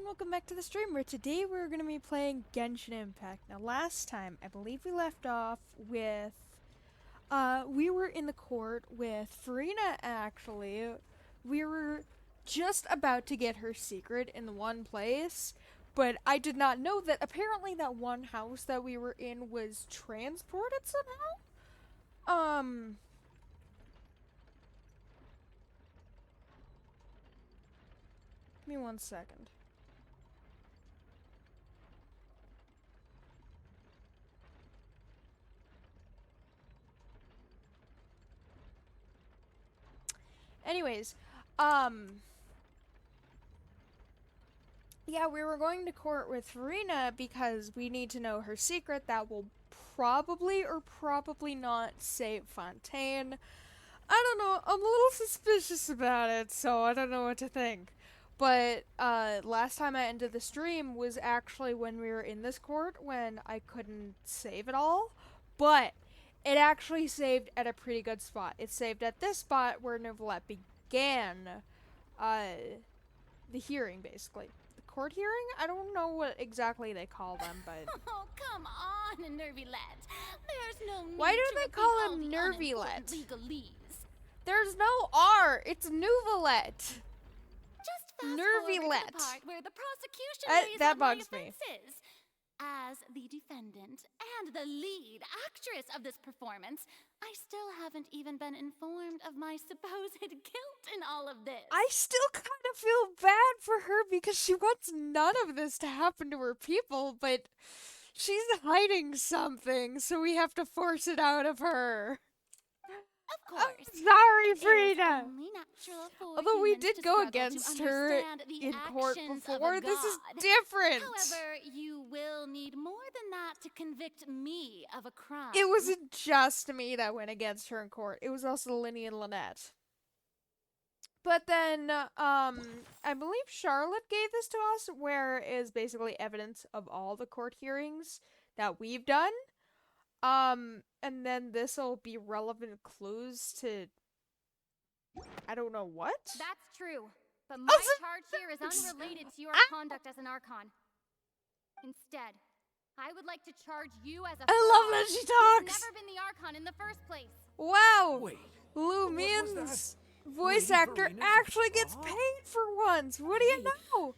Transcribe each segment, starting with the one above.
everyone, welcome back to the stream where today we're going to be playing Genshin Impact. Now last time, I believe we left off with, we were in the court with Farina actually. We were just about to get her secret in the one place, but I did not know that apparently that one house that we were in was transported somehow. Give me 1 second. Anyways, yeah, we were going to court with Farina because we need to know her secret that will probably or probably not save Fontaine. I don't know, I'm a little suspicious about it, so I don't know what to think. But, last time I ended the stream was actually when we were in this court when I couldn't save it all. But it actually saved at a pretty good spot. It saved at this spot where Novelette began, the hearing, basically. The court hearing? I don't know what exactly they call them, but... Oh, come on, Nervylette. There's no need why do to they repeat call all him the Nervylette? unimportant legalese. There's no R! It's Novelette! Just fast forward Nervylette. to the part where the prosecution lays that out my bugs me. offenses. As the defendant and the lead actress of this performance, I still haven't even been informed of my supposed guilt in all of this. I still kind of feel bad for her because she wants none of this to happen to her people, but she's hiding something, so we have to force it out of her. Of course. I'm sorry, It is Frida. only natural for Although we humans did to go struggle against to her understand the in court actions of a before, this is god. different. However, you will need more than that to convict me of a crime. It wasn't just me that went against her in court. It was also Linny and Lynette. But then, I believe Charlotte gave this to us, where is basically evidence of all the court hearings that we've done. And then this'll be relevant clues to, I don't know what? That's true. But my charge here is unrelated to your conduct as an Archon. Instead, I would like to charge you as a I love that fraud she who's talks! never been the Archon in the first place. Wow! Wait, Lumian's what voice Lady actor Farina's a actually gets fraud? paid for once! What do you Wait. know?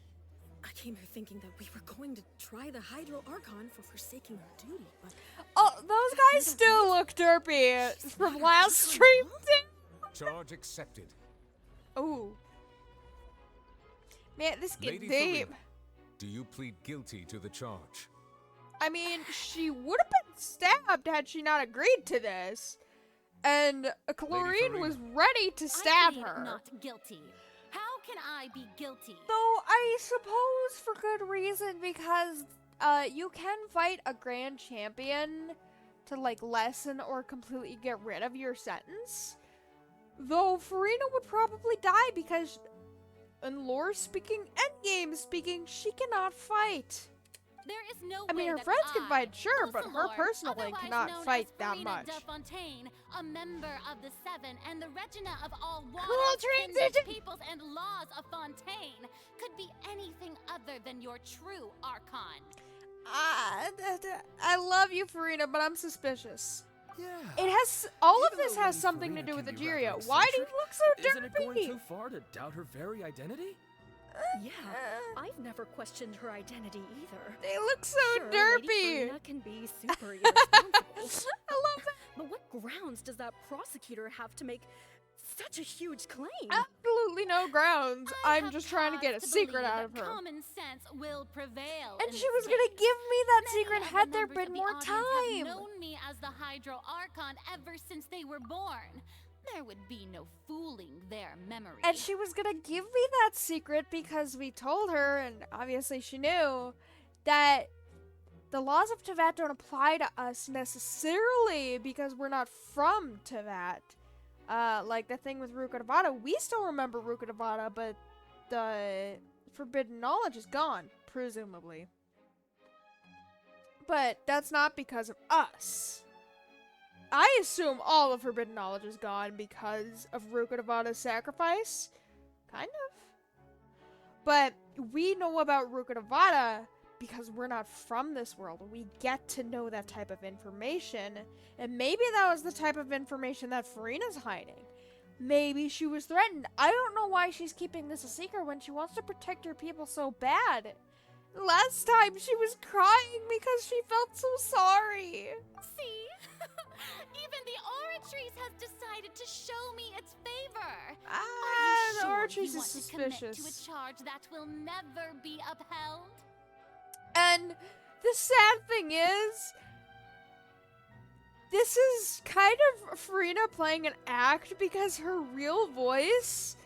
I came here thinking that we were going to try the Hydro Archon for forsaking our duty, but Oh, those guys still look derpy from last stream. Charge accepted. Oh. Man, this gets Lady deep. Farina, do you plead guilty to the charge? I mean, she would have been stabbed had she not agreed to this. And Chlorine was ready to stab I plead her. not guilty. How can I be guilty? Though I suppose for good reason, because you can fight a grand champion to like lessen or completely get rid of your sentence. Though Farina would probably die because, in lore speaking, endgame speaking, she cannot fight. There is no I mean, way her that friends can fight, sure, but her Fusselor, personally otherwise cannot known fight as that Farina much. de Fontaine, a member of the Seven and the Regina of all Cool transition. peoples and laws of Fontaine, could be anything other than your true Archon. I love you, Farina, but I'm suspicious. Yeah. It has all of Even this though has Lady something to Farina do with can be rather Agiria. Why do you eccentric, look so Isn't it going derpy? too far to doubt her very identity? yeah, I've never questioned her identity either. They look so Sure, Lady derpy. Farina can be super irresponsible. I love that. But what grounds does that prosecutor have to make such a huge claim? Absolutely no grounds. I I'm have just trying to get a cause secret believe out of that her. Common sense will prevail. And in she this was gonna case. give me that Many secret of the had there members been of the more audience time. have known me as the Hydro Archon ever since they were born. There would be no fooling their memory. And she was gonna give me that secret because we told her, and obviously she knew, that the laws of Tevat don't apply to us necessarily because we're not from Tevat. Like the thing with Ruka Devata, we still remember Ruka Devata, but the forbidden knowledge is gone, presumably. But that's not because of us. I assume all of forbidden knowledge is gone because of Ruka Devata's sacrifice. Kind of. But we know about Rukkhadevata because we're not from this world. We get to know that type of information. And maybe that was the type of information that Farina's hiding. Maybe she was threatened. I don't know why she's keeping this a secret when she wants to protect her people so bad. Last time she was crying because she felt so sorry. See? Even the Oratrice has decided to show me its favor. Ah, Are you the sure Oratrice you is want to commit to a suspicious. charge that will never be upheld? And the sad thing is, this is kind of Farina playing an act because her real voice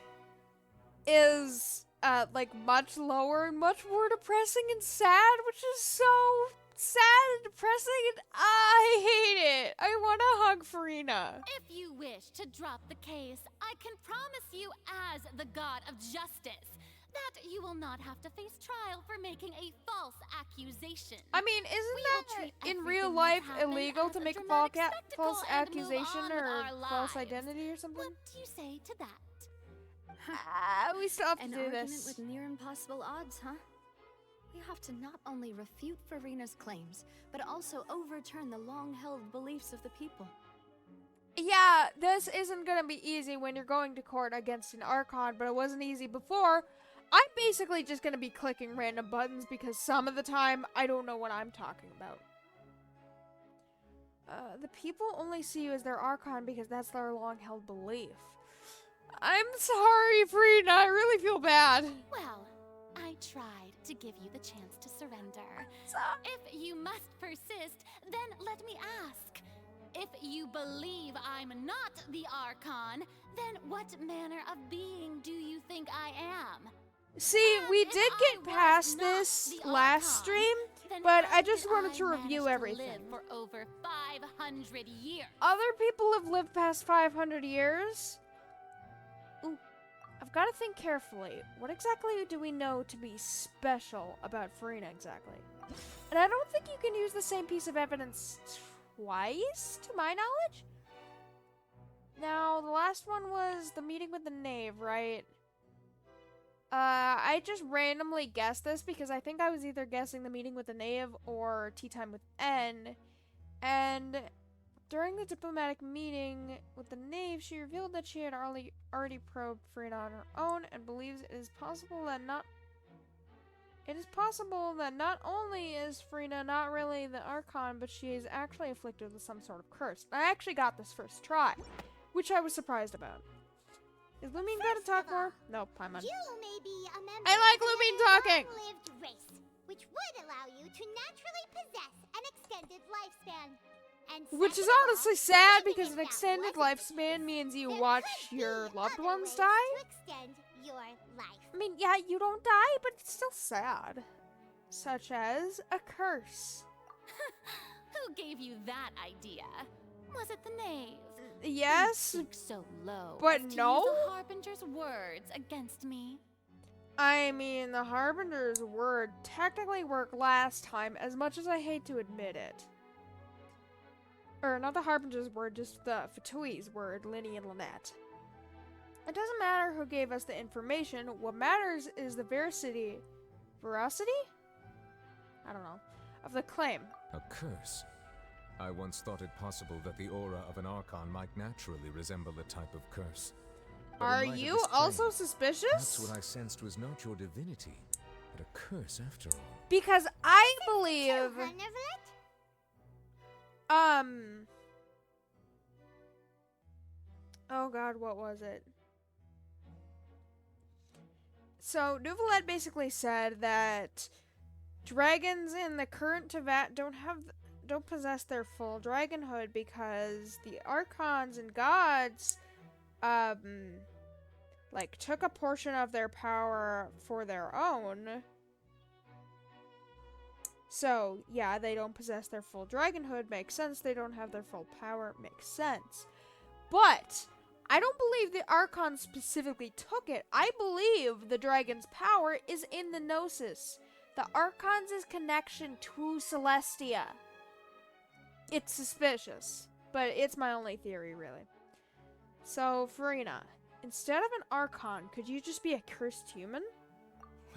is like much lower and much more depressing and sad, which is so sad and depressing, and I hate it. I want to hug Farina. If you wish to drop the case, I can promise you as the god of justice that you will not have to face trial for making a false accusation. I mean, We isn't will that treat in everything real that's life happened illegal as to a make a dramatic false spectacle and move accusation on with or our false lives? identity or something? What do you say to that? We still have to An do argument this. with near impossible odds, huh? We have to not only refute Farina's claims, but also overturn the long-held beliefs of the people. Yeah, this isn't gonna be easy when you're going to court against an Archon, but it wasn't easy before. I'm basically just gonna be clicking random buttons because some of the time I don't know what I'm talking about. The people only see you as their Archon because that's their long-held belief. I'm sorry, Farina. I really feel bad. Well, I tried to give you the chance to surrender. Sorry. If you must persist, then let me ask. If you believe I'm not the Archon, then what manner of being do you think I am? See, And we if did I get was past not this the last Archon, stream, then but how I just did wanted to manage review to everything. live for over 500 years. Other people have lived past 500 years. Ooh, I've got to think carefully. What exactly do we know to be special about Farina exactly? And I don't think you can use the same piece of evidence twice, to my knowledge. Now, the last one was the meeting with the knave, right? I just randomly guessed this because I think I was either guessing the meeting with the knave or tea time with N. And during the diplomatic meeting with the knave, she revealed that she had already probed Farina on her own and believes it is possible that not only is Farina not really the Archon, but she is actually afflicted with some sort of curse. I actually got this first try, which I was surprised about. Is Lumine going to talk more? Nope, I'm on. You may be a member I like of a Lumine very talking. long-lived race, which would allow you to naturally possess an extended lifespan. And Which is second of all, honestly sad even because if an that extended wasn't the lifespan case, means you there watch could your be loved other ones ways die. to extend your life. I mean, yeah, you don't die, but it's still sad. Such as a curse. Who gave you that idea? Was it the knave? Yes, Sink so low but as to no. use a harbinger's words against me. I mean, the Harbinger's word technically worked last time, as much as I hate to admit it. Or, not the Harbinger's word, just the Fatui's word, Linny and Lynette. It doesn't matter who gave us the information, what matters is the veracity? I don't know. Of the claim. A curse? I once thought it possible that the aura of an Archon might naturally resemble a type of curse. But in Are light of you this also claim, suspicious? That's what I sensed was not your divinity, but a curse after all. Because I Too, believe, huh, Neverlet? oh god, what was it? So, Nuvalet basically said that dragons in the current Tevat don't possess their full dragonhood because the Archons and gods, like, took a portion of their power for their own. So, yeah, they don't possess their full dragonhood, makes sense. They don't have their full power, makes sense. But I don't believe the Archons specifically took it. I believe the dragon's power is in the Gnosis. The Archons' connection to Celestia. It's suspicious, but it's my only theory, really. So, Farina, instead of an Archon, could you just be a cursed human?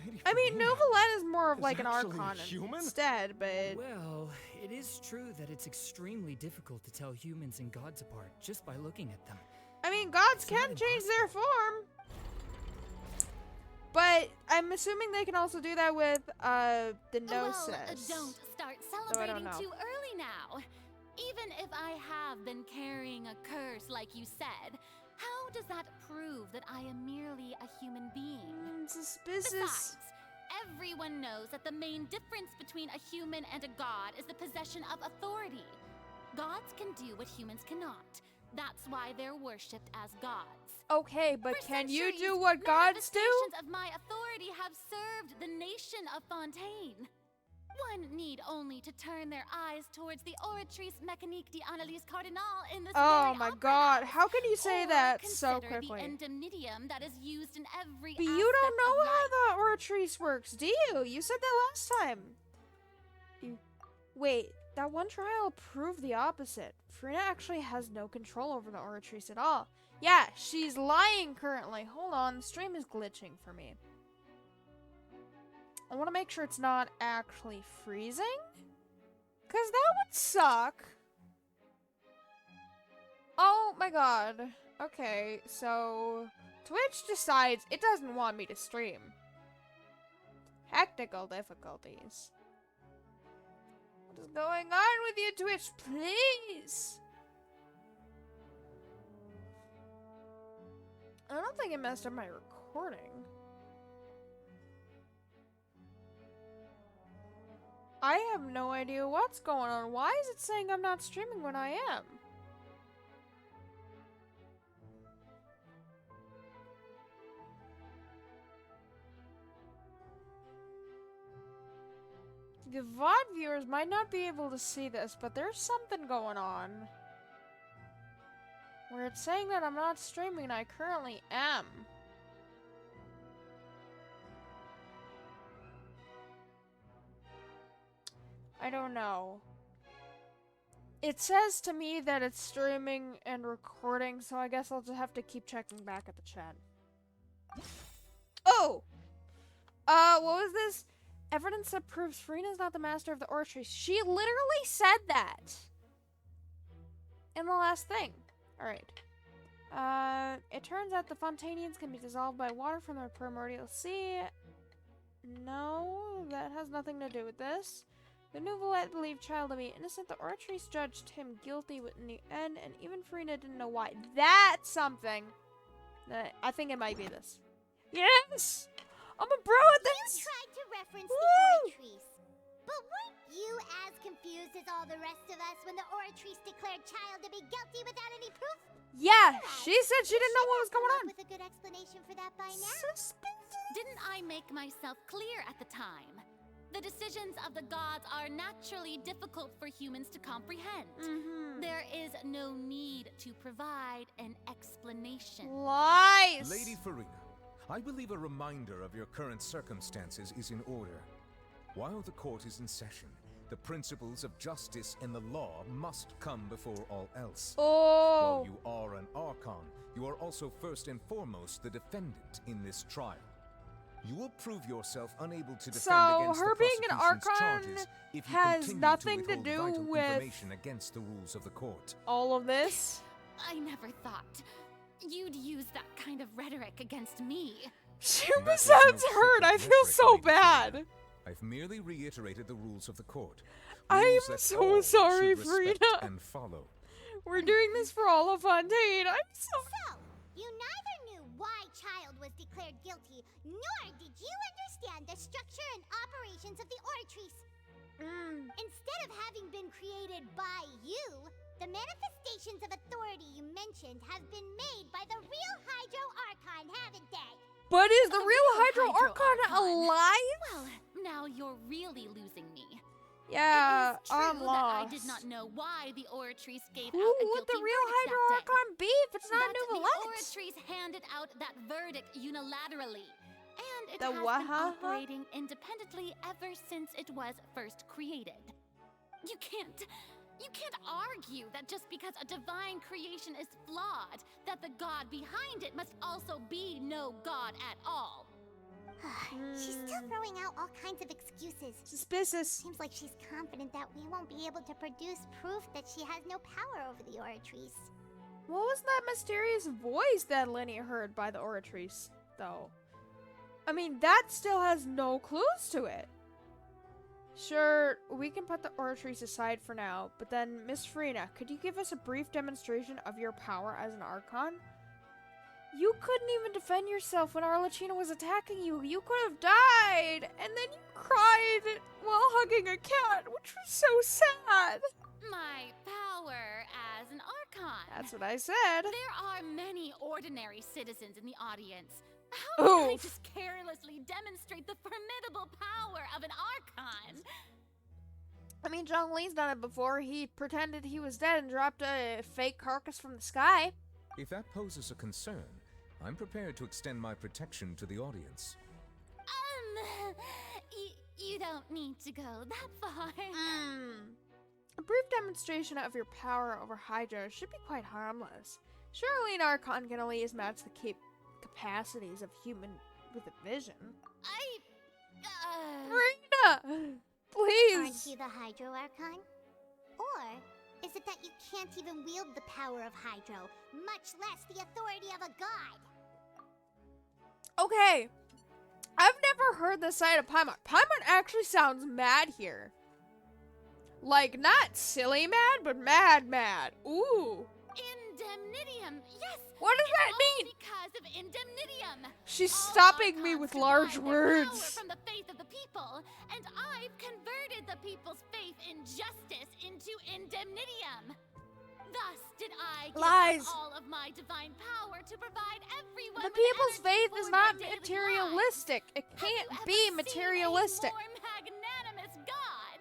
Lady I mean, Farina Nouvellette is more of is like an actually a Archon human? instead, but Well, it is true that it's extremely difficult to tell humans and gods apart just by looking at them. I mean, gods It's can not change their form. But I'm assuming they can also do that with the Gnosis. Well, don't start Though I don't celebrating know. too early now. Even if I have been carrying a curse like you said, how does that prove that I am merely a human being? Suspicious. Besides, everyone knows that the main difference between a human and a god is the possession of authority. Gods can do what humans cannot. That's why they're worshipped as gods. Okay, but For can you centuries, do what gods do? manifestations of my authority have served the nation of Fontaine. One need only to turn their eyes towards the Oratrice Mécanique d'Analyse Cardinal in this Oh very my opera god, house, how can you say or that so consider quickly? the endemnitium that is used in every But you don't aspect know of life. how the Oratrice works, do you? You said that last time. Wait, that one trial proved the opposite. Farina actually has no control over the Oratrice at all. Yeah, she's lying currently. Hold on, the stream is glitching for me. I want to make sure it's not actually freezing. Because that would suck. Oh my god. Okay, so Twitch decides it doesn't want me to stream. Technical difficulties. What is going on with you, Twitch? Please. I don't think it messed up my recording. I have no idea what's going on. Why is it saying I'm not streaming when I am? The VOD viewers might not be able to see this, but there's something going on. Where it's saying that I'm not streaming and I currently am. I don't know. It says to me that it's streaming and recording, so I guess I'll just have to keep checking back at the chat. Oh! What was this? Evidence that proves Farina's not the master of the Oratrice. She literally said that! In the last thing. Alright. It turns out the Fontainians can be dissolved by water from the primordial sea. No, that has nothing to do with this. The Nouvellette believed child to be innocent. The Oratrice judged him guilty in the end, and even Farina didn't know why. That's something. I think it might be this. Yes! I'm a bro at this! You tried to reference Woo! the Oratrice. But weren't you as confused as all the rest of us when the Oratrice declared child to be guilty without any proof? Yeah, she said she didn't know what was Come going up on. with a good explanation for that by now? Didn't I make myself clear at the time? The decisions of the gods are naturally difficult for humans to comprehend. There is no need to provide an explanation. Lies! Lady Farina, I believe a reminder of your current circumstances is in order. While the court is in session, the principles of justice and the law must come before all else. Oh. While you are an Archon, you are also first and foremost the defendant in this trial. You will prove yourself unable to defend So, against her the being an prosecution's Archon charges if you has continue nothing to withhold do vital with information against the rules of the court. all of this. I never thought you'd use that kind of rhetoric against me. Shuma That was sounds no hurt. trick I of feel rhetoric, so Lady bad. Farina. I've merely reiterated the rules of the court. I am Rules that so all sorry, should respect Farina. and follow. We're doing this for all of Fontaine. I'm so. So, you neither knew why child was declared guilty, nor did you understand the structure and operations of the Oratrice. Instead of having been created by you, the manifestations of authority you mentioned have been made by the real Hydro Archon, haven't they? But is the A real Hydro Hydro Archon Archon. alive? Well, now you're really losing me. Yeah, It is true I'm that lost. I did not know why the Oratrice gave Who out a would guilty the real verdict Hydro that day. Archon be if it's not But the Nouvellette? Oratrice handed out that verdict unilaterally. And it The has what, been huh? operating independently ever since it was first created. You can't argue that just because a divine creation is flawed, that the god behind it must also be no god at all. She's still throwing out all kinds of excuses. Suspicious. Seems like she's confident that we won't be able to produce proof that she has no power over the Oratrice. What was that mysterious voice that Lenny heard by the Oratrice, though? I mean, that still has no clues to it. Sure, we can put the Oratrice aside for now, but then, Miss Farina, could you give us a brief demonstration of your power as an Archon? You couldn't even defend yourself when Arlecchino was attacking you. You could have died, and then you cried while hugging a cat, which was so sad. My power as an Archon. That's what I said. There are many ordinary citizens in the audience. How can I just carelessly demonstrate the formidable power of an Archon? I mean, Zhongli's done it before. He pretended he was dead and dropped a fake carcass from the sky. If that poses a concern, I'm prepared to extend my protection to the audience. You don't need to go that far. A brief demonstration of your power over Hydra should be quite harmless. Surely an Archon can at least match the capacities of human with a vision. Marina! Please! Aren't you the Hydro Archon? Or is it that you can't even wield the power of Hydro, much less the authority of a god? Okay. I've never heard the side of Paimon. Paimon actually sounds mad here. Like, not silly mad, but mad. Ooh. Indemnitium, yes! What does that all mean? Because of indemnitium. She's All stopping me Archons with large derive their power words. from the faith of the people, and I've converted the people's faith in justice into indemnitium. Thus did I give Lies. up all of my divine power to provide everyone The with people's energy faith for is their not daily materialistic. It lives. can't Have you be ever materialistic. seen a more magnanimous god?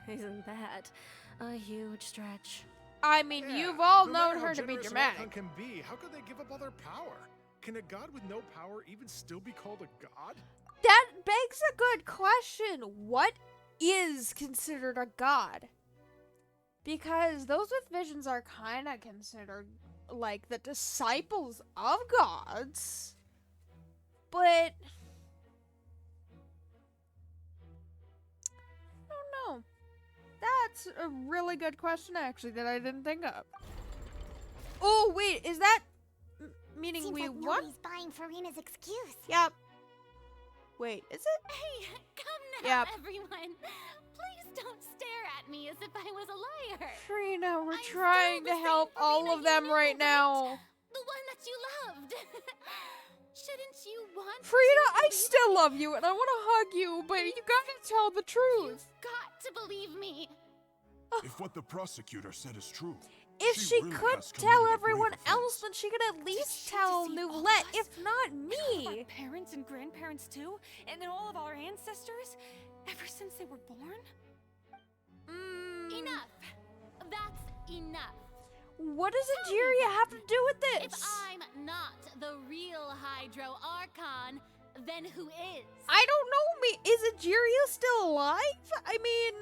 Isn't that a huge stretch? I mean, Yeah, you've all no known matter how her to be generous an dramatic. Archon can be, how could they give up all their power? Can a god with no power even still be called a god? That begs a good question. What is considered a god? Because those with visions are kind of considered like the disciples of gods. But I don't know. That's a really good question, actually, that I didn't think of. Oh, wait, is that meaning Seems we like won? nobody's buying Farina's excuse. Yep. Wait, is it? Hey, come now, Yep. everyone. Please don't stare at me as if I was a liar. Trina, we're I'm still trying the to same help all Farina of you them knew, right now. The one that you loved. Shouldn't you want Frida, to I believe still me? love you and I want to hug you, but you gotta tell the truth. You've got to believe me. If what the prosecutor said is true, If she really could has tell committed a everyone grave else, offense. then she could at least she tell deceive all of Noulette, us? if not Our me. parents and grandparents too? And then all of our ancestors? Ever since they were born? Enough. That's enough. What does Egeria have to do with If this? I'm not the real Hydro Archon, then who is? I don't know. Is Egeria still alive? I mean,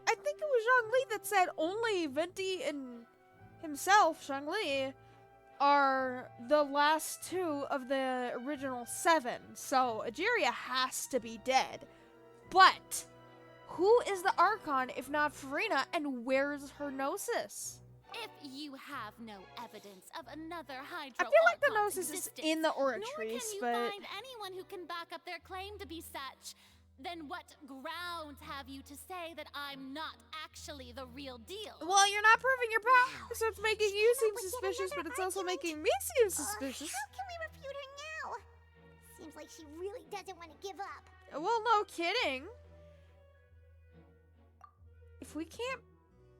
I think it was Zhongli that said only Venti and himself, Zhongli, are the last two of the original 7. So Egeria has to be dead. But who is the Archon if not Farina, and where's her Gnosis? If you have no evidence of another Hydro I feel like the Archon's Gnosis is existence, in the nor can Oratrice, you but find anyone who can back up their claim to be such, then what grounds have you to say that I'm not actually the real deal? well, you're not proving your power, so it's making She you came seem up with yet suspicious, but another it's also argument. making me seem suspicious. How can we refute her now? Seems like she really doesn't want to give up. Well, no kidding. If we can't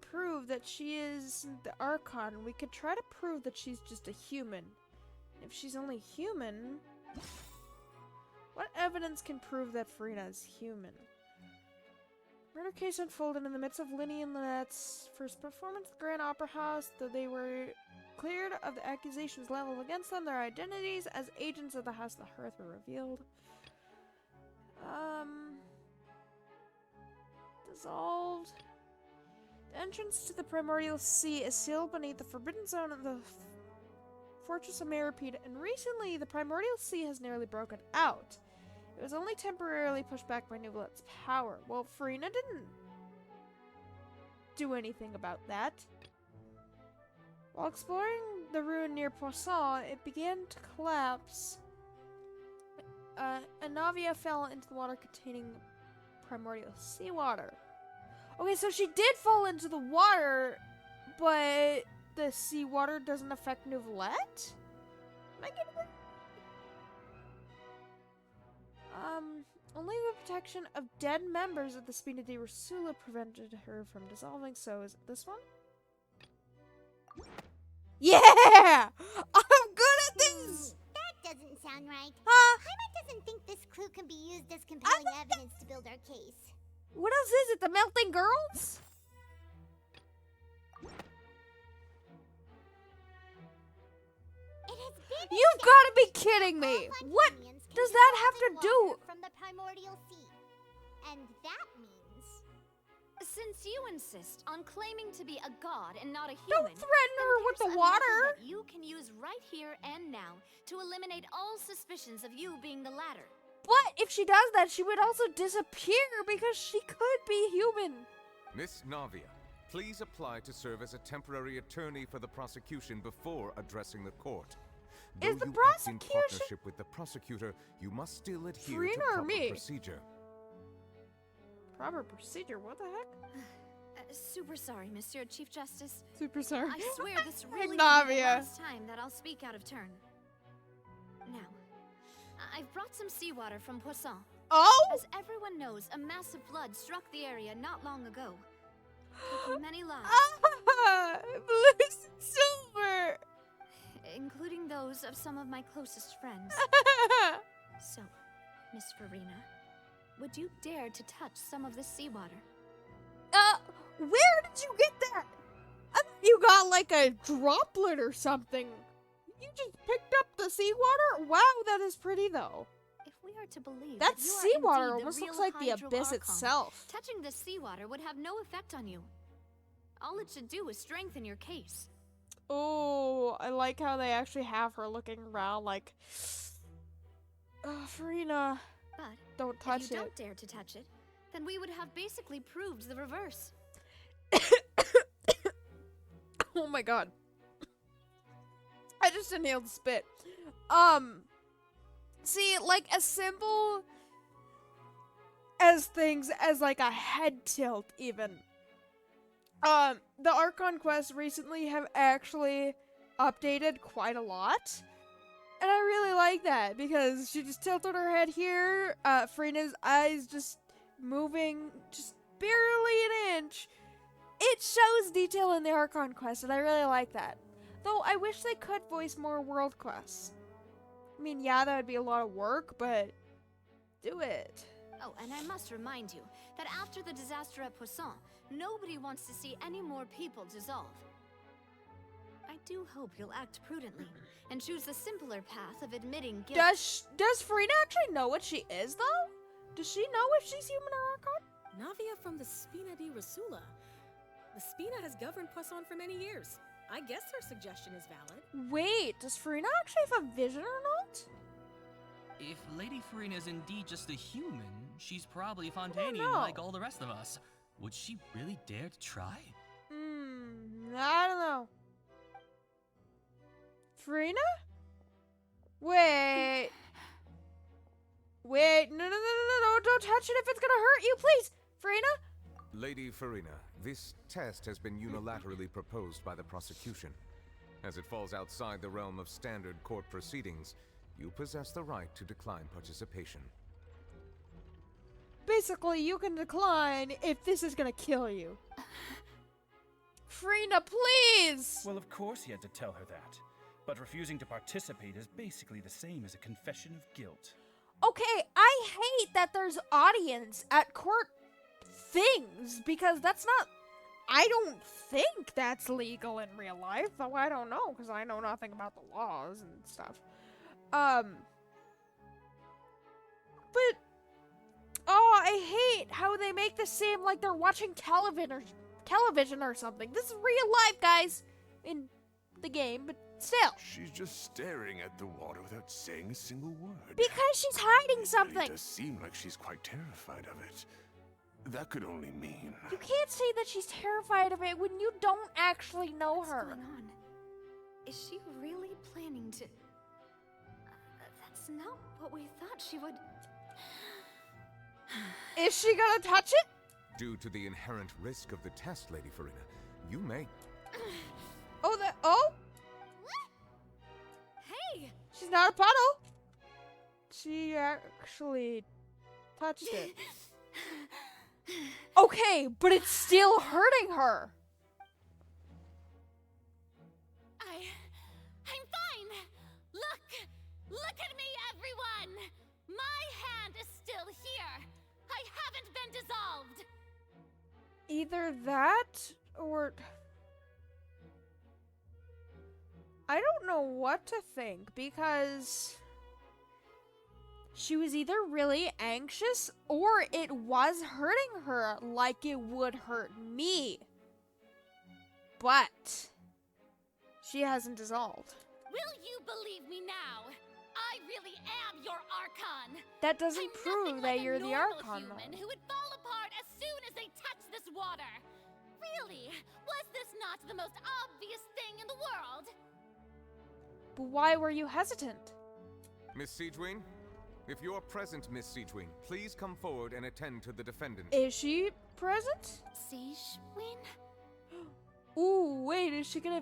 prove that she is the Archon, we could try to prove that she's just a human. If she's only human, what evidence can prove that Farina is human? Murder case unfolded in the midst of Linny and Lynette's first performance at the Grand Opera House, though they were cleared of the accusations leveled against them. Their identities as agents of the House of the Hearth were revealed. Dissolved. The entrance to the Primordial Sea is sealed beneath the Forbidden Zone of the fortress of Maripede, and recently the primordial sea has nearly broken out. It was only temporarily pushed back by Nuvolet's power. Well, Farina didn't do anything about that. While exploring the ruin near Poisson, it began to collapse. Anavia fell into the water containing primordial seawater. Okay, so she did fall into the water, but the seawater doesn't affect Nuvolette? Am I getting that? Only the protection of dead members of the Spina di Rosula prevented her from dissolving, so is it this one? Yeah! I'm good at this! That doesn't sound right. Huh? Paimon doesn't think this clue can be used as compelling evidence to build our case. What else is it? The Melting Girls? It has been You've gotta be kidding me! all What Fontanians can does that dissolve have in to do? water from the primordial sea? And that means Since you insist on claiming to be a god and not a Don't human, threaten then her with there's the a water! method that you can use right here and now to eliminate all suspicions of you being the latter. But if she does that, she would also disappear because she could be human. Miss Navia, please apply to serve as a temporary attorney for the prosecution before addressing the court. Is Though the you act in prosecution- partnership with the prosecutor, you must still adhere Farina to or proper me? procedure. Proper procedure? What the heck? Super sorry, Monsieur Chief Justice. Super sorry. I swear this really will be the Navia. last time that I'll speak out of turn. Now, I've brought some seawater from Poisson. Oh! As everyone knows, a massive flood struck the area not long ago, taking many lives, Ah! Blue and silver! including those of some of my closest friends. So, Miss Farina, would you dare to touch some of this seawater? Where did you get that? I thought you got like a droplet or something. You just picked up the seawater? Wow, that is pretty though. If we are to believe That you are seawater indeed the almost looks real like the Hydro abyss Archon, itself. touching this seawater would have no effect on you. All it should do is strengthen your case. Oh, I like how they actually have her looking around like, Farina, But don't touch if you it. don't dare to touch it, then we would have basically proved the reverse. Oh my god. I just inhaled spit. See, like, as simple as things as, like, a head tilt, even. The Archon quests recently have actually updated quite a lot. And I really like that, because she just tilted her head here, Farina's eyes just moving just barely an inch. It shows detail in the Archon quest, and I really like that. Though I wish they could voice more world quests. I mean, yeah, that would be a lot of work, but do it. Oh, and I must remind you that after the disaster at Poisson, nobody wants to see any more people dissolve. I do hope you'll act prudently and choose the simpler path of admitting guilt. Does Farina actually know what she is, though? Does she know if she's human or Archon? Navia from the Spina di Rosula. The Spina has governed Poisson for many years. I guess her suggestion is valid. Wait, does Farina actually have a vision or not? If Lady Farina is indeed just a human, she's probably Fontanian know. like all the rest of us. Would she really dare to try? I don't know. Farina? Wait. Wait, no, don't touch it if it's gonna hurt you, please. Farina? Lady Farina, this test has been unilaterally proposed by the prosecution. As it falls outside the realm of standard court proceedings, you possess the right to decline participation. Basically, you can decline if this is gonna kill you. Farina, please! Well, of course he had to tell her that. But refusing to participate is basically the same as a confession of guilt. Okay, I hate that there's audience at court things, because that's not... I don't think that's legal in real life, though I don't know, because I know nothing about the laws and stuff. But... Oh, I hate how they make this seem like they're watching television or something. This is real life, guys! In the game, but still. She's just staring at the water without saying a single word. Because she's hiding But something. it does seem like she's quite terrified of it. That could only mean... You can't say that she's terrified of it when you don't actually know What's her. going on? Is she really planning to... that's not what we thought she would... Is she gonna touch it? Due to the inherent risk of the test, Lady Farina, you may. Oh? Hey! She's not a puddle. She actually touched it. Okay, but it's still hurting her. I'm fine. Look at me, everyone. My hand is still here. I haven't been dissolved. Either that or... I don't know what to think because she was either really anxious or it was hurting her like it would hurt me. But she hasn't dissolved. Will you believe me now? I really am your Archon. That doesn't I'm prove nothing that like you're a the normal Archon, human though. who would fall apart as soon as they touch this water. Really? Was this not the most obvious thing in the world? But why were you hesitant? Miss Siegewing? If you are present, Miss Siegewing, please come forward and attend to the defendant. Is she present? Siege Win? Ooh, wait, is she gonna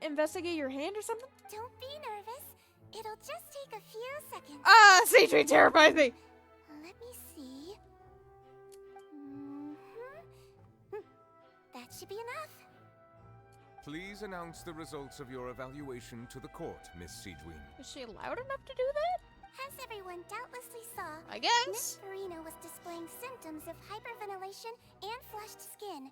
investigate your hand or something? Don't be nervous. It'll just take a few seconds. Ah, Siegewing terrifies me! Let me see. That should be enough. Please announce the results of your evaluation to the court, Miss Siegewing. Is she loud enough to do that? As everyone doubtlessly saw, I guess. Miss Farina was displaying symptoms of hyperventilation and flushed skin.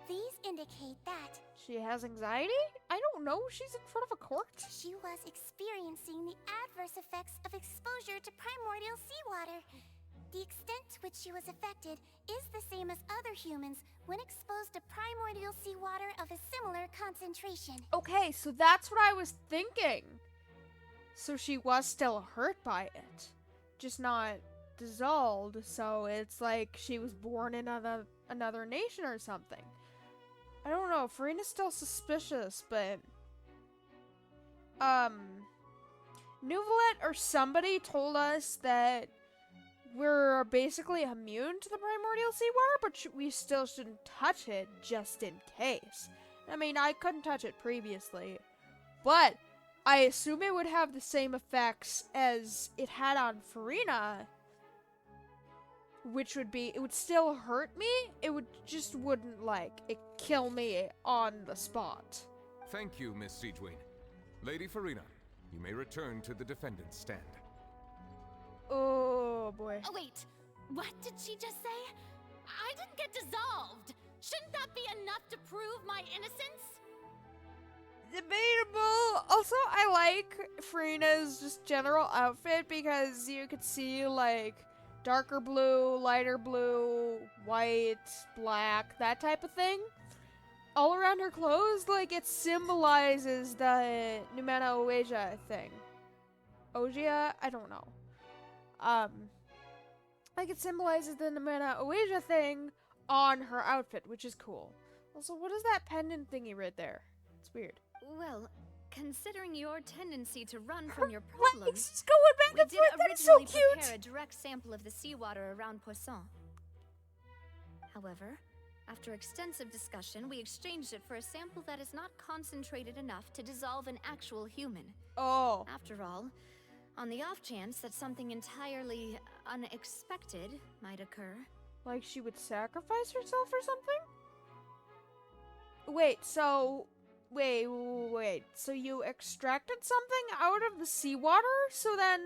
These indicate that She has anxiety? I don't know. She's in front of a court. she was experiencing the adverse effects of exposure to primordial seawater. The extent to which she was affected is the same as other humans when exposed to primordial seawater of a similar concentration. Okay, so that's what I was thinking. So she was still hurt by it, just not dissolved. So it's like she was born in another nation or something. I don't know. Farina's still suspicious, but Nuvalet or somebody told us that we're basically immune to the primordial seawater, but we still shouldn't touch it just in case. I mean, I couldn't touch it previously, but I assume it would have the same effects as it had on Farina, which would be, it would still hurt me, it would just wouldn't, like, it kill me on the spot. Thank you, Miss Siegewing. Lady Farina, you may return to the defendant's stand. Oh, boy. Oh, wait. What did she just say? I didn't get dissolved. Shouldn't that be enough to prove my innocence? Debatable. Also, I like Farina's just general outfit because you could see, like, darker blue, lighter blue, white, black, that type of thing. All around her clothes, like, it symbolizes the Numena Oasia thing. Ogia? I don't know. Like, it symbolizes the Numena Oasia thing on her outfit, which is cool. Also, what is that pendant thingy right there? It's weird. Well, considering your tendency to run from your Legs problems, is going back we and did forth. That is so originally cute. prepare a direct sample of the seawater around Poisson. However, after extensive discussion, we exchanged it for a sample that is not concentrated enough to dissolve an actual human. Oh. After all, on the off chance that something entirely unexpected might occur. Like she would sacrifice herself or something? Wait, so... Wait. So you extracted something out of the seawater? So then...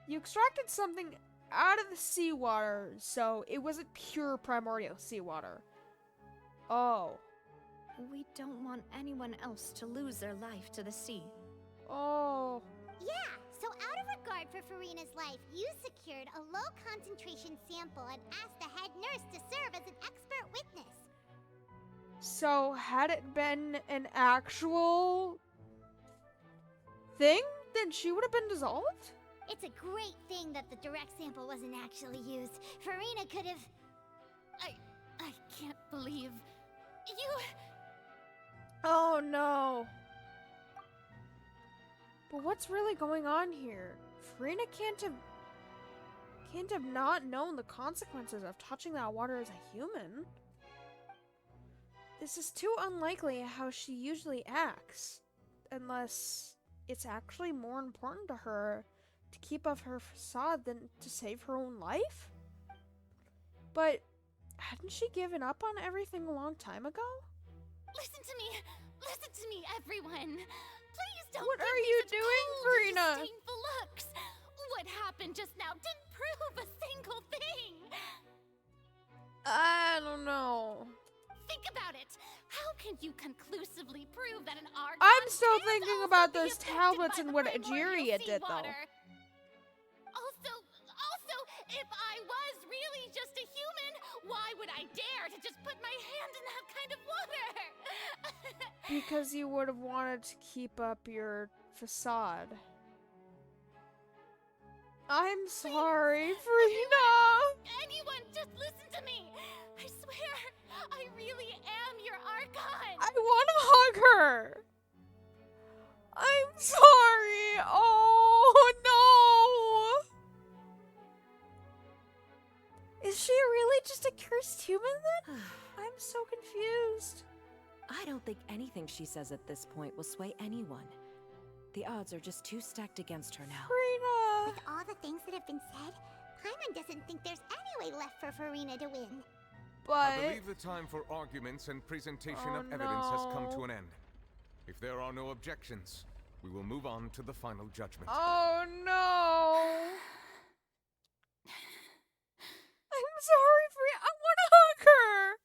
You extracted something out of the seawater, so it wasn't pure primordial seawater. Oh. We don't want anyone else to lose their life to the sea. Oh. Yeah, so out of regard for Farina's life, you secured a low concentration sample and asked the head nurse to serve as an expert witness. So, had it been an actual thing, then she would have been dissolved? It's a great thing that the direct sample wasn't actually used. Farina could have... I can't believe you. Oh no. But what's really going on here? Farina can't have not known the consequences of touching that water as a human. This is too unlikely how she usually acts. Unless it's actually more important to her to keep up her facade than to save her own life? But hadn't she given up on everything a long time ago? Listen to me. Listen to me, everyone. Please don't What give are me you such doing, cold and Farina? disdainful looks. What happened just now didn't prove a single thing. I don't know. Think about it. How can you conclusively prove that an Archon I'm still can't thinking also about be those affected tablets by and the what primordial Egeria did, though. seawater? Also, if I was really just a human, why would I dare to just put my hand in that kind of water? Because you would have wanted to keep up your facade. I'm sorry, Farina! Anyone, just listen to me! I swear, I really am your Archon! I want to hug her! I'm sorry! Oh, no! Is she really just a cursed human then? I'm so confused. I don't think anything she says at this point will sway anyone. The odds are just too stacked against her now. Farina! With all the things that have been said, Paimon doesn't think there's any way left for Farina to win. But... I believe the time for arguments and presentation of evidence has come to an end. If there are no objections, we will move on to the final judgment. Oh no! I'm sorry, Farina. I want to hug her!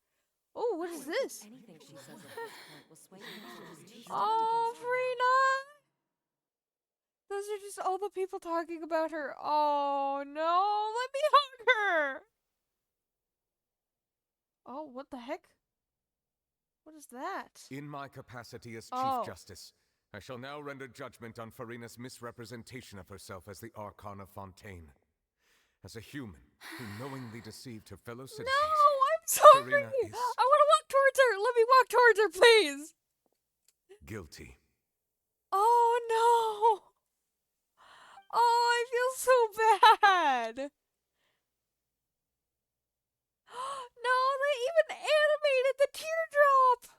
Oh, what is this? Anything she says at this point will sway anyone just too stacked Oh, against her. Farina! Those are just all the people talking about her. Oh no, let me hug her! Oh, what the heck? What is that? In my capacity as Oh. Chief Justice, I shall now render judgment on Farina's misrepresentation of herself as the Archon of Fontaine. As a human who knowingly deceived her fellow citizens. No, I'm sorry! Farina is I want to walk towards her! Let me walk towards her, please! guilty. Oh no! Oh, I feel so bad! No, they even animated the teardrop!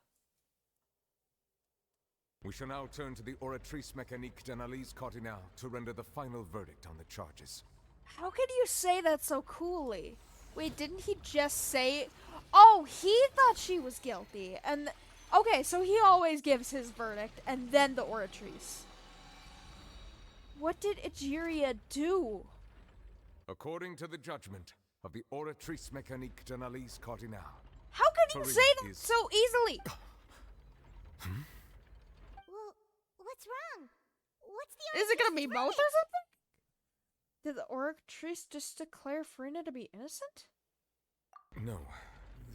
We shall now turn to the Oratrice Mécanique d'Analyse Cardinal to render the final verdict on the charges. How can you say that so coolly? Wait, didn't he just say... Oh, he thought she was guilty. And okay, so he always gives his verdict, and then the Oratrice. What did Egeria do? According to the judgment of the Oratrice Mécanique d'Analyse Cardinal. How can you Farina say that is- so easily? Well, what's wrong? What's the Is it gonna be Oratrice's both or verdict? something? Did the Oratrice just declare Farina to be innocent? No,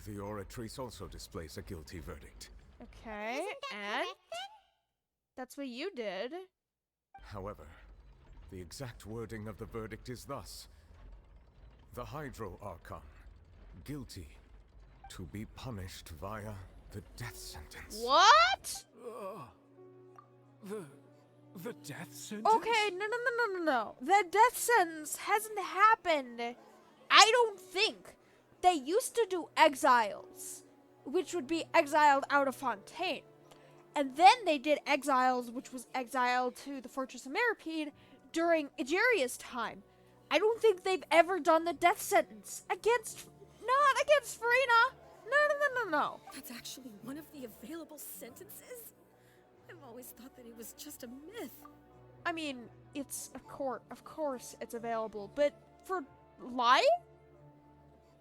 the Oratrice also displays a guilty verdict. Okay, Isn't that and correct then? that's what you did. However, the exact wording of the verdict is thus. The Hydro Archon, guilty, to be punished via the death sentence. What? The death sentence? Okay, no. The death sentence hasn't happened. I don't think. They used to do exiles, which would be exiled out of Fontaine. And then they did exiles, which was exiled to the Fortress of Meripede during Egeria's time. I don't think they've ever done the death sentence against... Not against Farina. No. That's actually one of the available sentences? I've always thought that it was just a myth. I mean, it's of course it's available, but for lying?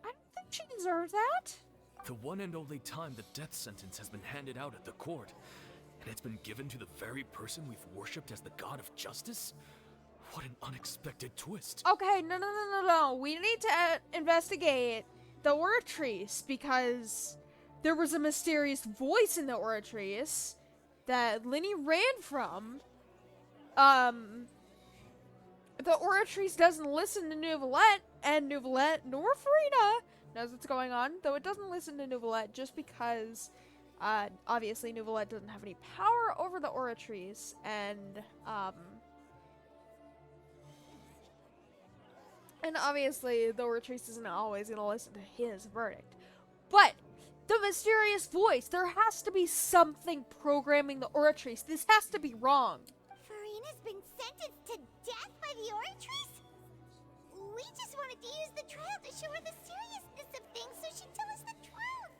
I don't think she deserves that. The one and only time the death sentence has been handed out at the court, and it's been given to the very person we've worshipped as the god of justice? What an unexpected twist. Okay, no. We need to investigate the Oratrice because there was a mysterious voice in the Oratrice that Linny ran from. The Oratrice doesn't listen to Neuvillette, and Neuvillette nor Farina knows what's going on, though it doesn't listen to Neuvillette just because, obviously Neuvillette doesn't have any power over the Oratrice, and obviously the Oratrice isn't always going to listen to his verdict. But the mysterious voice, there has to be something programming the Oratrice. This has to be wrong. Farina's been sentenced to death by the Oratrice? We just wanted to use the trial to show her the seriousness of things so she'd tell us the truth.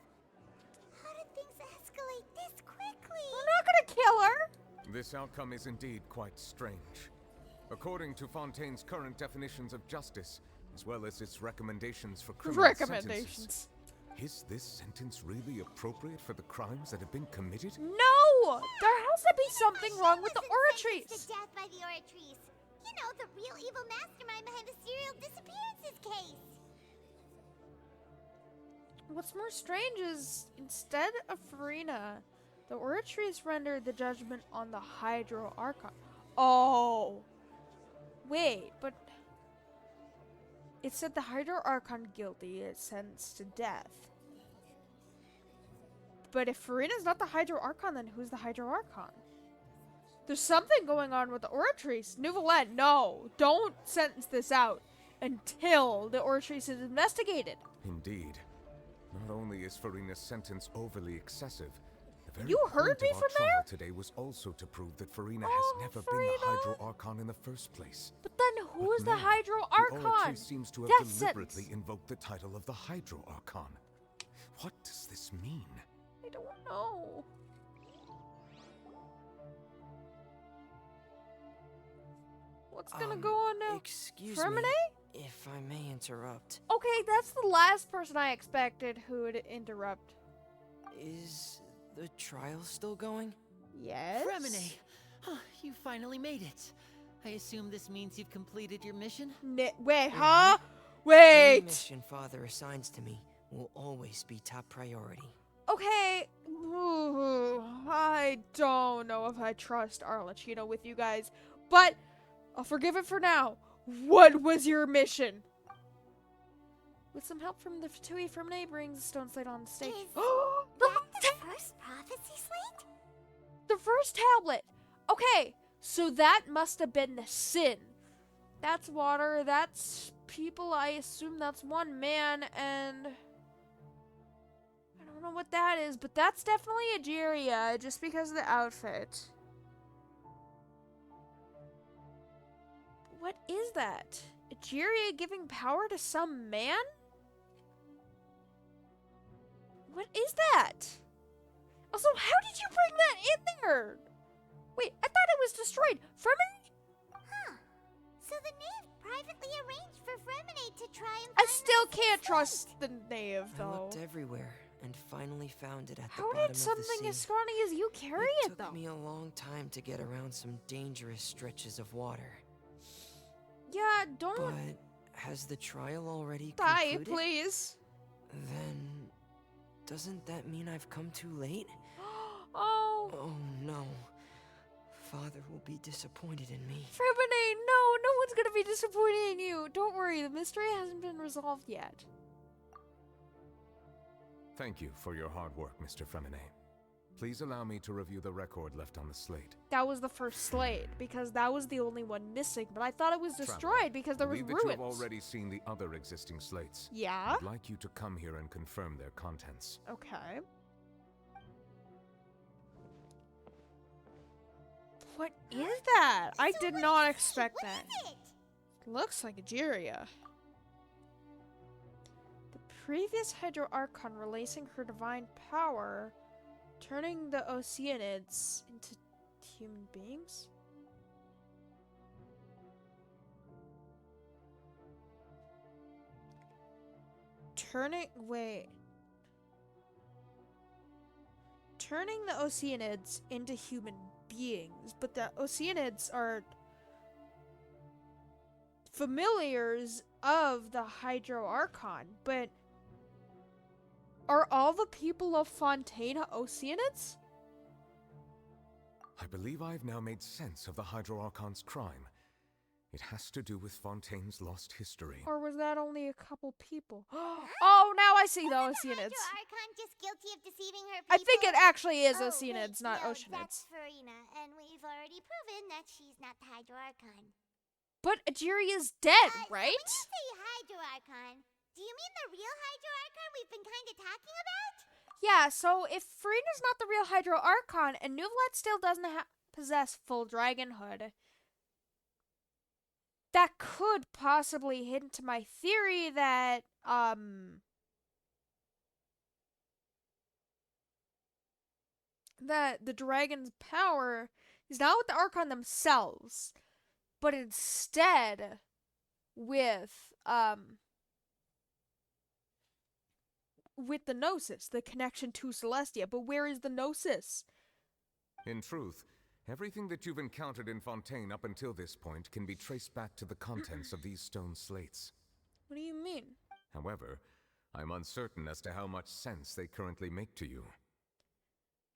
How did things escalate this quickly? We're not gonna kill her! This outcome is indeed quite strange. According to Fontaine's current definitions of justice, as well as its recommendations for criminal sentences, is this sentence really appropriate for the crimes that have been committed? No! There has to be something wrong with the Oratrice! To death by the Oratrice. You know, the real evil mastermind behind the serial disappearances case. What's more strange is, instead of Farina, the Oratrice rendered the judgment on the Hydro Archon. Oh! Wait, but it said the Hydro Archon guilty is sentenced to death. But if Farina's not the Hydro Archon, then who's the Hydro Archon? There's something going on with the Oratrice. Neuvillette, no! Don't sentence this out until the Oratrice is investigated. Indeed. Not only is Farina's sentence overly excessive, the very You heard point me of our from trial there? today was also to prove that Farina Oh, has never Farina. been the Hydro Archon in the first place. But then who's the now, Hydro The Archon? Oratrice seems to have Death deliberately sentence. invoked the title of the Hydro Archon. What does this mean? I don't know. What's gonna go on now? Excuse Fermine? me, if I may interrupt. Okay, that's the last person I expected who would interrupt. Is the trial still going? Yes? Fremine, you finally made it. I assume this means you've completed your mission? Wait, huh? Wait! Any mission Father assigns to me will always be top priority. Okay, I don't know if I trust Arlecchino with you guys, but I'll forgive it for now. What was your mission? With some help from the Fatui Fermine brings the stone slate on the stage. The first prophecy slate? The first tablet! Okay, so that must have been the sin. That's water, that's people, I assume that's one man, and I don't know what that is, but that's definitely Egeria, just because of the outfit. What is that? Egeria giving power to some man? What is that? Also, how did you bring that in there? Wait, I thought it was destroyed. Fremine? Huh. So the knave privately arranged for Fremine to try and I find still the can't slate. trust the knave, I though. looked everywhere and finally found it at the How bottom did something of the as sea. scrawny as you carry it, Took though? me a long time to get around some dangerous stretches of water. Yeah, don't But has the trial already die, concluded? please. Then doesn't that mean I've come too late? Oh. Oh no. Father will be disappointed in me. Fremine, no one's gonna be disappointed in you. Don't worry, the mystery hasn't been resolved yet. Thank you for your hard work, Mr. Fremine. Please allow me to review the record left on the slate. That was the first slate, because that was the only one missing, but I thought it was destroyed Traveler, because there was believe that ruins. you have already seen the other existing slates. Yeah? I'd like you to come here and confirm their contents. Okay. What is that? I did not expect that. Looks like Egeria. The previous Hydro Archon releasing her divine power, turning the Oceanids into human beings? Turning the Oceanids into human beings, but the Oceanids are familiars of the Hydro Archon, but Are all the people of Fontaine Oceanids? I believe I've now made sense of the Hydro Archon's crime. It has to do with Fontaine's lost history. Or was that only a couple people? Oh, now I see the Oceanids. Hydro Archon just guilty of deceiving her people? I think it actually is Oh, Oceanids, wait, not no, Oceanids. That's Farina, and we've already proven that she's not the Hydro Archon. But Ajiria's dead, right? So when you say Hydro Archon, do you mean the real Hydro Archon we've been kind of talking about? Yeah, so if Farina's not the real Hydro Archon and Nuvlet still doesn't possess full dragonhood, that could possibly hint to my theory that, that the dragon's power is not with the Archon themselves, but instead with the Gnosis, the connection to Celestia. But where is the Gnosis? In truth, everything that you've encountered in Fontaine up until this point can be traced back to the contents of these stone slates. What do you mean? However, I'm uncertain as to how much sense they currently make to you.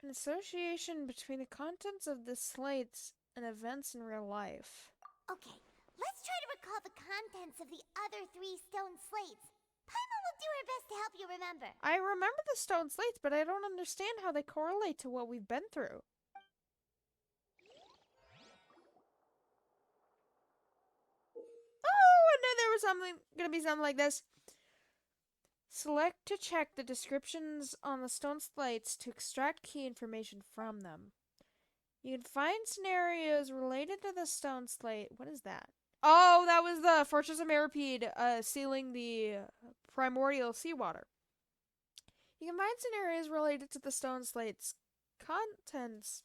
An association between the contents of the slates and events in real life. Okay, let's try to recall the contents of the other 3 stone slates. Paimon will do her best to help you remember. I remember the stone slates, but I don't understand how they correlate to what we've been through. Oh, I knew there was gonna be something like this. Select to check the descriptions on the stone slates to extract key information from them. You can find scenarios related to the stone slate. What is that? Oh, that was the Fortress of Meripede sealing the primordial seawater. You can find scenarios related to the stone slate's contents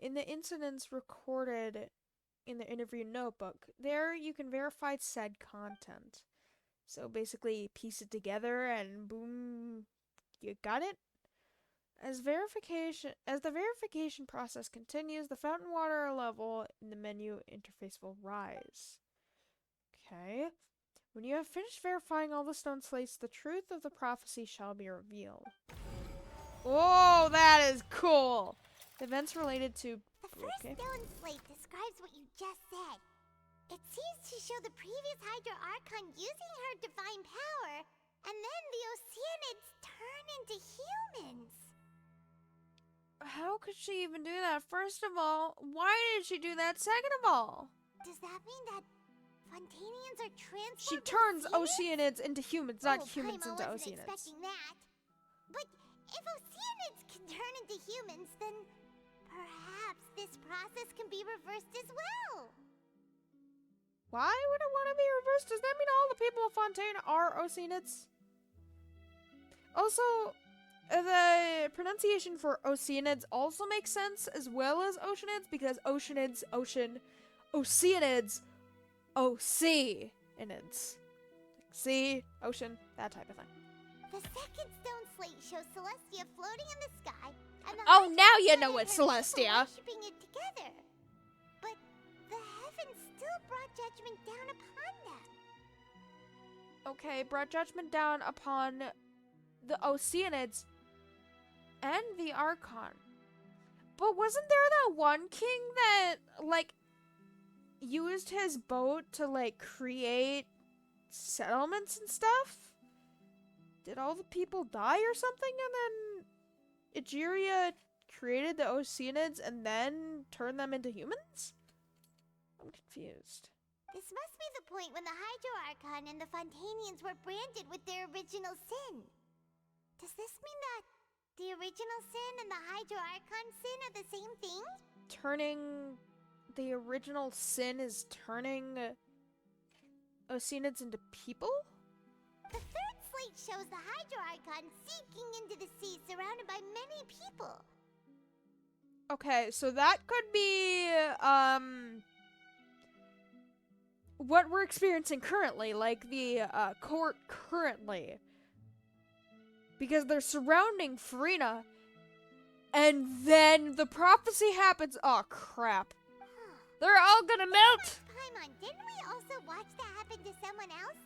in the incidents recorded in the interview notebook. There you can verify said content. So basically piece it together and boom, you got it. As the verification process continues, the fountain water level in the menu interface will rise. Okay. When you have finished verifying all the stone slates, the truth of the prophecy shall be revealed. Oh, that is cool. The events related to... The first stone slate describes what you just said. It seems to show the previous Hydro Archon using her divine power, and then the Oceanids turn into humans. How could she even do that? First of all, why did she do that? Second of all, does that mean that Fontainians are transformed? She turns Oceanids into humans, not humans Paimon into wasn't Oceanids. expecting that. But if Oceanids can turn into humans, then perhaps this process can be reversed as well. Why would it want to be reversed? Does that mean all the people of Fontaine are Oceanids? Also, the pronunciation for Oceanids also makes sense as well as Oceanids, because Oceanids, ocean, Oceanids, Oceanids. Sea, ocean, that type of thing. The second stone slate shows Celestia floating in the sky, and the Oh, now you know it's Celestia. Worshipping it together. But the heavens still brought judgment down upon them. Okay, brought judgment down upon the Oceanids and the Archon. But wasn't there that one king that, like, used his boat to, like, create settlements and stuff? Did all the people die or something, and then Egeria created the Oceanids and then turned them into humans? I'm confused. This must be the point when the Hydro Archon and the Fontainians were branded with their original sin. Does this mean that the original sin and the Hydro Archon sin are the same thing? Turning... The original sin is turning Oceanids into people? The third slate shows the Hydro Archon sinking into the sea surrounded by many people. Okay, so that could be, what we're experiencing currently, like the, court currently. Because they're surrounding Farina, and then the prophecy happens. Oh, crap. They're all gonna melt! Paimon, didn't we also watch that happen to someone else?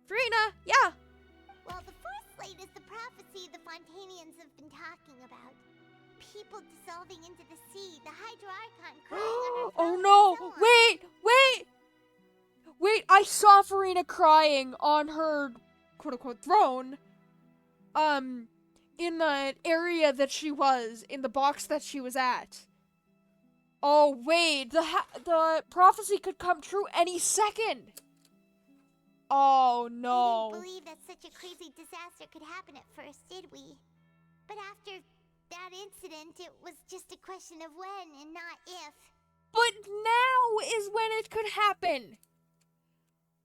Farina, yeah! Well, the first slate is the prophecy the Fontanians have been talking about. People dissolving into the sea, the Hydro Archon crying on her Oh throne, no! and so on. Wait! I saw Farina crying on her quote-unquote throne. In the area that she was, in the box that she was at. Oh wait, the prophecy could come true any second. Oh no. We didn't believe that such a crazy disaster could happen at first, did we? But after that incident, it was just a question of when and not if. But now is when it could happen.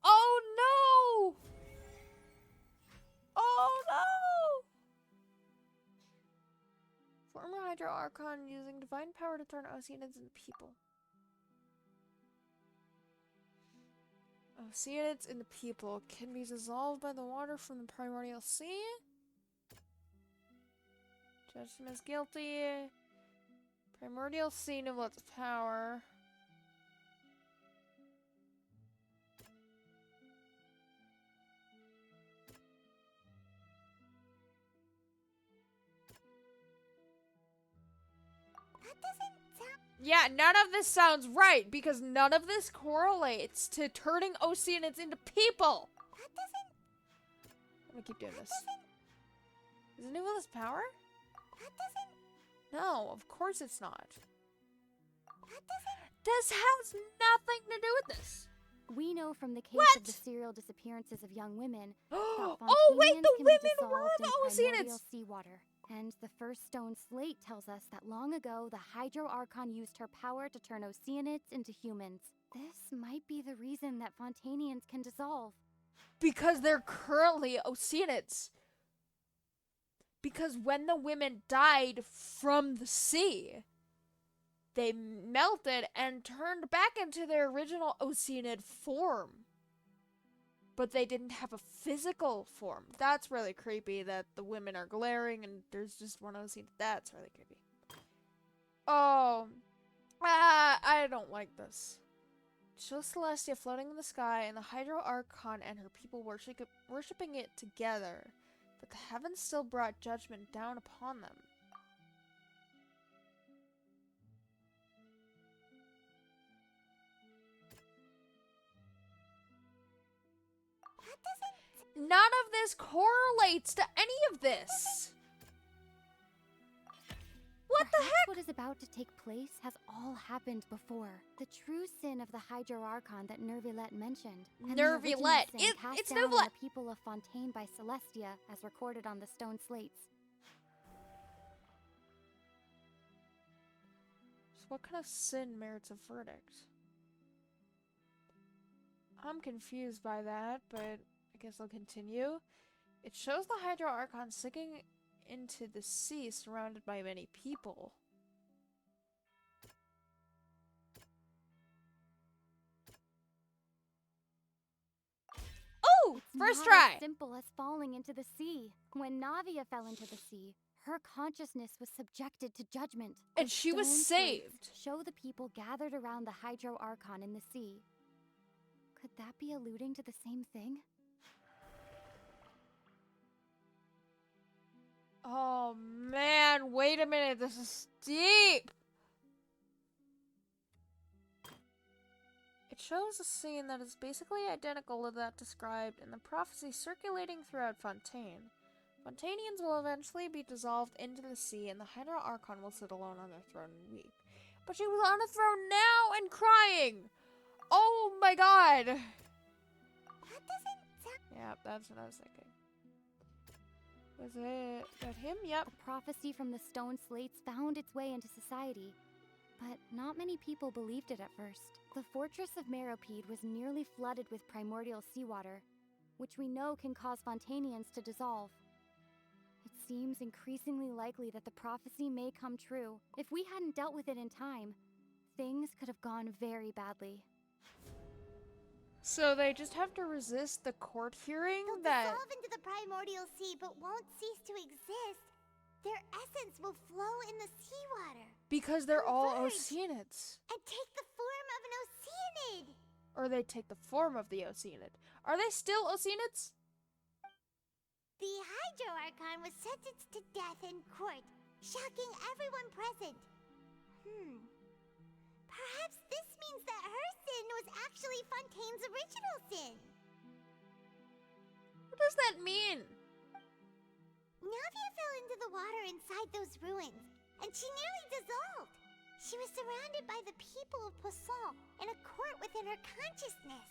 Oh no. Oh no. Former Hydro Archon using divine power to turn Oceanids into people. Oceanids into people can be dissolved by the water from the primordial sea. Judge them as guilty. Primordial sea neglects power. That doesn't sound... Yeah, none of this sounds right because none of this correlates to turning Oceanids into people. That doesn't... I'm gonna keep doing this. Is it Nivela's power? That doesn't... No, of course it's not. That doesn't... This has nothing to do with this. We know from the case What? of the serial disappearances of young women that Oh wait, the Fontanians can be women dissolved were in the primordial Oceanids. seawater. And the first stone slate tells us that long ago the Hydro Archon used her power to turn Oceanids into humans. This might be the reason that Fontanians can dissolve. Because they're currently Oceanids. Because when the women died from the sea, they melted and turned back into their original Oceanid form. But they didn't have a physical form. That's really creepy that the women are glaring and there's just one Oceanid. That's really creepy. Oh. I don't like this. Shows Celestia floating in the sky and the Hydro Archon and her people worshipping it together. But the heavens still brought judgment down upon them. None of this correlates to any of this. What the heck? What is about to take place has all happened before. The true sin of the Hydro Archon that Nervilette mentioned. And the original Nervilette. sin cast It's down on Nervilette. the people of Fontaine by Celestia, as recorded on the stone slates. So what kind of sin merits a verdict? I'm confused by that, but I guess I'll continue. It shows the Hydro Archon sinking into the sea surrounded by many people. Oh! First Not try! as simple as falling into the sea. When Navia fell into the sea, her consciousness was subjected to judgment. And The she was stone saved. slates show the people gathered around the Hydro Archon in the sea. Could that be alluding to the same thing? Oh man, wait a minute, this is deep! It shows a scene that is basically identical to that described in the prophecy circulating throughout Fontaine. Fontanians will eventually be dissolved into the sea and the Hydro Archon will sit alone on their throne and weep. But she was on a throne now and crying! Oh my god! That doesn't sound... Yeah, that's what I was thinking. Was it that him? Yep. The prophecy from the stone slates found its way into society, but not many people believed it at first. The fortress of Meropide was nearly flooded with primordial seawater, which we know can cause Fontanians to dissolve. It seems increasingly likely that the prophecy may come true. If we hadn't dealt with it in time, things could have gone very badly. So they just have to resist the court hearing They'll that... dissolve into the primordial sea but won't cease to exist. Their essence will flow in the seawater. Because they're all Converge Oceanids. and take the form of an Oceanid. Or they take the form of the Oceanid. Are they still Oceanids? The Hydro Archon was sentenced to death in court, shocking everyone present. Perhaps this means that her sin was actually Fontaine's original sin. What does that mean? Navia fell into the water inside those ruins, and she nearly dissolved. She was surrounded by the people of Poisson in a court within her consciousness,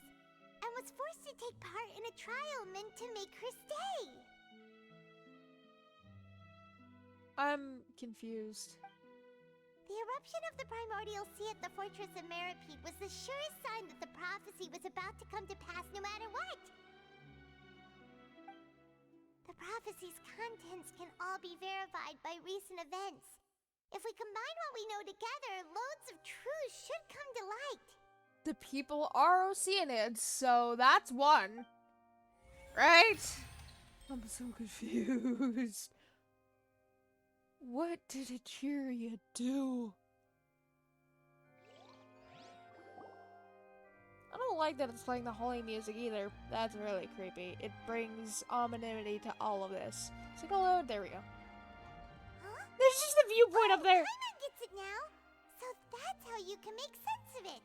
and was forced to take part in a trial meant to make her stay. I'm confused. The eruption of the primordial sea at the fortress of Meripede was the surest sign that the prophecy was about to come to pass no matter what. The prophecy's contents can all be verified by recent events. If we combine what we know together, loads of truths should come to light. The people are Oceanids, so that's one. Right? I'm so confused. What did Egeria do? I don't like that it's playing the holy music either. That's really creepy. It brings ominity to all of this. Single load, there we go. Huh? There's just the viewpoint up there. Paimon gets it now. So that's how you can make sense of it.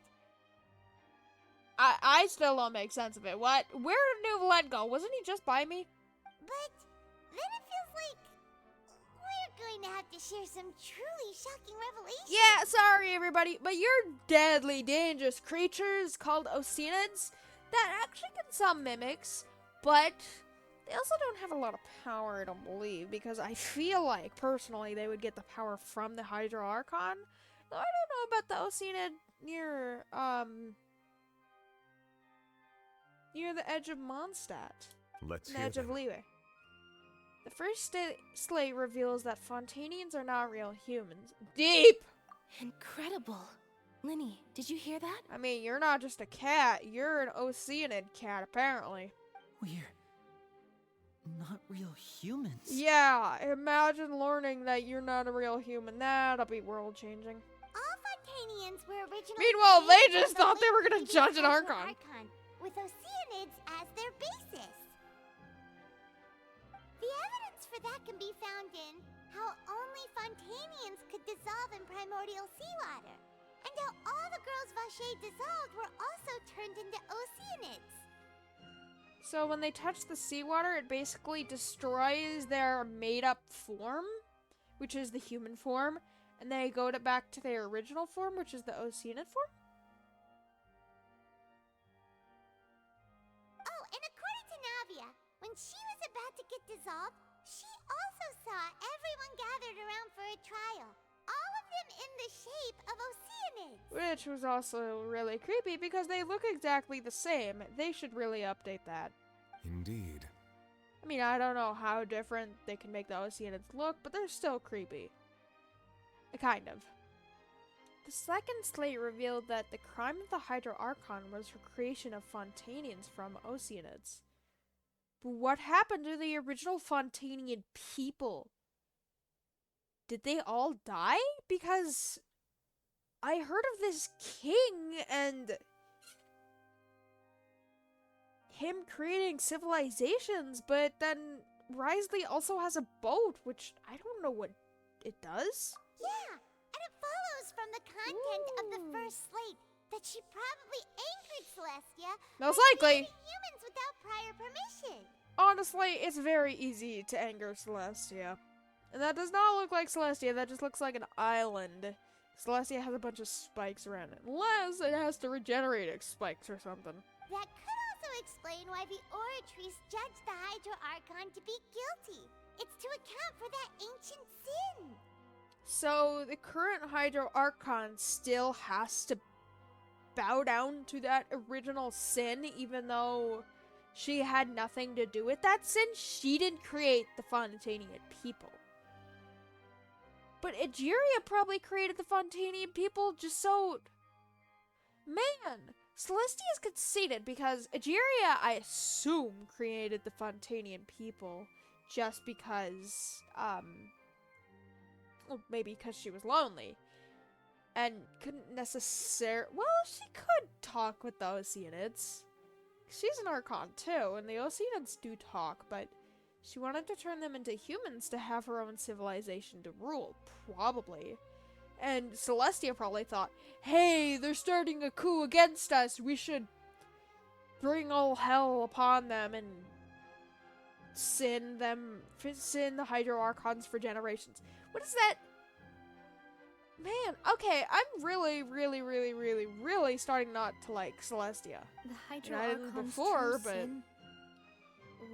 I still don't make sense of it. What? Where did Nouvelette go? Wasn't he just by me? But then it feels like we're going to have to share some truly shocking revelations. Yeah, sorry everybody, but you're deadly dangerous creatures called Oceanids that actually can summon mimics, but they also don't have a lot of power, I don't believe, because I feel like, personally, they would get the power from the Hydro Archon. Though I don't know about the Oceanid near the edge of Mondstadt. Let's The hear edge of them. Liyue. The first slate reveals that Fontanians are not real humans. Deep! Incredible. Linny, did you hear that? I mean, you're not just a cat, you're an Oceanid cat, apparently. We're not real humans. Yeah, imagine learning that you're not a real human. That'll be world-changing. All Fontanians were originally Meanwhile, they created just from thought they were late gonna previous judge an Hydro Archon. with Oceanids as their basis. The evidence for that can be found in how only Fontanians could dissolve in primordial seawater, and how all the girls Vacher dissolved were also turned into Oceanids. So when they touch the seawater, it basically destroys their made-up form, which is the human form, and they go back to their original form, which is the Oceanid form? Oh, and according to Navia, when she was about to get dissolved, she also saw everyone gathered around for a trial. All of them in the shape of Oceanids. Which was also really creepy because they look exactly the same. They should really update that. Indeed. I mean, I don't know how different they can make the Oceanids look, but they're still creepy. Kind of. The second slate revealed that the crime of the Hydro Archon was her creation of Fontanians from Oceanids. But what happened to the original Fontanian people? Did they all die? Because I heard of this king and him creating civilizations, but then Risley also has a boat, which I don't know what it does. Yeah, and it follows from the content of the first slate that she probably anchored Celestia Most by likely. creating humans without prior permission. Honestly, it's very easy to anger Celestia. And that does not look like Celestia, that just looks like an island. Celestia has a bunch of spikes around it. Unless it has to regenerate its spikes or something. That could also explain why the Oratrice judged the Hydro Archon to be guilty. It's to account for that ancient sin. So the current Hydro Archon still has to bow down to that original sin, even though she had nothing to do with that sin. She didn't create the Fontanian people. But Egeria probably created the Fontanian people just so... Man, Celestia is conceited because Egeria, I assume, created the Fontanian people just because, well, maybe because she was lonely. And couldn't necessarily... Well, she could talk with the Oceanids. She's an Archon too, and the Oceanids do talk, but She wanted to turn them into humans to have her own civilization to rule, probably. And Celestia probably thought, hey, they're starting a coup against us. We should bring all hell upon them and sin the Hydro Archons for generations. What is that? Man, okay, I'm really starting not to like Celestia. The Hydro And I didn't Archon's before, true but sin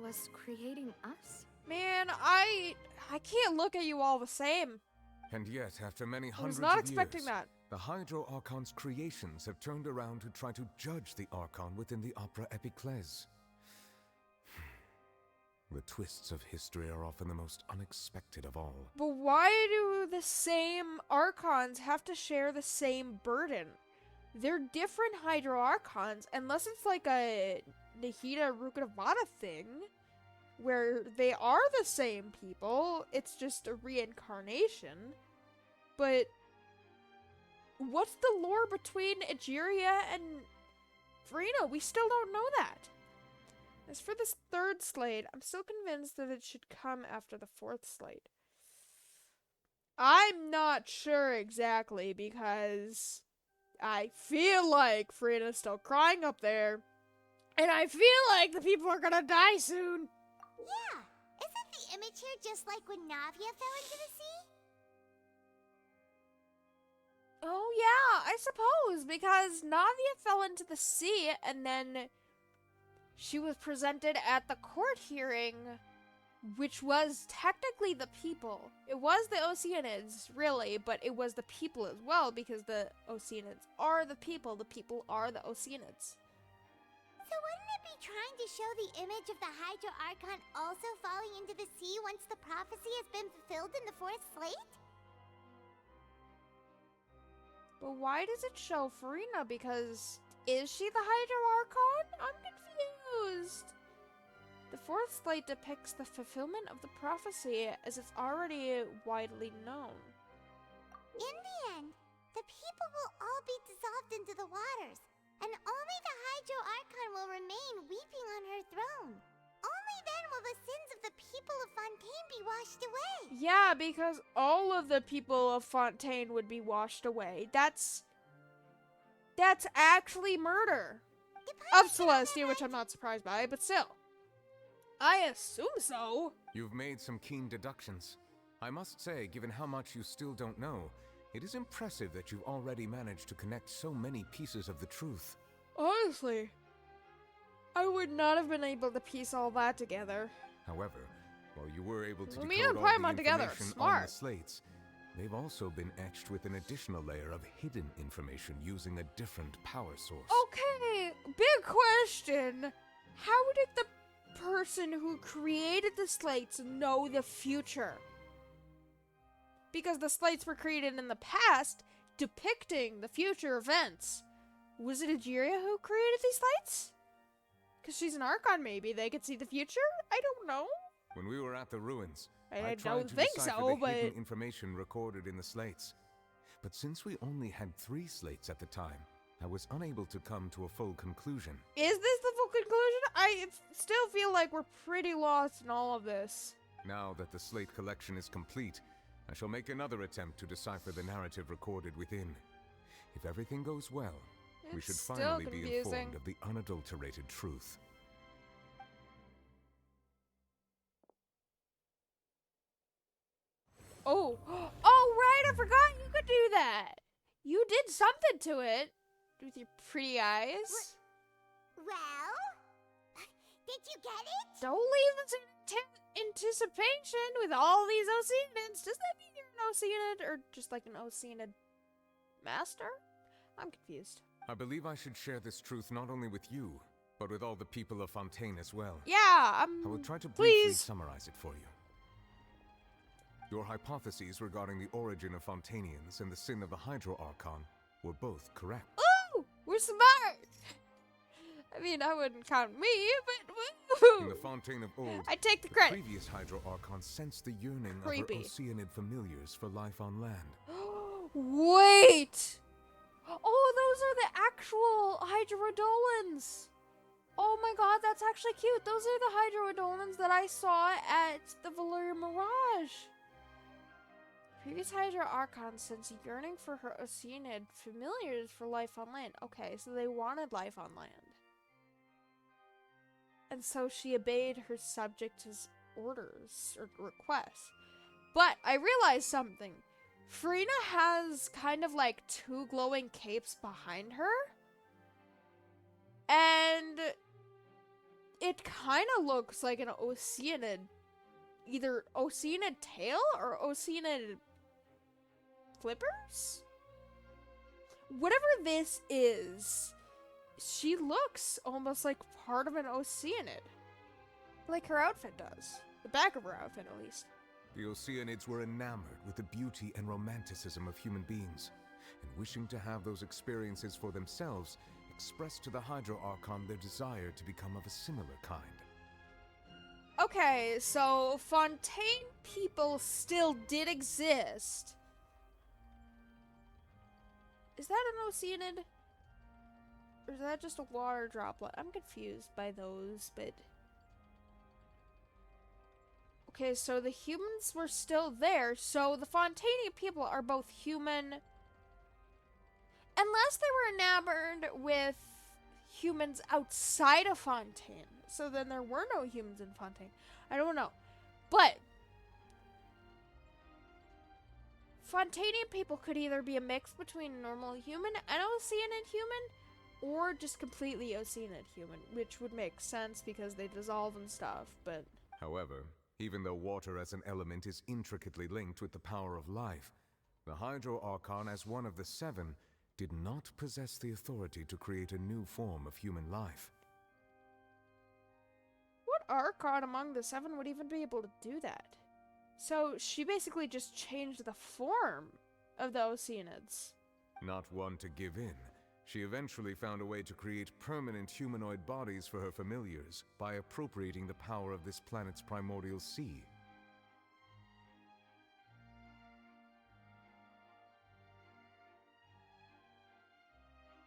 was creating us? man, I can't look at you all the same. And yet, after many I was hundreds not of expecting years, that. the Hydro Archon's creations have turned around to try to judge the Archon within the Opera Epiclese. The twists of history are often the most unexpected of all. But why do the same Archons have to share the same burden? They're different Hydro Archons, unless it's like a Nahida Rukadavata thing, where they are the same people, it's just a reincarnation. But what's the lore between Egeria and Farina? We still don't know that. As for this third slate, I'm still convinced that it should come after the fourth slate. I'm not sure exactly, because I feel like Farina's still crying up there, and I feel like the people are gonna die soon. Yeah, isn't the image here just like when Navia fell into the sea? Oh yeah, I suppose, because Navia fell into the sea, and then she was presented at the court hearing, which was technically the people. It was the Oceanids, really, but it was the people as well, because the Oceanids are the people are the Oceanids. So wouldn't it be trying to show the image of the Hydro Archon also falling into the sea once the prophecy has been fulfilled in the fourth slate? But why does it show Farina? Because is she the Hydro Archon? I'm confused. The fourth slate depicts the fulfillment of the prophecy as it's already widely known. In the end, the people will all be dissolved into the waters, and only the Hydro Archon will remain weeping on her throne. Only then will the sins of the people of Fontaine be washed away. Yeah, because all of the people of Fontaine would be washed away. That's actually murder. Of Celestia, which I'm not surprised by, but still. I assume so. You've made some keen deductions. I must say, given how much you still don't know, it is impressive that you've already managed to connect so many pieces of the truth. Honestly, I would not have been able to piece all that together. However, while you were able to Me decode and all the Paimon together, information on smart. the slates, they've also been etched with an additional layer of hidden information using a different power source. Okay, big question. How did the person who created the slates know the future? Because the slates were created in the past, depicting the future events. Was it Egeria who created these slates? Because she's an Archon, maybe they could see the future? I don't know. When we were at the ruins, I tried don't to think decipher so, the but hidden information recorded in the slates. But since we only had 3 slates at the time, I was unable to come to a full conclusion. is this the full conclusion? I still feel like we're pretty lost in all of this. Now that the slate collection is complete, I shall make another attempt to decipher the narrative recorded within. If everything goes well, we should It's still finally be confusing. informed of the unadulterated truth. Oh, oh right, I forgot you could do that. You did something to it with your pretty eyes. Well, did you get it? Don't leave us in anticipation with all these Oceanids. Does that mean you're an Oceanid or just like an Oceanid master? I'm confused. I believe I should share this truth not only with you, but with all the people of Fontaine as well. Yeah, I will try to briefly please. summarize it for you. Your hypotheses regarding the origin of Fontainians and the sin of the Hydro Archon were both correct. Ooh, we're smart. I mean, I wouldn't count me, but woo. In the Fontaine of old, I take the credit. previous Hydro Archon sensed the yearning Creepy. of her Oceanid familiars for life on land. Wait! Oh, those are the actual Hydrodolans! Oh my god, that's actually cute. Those are the Hydrodolans that I saw at the Valyria Mirage. Previous Hydra Archon sends yearning for her Oceanid familiars for life on land. Okay, so they wanted life on land. And so she obeyed her subject's orders or requests. But I realized something. Furina has kind of like two glowing capes behind her. And it kind of looks like an Oceanid. Either Oceanid tail or Oceanid flippers? Whatever this is, she looks almost like part of an Oceanid. Like her outfit does. The back of her outfit, at least. The Oceanids were enamored with the beauty and romanticism of human beings, and wishing to have those experiences for themselves, expressed to the Hydro Archon their desire to become of a similar kind. Okay, so Fontaine people still did exist. Is that an Oceanid? Or is that just a water droplet? I'm confused by those, but... Okay, so the humans were still there, so the Fontainia people are both human... Unless they were enamored with humans outside of Fontaine. So then there were no humans in Fontaine. I don't know. But... Fontanian people could either be a mix between normal human and Oceanid human, or just completely Oceanid human, which would make sense because they dissolve and stuff, but... However, even though water as an element is intricately linked with the power of life, the Hydro Archon, as one of the seven, did not possess the authority to create a new form of human life. What Archon among the seven would even be able to do that? So she basically just changed the form of the Oceanids. Not one to give in, she eventually found a way to create permanent humanoid bodies for her familiars by appropriating the power of this planet's primordial sea.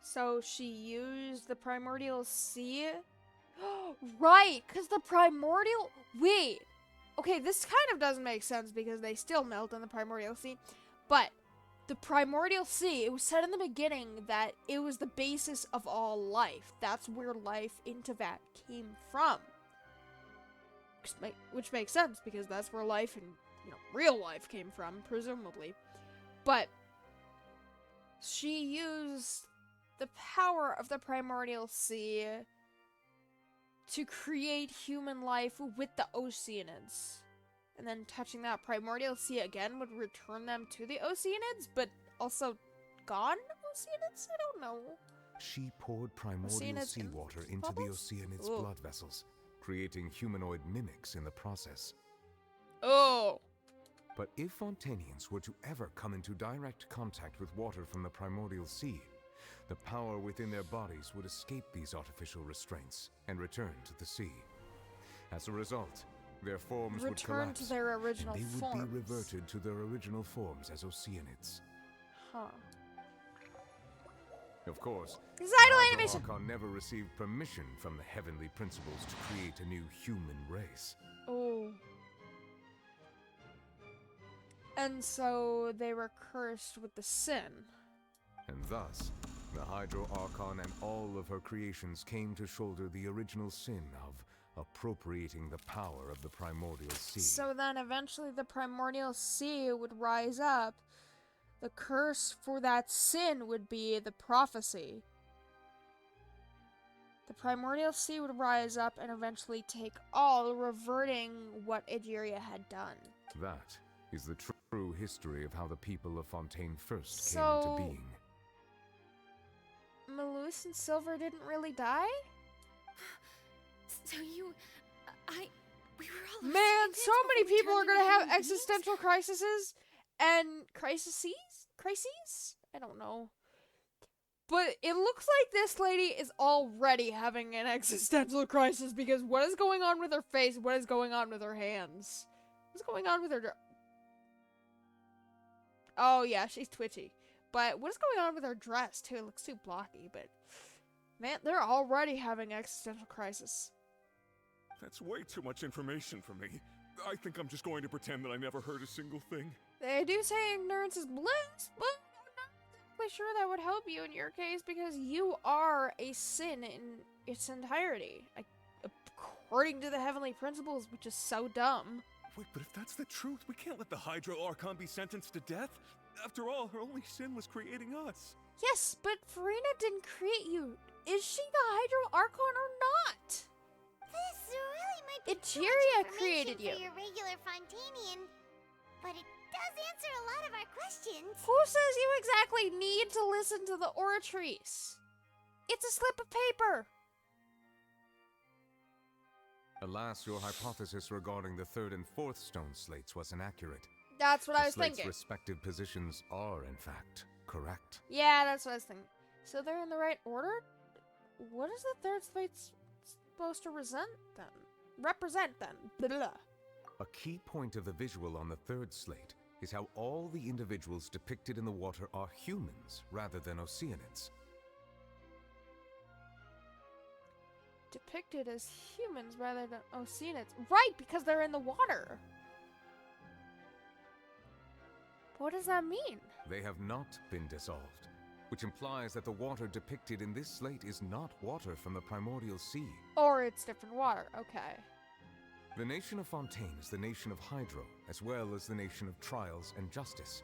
So she used the primordial sea? Right, because the primordial... Wait. Okay, this kind of doesn't make sense because they still melt in the primordial sea. But the primordial sea, it was said in the beginning that it was the basis of all life. That's where life in Teyvat came from. Which makes sense because that's where life in, real life came from, presumably. But she used the power of the primordial sea to create human life with the Oceanids. And then touching that primordial sea again would return them to the Oceanids, but also gone Oceanids? I don't know. She poured primordial seawater into the Oceanids' blood vessels, creating humanoid mimics in the process. Oh! But if Fontainians were to ever come into direct contact with water from the primordial sea, the power within their bodies would escape these artificial restraints and return to the sea. As a result, their forms would collapse, to their original and they forms. would be reverted to their original forms as Oceanids. Huh. Of course, This the idle Hydro animation. Archon never received permission from the heavenly principles to create a new human race. Oh. And so they were cursed with the sin. And thus, the Hydro Archon and all of her creations came to shoulder the original sin of appropriating the power of the primordial sea. So then eventually the primordial sea would rise up. The curse for that sin would be the prophecy. The primordial sea would rise up and eventually take all, reverting what Egeria had done. That is the true history of how the people of Fontaine first came So- into being. Malus and Silver didn't really die? So we were all Man, so many before we people are turned gonna into have human beings? existential crises and crises? I don't know. But it looks like this lady is already having an existential crisis because what is going on with her face? What is going on with her hands? What's going on with her? Oh yeah, she's twitchy. But what is going on with her dress too? It looks too blocky, but Man, they're already having existential crisis. That's way too much information for me. I think I'm just going to pretend that I never heard a single thing. They do say ignorance is bliss, but I'm not exactly sure that would help you in your case because you are a sin in its entirety. According to the heavenly principles, which is so dumb. Wait, but if that's the truth, we can't let the Hydro Archon be sentenced to death. After all, her only sin was creating us. Yes, but Farina didn't create you. Is she the Hydro Archon or not? This really might be Egeria created you. For your regular Fontanian, but it does answer a lot of our questions. Who says you exactly need to listen to the Oratrice? It's a slip of paper. Alas, your hypothesis regarding the third and fourth stone slates was inaccurate. That's what I was the slates' thinking. respective positions are, in fact, correct. Yeah, that's what I was thinking. So they're in the right order? What is the third slate supposed to represent then? Blah, blah. A key point of the visual on the third slate is how all the individuals depicted in the water are humans rather than Oceanids. Depicted as humans rather than Oceanids. Right, because they're in the water. What does that mean? They have not been dissolved, which implies that the water depicted in this slate is not water from the primordial sea. Or it's different water, okay. The nation of Fontaine is the nation of Hydro, as well as the nation of Trials and Justice.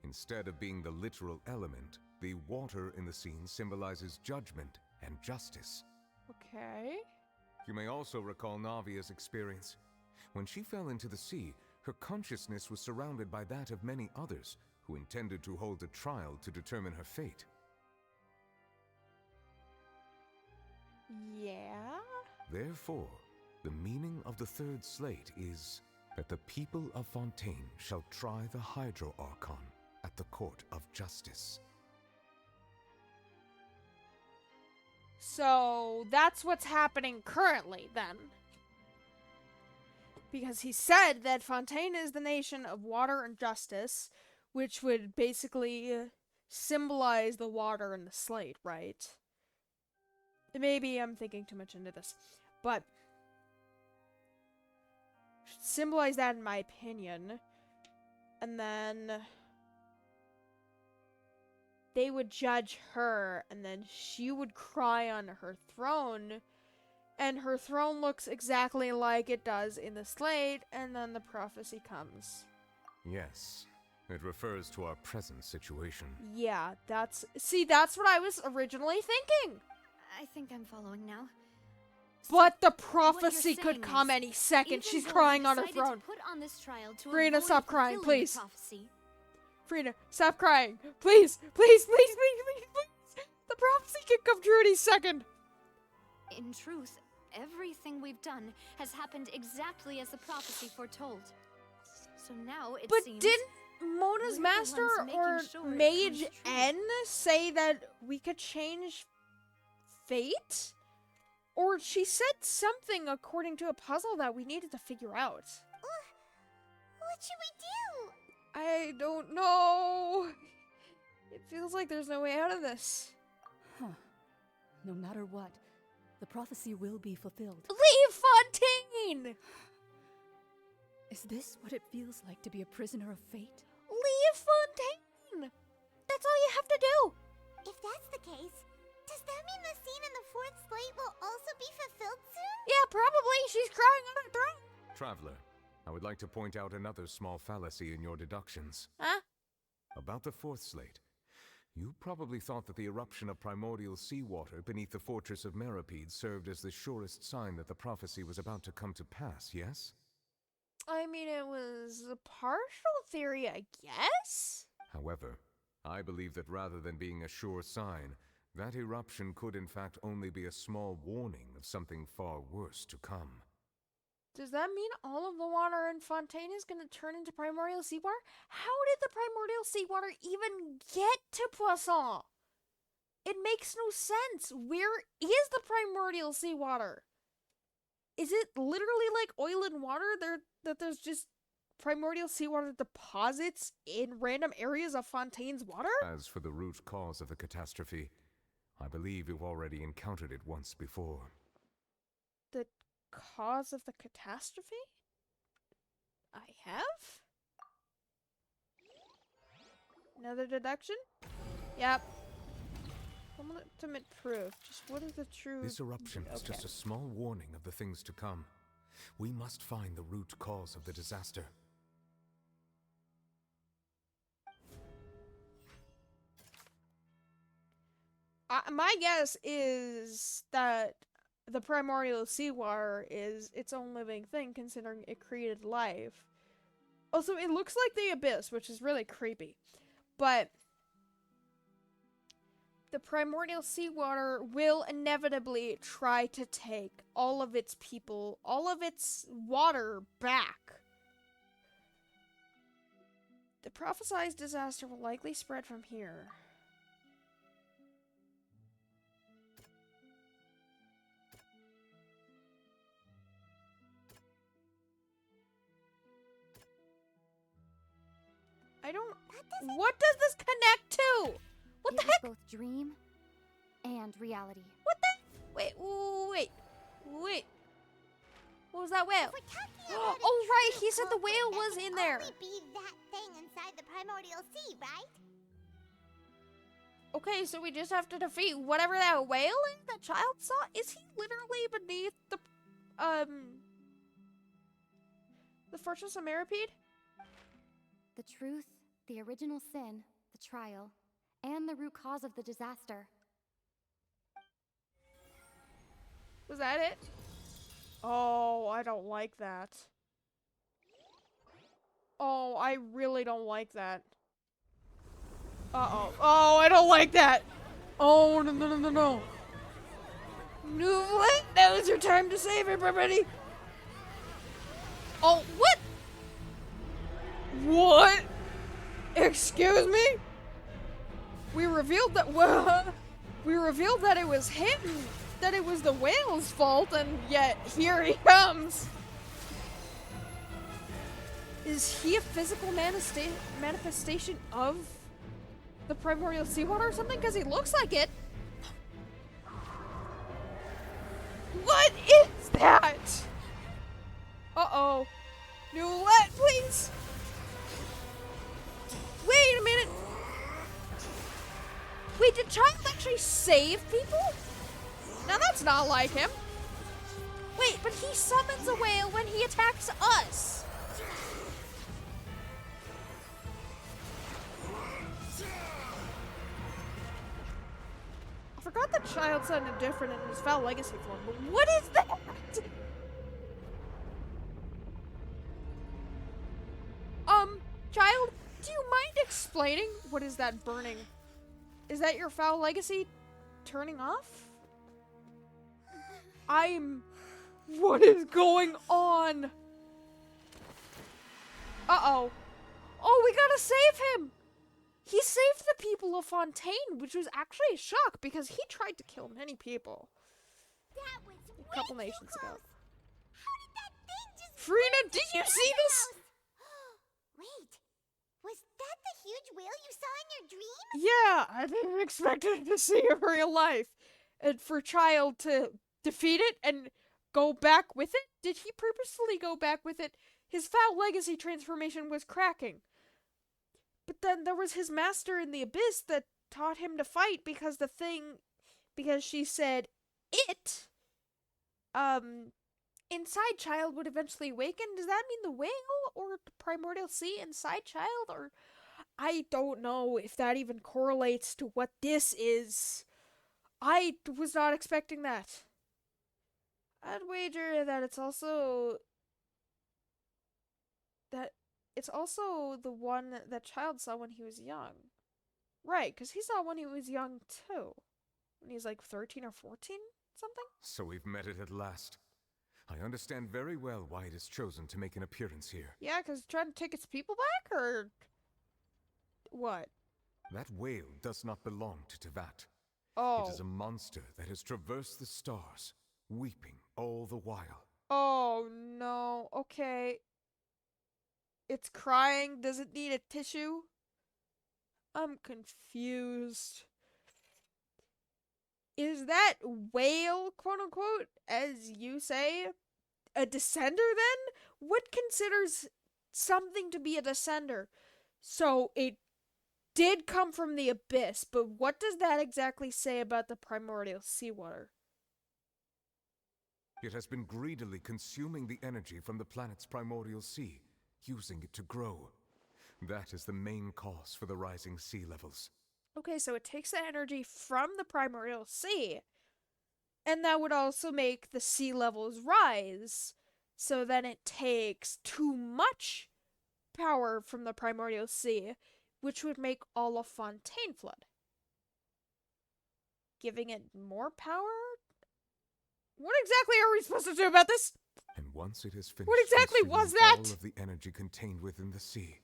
Instead of being the literal element, the water in the scene symbolizes judgment and justice. Okay. You may also recall Navia's experience. When she fell into the sea, her consciousness was surrounded by that of many others who intended to hold a trial to determine her fate. Yeah? Therefore, the meaning of the third slate is that the people of Fontaine shall try the Hydro Archon at the court of justice. So that's what's happening currently then. Because he said that Fontaine is the nation of water and justice, which would basically symbolize the water in the slate, right? Maybe I'm thinking too much into this, but symbolize that in my opinion. And then they would judge her, and then she would cry on her throne, and her throne looks exactly like it does in the slate, and then the prophecy comes. Yes, it refers to our present situation. Yeah, that's what I was originally thinking. I think I'm following now. But the prophecy could come any second. Even She's though crying we on her decided throne. To put on this trial to Frida, avoid stop crying, fulfilling the please. prophecy. Frida, stop crying. Please, please, please, please, please, please. The prophecy could come true any second. In truth, everything we've done has happened exactly as the prophecy foretold. So now it seems... But didn't Mona's we're the master ones making or sure it Mage comes true. N say that we could change fate? Or she said something according to a puzzle that we needed to figure out. What should we do? I don't know. It feels like there's no way out of this. Huh. No matter what, the prophecy will be fulfilled. Leave Fontaine! Is this what it feels like to be a prisoner of fate? Leave Fontaine! That's all you have to do! If that's the case, does that mean the scene in the fourth slate will also be fulfilled soon? Yeah, probably. She's crying on her throne. Traveler, I would like to point out another small fallacy in your deductions. Huh? About the fourth slate. You probably thought that the eruption of primordial seawater beneath the fortress of Meripede served as the surest sign that the prophecy was about to come to pass, yes? I mean, it was a partial theory, I guess? However, I believe that rather than being a sure sign, that eruption could in fact only be a small warning of something far worse to come. Does that mean all of the water in Fontaine is going to turn into primordial seawater? How did the primordial seawater even get to Poisson? It makes no sense. Where is the primordial seawater? Is it literally like oil and water that there's just primordial seawater deposits in random areas of Fontaine's water? As for the root cause of the catastrophe, I believe you've already encountered it once before. The cause of the catastrophe? I have? Another deduction? Yep. Ultimate proof. Just what is the true... This eruption is just a small warning of the things to come. We must find the root cause of the disaster. My guess is that the primordial seawater is its own living thing, considering it created life. Also, it looks like the abyss, which is really creepy. But the primordial seawater will inevitably try to take all of its people, all of its water back. The prophesized disaster will likely spread from here. I don't... What does this connect to? What the heck? Both dream and reality. What the? Wait. What was that whale? Oh, right. He said the whale was in there. Only be that thing inside the primordial sea, right? Okay, so we just have to defeat whatever that whale is that child saw? Is he literally beneath the Fortress of Meripede? The truth, the original sin, the trial, and the root cause of the disaster. Was that it? Oh, I don't like that. Oh, I really don't like that. Uh-oh. Oh, I don't like that. Oh, no. No, what? That was your time to save everybody. Oh, what? What? Excuse me? We revealed that, we revealed that it was him, that it was the whale's fault, and yet here he comes. Is he a physical manifestation of the primordial seawater or something? Because he looks like it. What is that? Uh-oh. Noulette, please. Wait a minute. Wait, did Child actually save people? Now that's not like him. Wait, but he summons a whale when he attacks us. I forgot that Child sounded different in his Foul Legacy form, but what is that? Child, do you mind explaining? What is that burning? Is that your Foul Legacy turning off? What is going on? Uh-oh. Oh, we gotta save him! He saved the people of Fontaine, which was actually a shock because he tried to kill many people. That was a couple nations ago. How did that thing just... Frina, did you see this? Wait, was that the huge whale you saw in your dream? Yeah, I didn't expect to see in real life. And for Child to defeat it and go back with it? Did he purposefully go back with it? His Foul Legacy transformation was cracking. But then there was his master in the Abyss that taught him to fight because she said it, inside Child would eventually awaken. Does that mean the whale or the primordial sea inside Child? Or I don't know if that even correlates to what this is. I was not expecting that. I'd wager that it's also the one that Child saw when he was young. Right, because he saw when he was young too. When he was like 13 or 14, something? So we've met it at last. I understand very well why it has chosen to make an appearance here. Yeah, because it's trying to take its people back, or what? That whale does not belong to Tevat. Oh. It is a monster that has traversed the stars, weeping all the while. Oh, no. Okay. It's crying. Does it need a tissue? I'm confused. is that whale, quote unquote, as you say, a descender then? What considers something to be a descender? So it did come from the abyss, but what does that exactly say about the primordial seawater? It has been greedily consuming the energy from the planet's primordial sea, using it to grow. That is the main cause for the rising sea levels. Okay, so it takes the energy from the primordial sea, and that would also make the sea levels rise. So then it takes too much power from the primordial sea, which would make all of Fontaine flood. Giving it more power? What exactly are we supposed to do about this? And once it is finished, what exactly was that? All of the energy contained within the sea.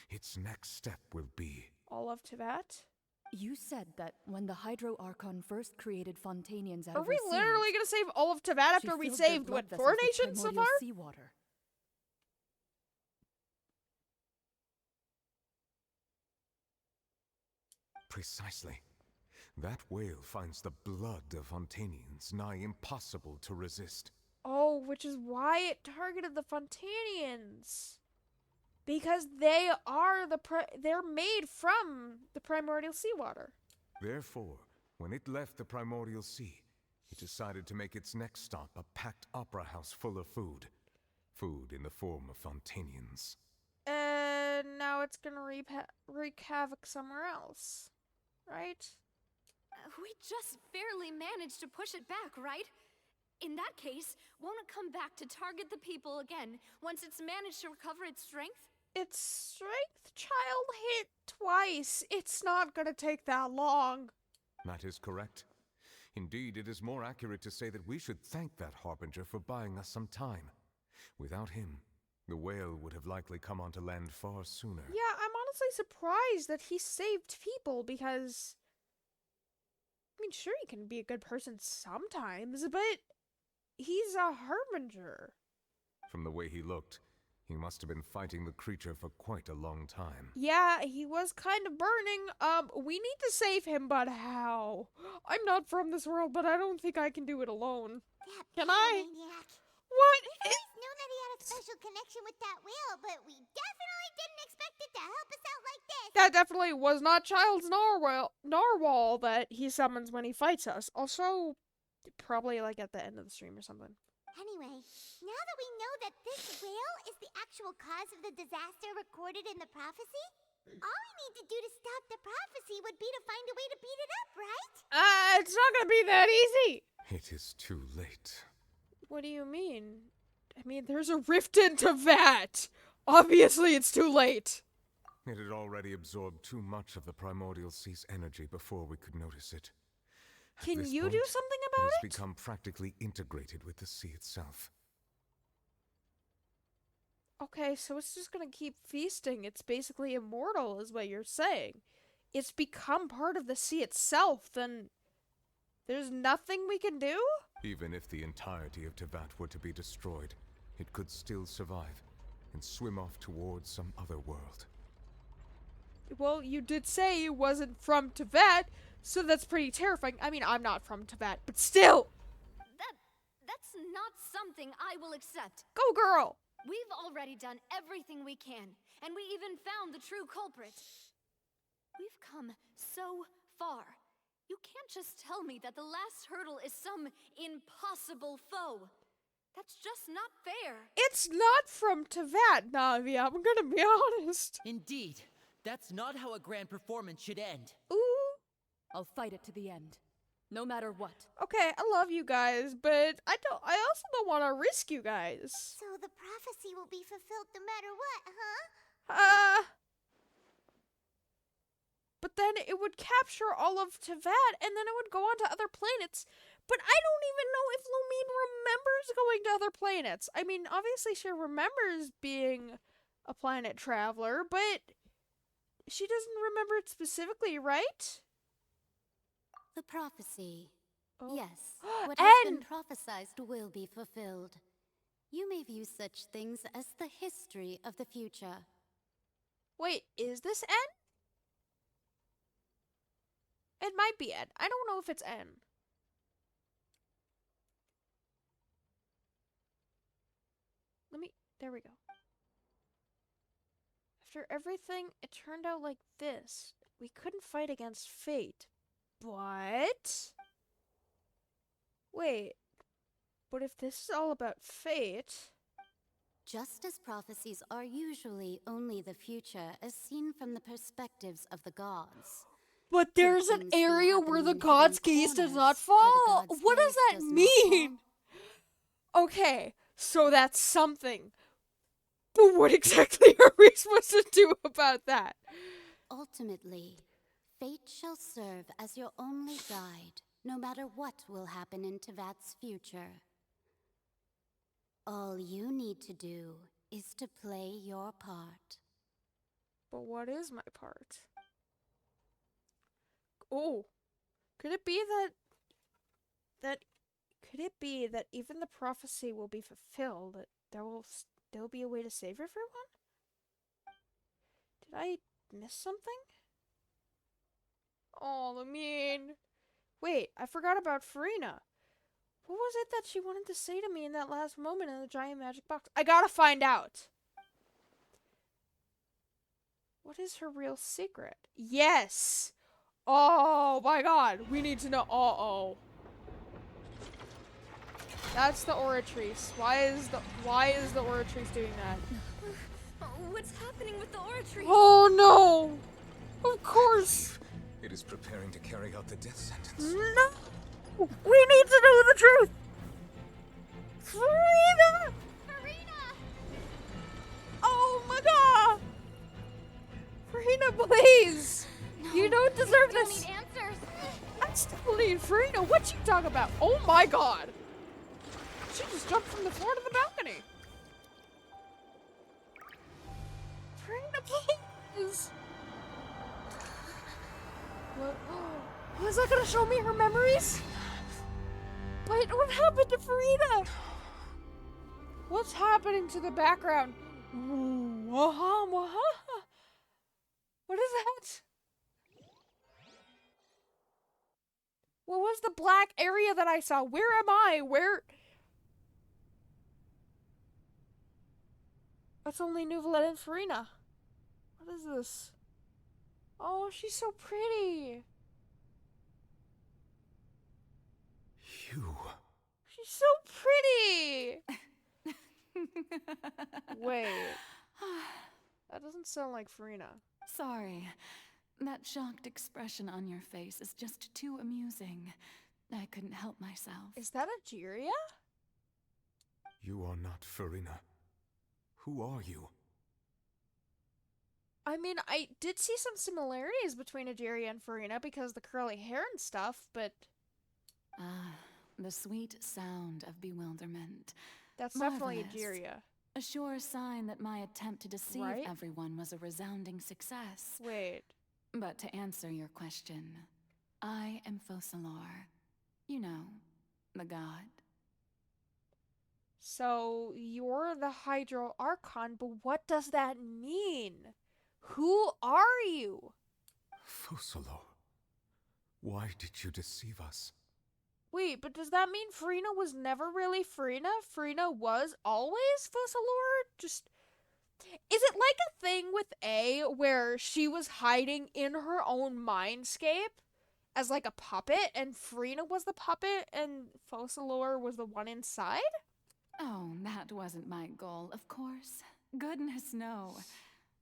Its next step will be all of Teyvat? You said that when the Hydro Archon first created Fontanians out are of we literally gonna save all of Teyvat after we saved what 4 nations so far? Seawater. Precisely. That whale finds the blood of Fontanians nigh impossible to resist. Oh, which is why it targeted the Fontanians. Because they are they're made from the primordial seawater. Therefore, when it left the primordial sea, it decided to make its next stop a packed opera house full of food. Food in the form of Fontanians. And now it's gonna wreak havoc somewhere else. Right? We just barely managed to push it back, right? In that case, won't it come back to target the people again once it's managed to recover its strength? Its strength, child, hit twice. It's not gonna take that long. That is correct. Indeed, it is more accurate to say that we should thank that Harbinger for buying us some time. Without him, the whale would have likely come onto land far sooner. Yeah, I'm honestly surprised that he saved people because... I mean, sure, he can be a good person sometimes, but he's a Harbinger. From the way he looked, he must have been fighting the creature for quite a long time. Yeah, he was kind of burning. We need to save him, but how? I'm not from this world, but I don't think I can do it alone. Can I? Maniac. What? We always knew that he had a special connection with that whale, but we definitely didn't expect it to help us out like this. That definitely was not Child's narwhal that he summons when he fights us. Also, probably like at the end of the stream or something. Anyway, now that we know that this whale is the actual cause of the disaster recorded in the prophecy, all we need to do to stop the prophecy would be to find a way to beat it up, right? It's not gonna be that easy. It is too late. What do you mean? I mean, there's a rift into that. Obviously, it's too late. It had already absorbed too much of the primordial sea's energy before we could notice it. Can you do something about it? It has become practically integrated with the sea itself. Okay, so it's just gonna keep feasting. It's basically immortal, is what you're saying. It's become part of the sea itself, then there's nothing we can do? Even if the entirety of Teyvat were to be destroyed, it could still survive and swim off towards some other world. Well, you did say it wasn't from Teyvat, so that's pretty terrifying. I mean, I'm not from Teyvat, but still! That's not something I will accept. Go, girl! We've already done everything we can, and we even found the true culprit. We've come so far. You can't just tell me that the last hurdle is some impossible foe. That's just not fair. It's not from Teyvat, Navi, I'm gonna be honest. Indeed. That's not how a grand performance should end. Ooh. I'll fight it to the end. No matter what. Okay, I love you guys, but I also don't want to risk you guys. So the prophecy will be fulfilled no matter what, huh? But then it would capture all of Teyvat, and then it would go on to other planets. But I don't even know if Lumine remembers going to other planets. I mean, obviously she remembers being a planet traveler, but she doesn't remember it specifically, right? The prophecy. Oh. Yes, what has been And prophesied will be fulfilled. You may view such things as the history of the future. wait, is this N? It might be N. I don't know if it's N. There we go. After everything, it turned out like this. We couldn't fight against fate. But... Wait. But if this is all about fate... Justice prophecies are usually only the future as seen from the perspectives of the gods. But there's an area where the god's gaze does not fall. What does that mean? Okay, so that's something. But what exactly are we supposed to do about that? Ultimately, fate shall serve as your only guide, no matter what will happen in Tevat's future. All you need to do is to play your part. But what is my part? Oh, could it be could it be that even the prophecy will be fulfilled, that there will still be a way to save everyone? Did I miss something? Oh, the mean. Wait, I forgot about Farina. What was it that she wanted to say to me in that last moment in the giant magic box? I gotta find out. What is her real secret? Yes! Oh my god, we need to know. Uh-oh. That's the Oratrice. Why is the Oratrice doing that? What's happening with the Oratrice? Oh no! Of course! It is preparing to carry out the death sentence. No! We need to know the truth! Farina! Farina! Oh my god! Farina, please! No, you don't deserve this! Need answers. I still need Farina. What you talking about? Oh my god! She just jumped from the floor to the balcony. Farina, please! What? Was that gonna show me her memories? Wait, what happened to Farina? What's happening to the background? What is that? What was the black area that I saw? Where am I? Where? That's only Nuvolette and Farina. What is this? Oh, she's so pretty. You. She's so pretty. Wait. That doesn't sound like Farina. Sorry. That shocked expression on your face is just too amusing. I couldn't help myself. Is that Egeria? You are not Farina. Who are you? I mean, I did see some similarities between Egeria and Farina because the curly hair and stuff, but... Ah, the sweet sound of bewilderment. That's Marvelous. definitely Egeria. A sure sign that my attempt to deceive everyone was a resounding success. Wait. But to answer your question, I am Focalor. You know, the god. So, you're the Hydro Archon, but what does that mean? Who are you? Focalor, why did you deceive us? Wait, but does that mean Farina was never really Farina? Farina was always Focalor? Just... Is it like a thing with A where she was hiding in her own mindscape as like a puppet and Farina was the puppet and Focalor was the one inside? Oh, that wasn't my goal, of course. Goodness, no.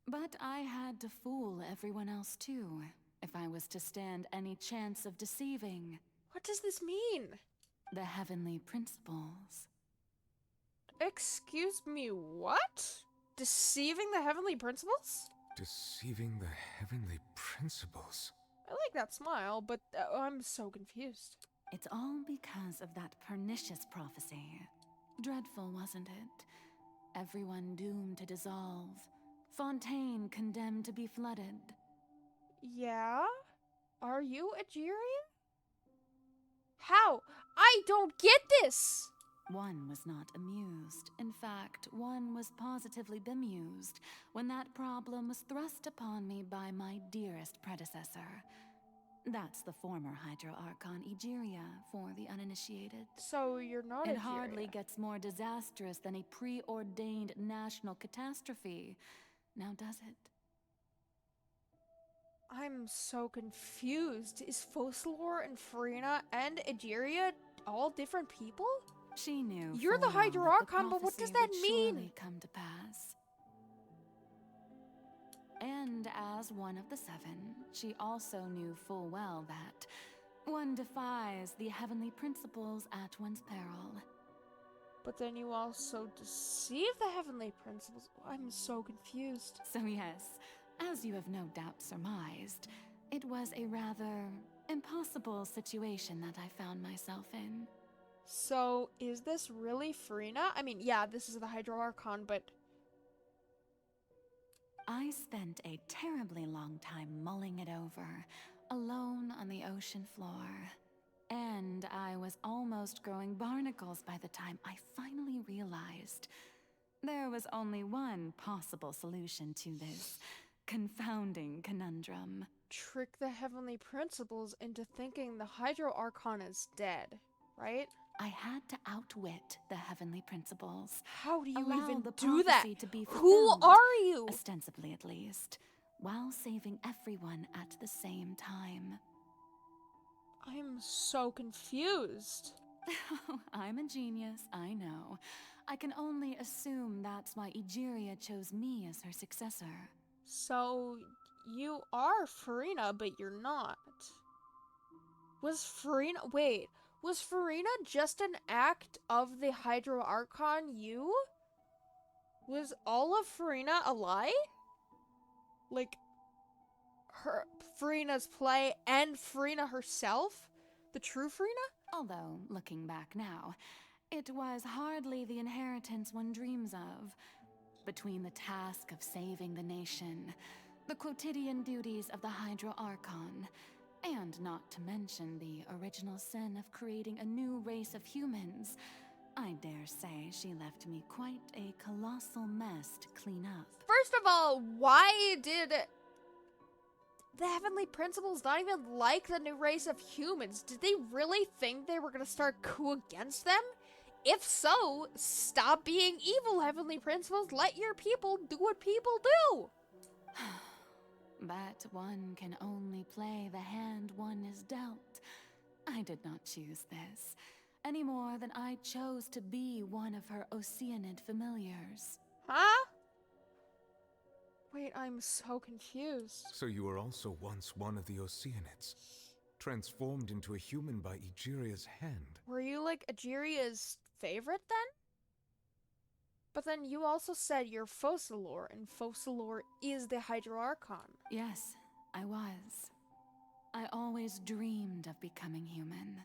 But I had to fool everyone else too, if I was to stand any chance of deceiving. What does this mean? The heavenly principles. Excuse me, what? Deceiving the heavenly principles? Deceiving the heavenly principles? I like that smile, but I'm so confused. It's all because of that pernicious prophecy. Dreadful, wasn't it? Everyone doomed to dissolve. Fontaine condemned to be flooded. Yeah? Are you Egerian? How? I don't get this! One was not amused. In fact, one was positively bemused when that problem was thrust upon me by my dearest predecessor. That's the former Hydro Archon Egeria for the uninitiated. So you're not It Egeria. hardly gets more disastrous than a preordained national catastrophe. Now does it? I'm so confused. Is Focalor and Farina and Egeria all different people? She knew. You're the full well Hydro that the Archon, but what does prophecy that would mean? surely come to pass. And as one of the seven, she also knew full well that one defies the heavenly principles at one's peril. But then you also deceive the heavenly principles. I'm so confused. So yes, as you have no doubt surmised, it was a rather impossible situation that I found myself in. So, is this really Farina? I mean, yeah, this is the Hydro Archon, but... I spent a terribly long time mulling it over, alone on the ocean floor. And I was almost growing barnacles by the time I finally realized there was only one possible solution to this confounding conundrum. Trick the heavenly principles into thinking the Hydro Archon is dead, right? I had to outwit the heavenly principles. How do you Allow even the do that? prophecy to be Who fulfilled, are you? ostensibly at least, while saving everyone at the same time. I'm so confused. I'm a genius, I know. I can only assume that's why Egeria chose me as her successor. So, you are Farina, but you're not. Was Farina just an act of the Hydro Archon you? Was all of Farina a lie? Like, Farina's play and Farina herself? The true Farina? Although, looking back now, it was hardly the inheritance one dreams of. Between the task of saving the nation, the quotidian duties of the Hydro Archon, and not to mention the original sin of creating a new race of humans, I dare say she left me quite a colossal mess to clean up. First of all, why did the heavenly principles not even like the new race of humans? Did they really think they were gonna start a coup against them? If so, stop being evil, heavenly principles. Let your people do what people do. But one can only play the hand one is dealt. I did not choose this, any more than I chose to be one of her Oceanid familiars. Huh? Wait, I'm so confused. So you were also once one of the Oceanids, transformed into a human by Egeria's hand. Were you like Egeria's favorite then? But then you also said you're Focalor, and Focalor is the Hydro Archon. Yes, I was. I always dreamed of becoming human.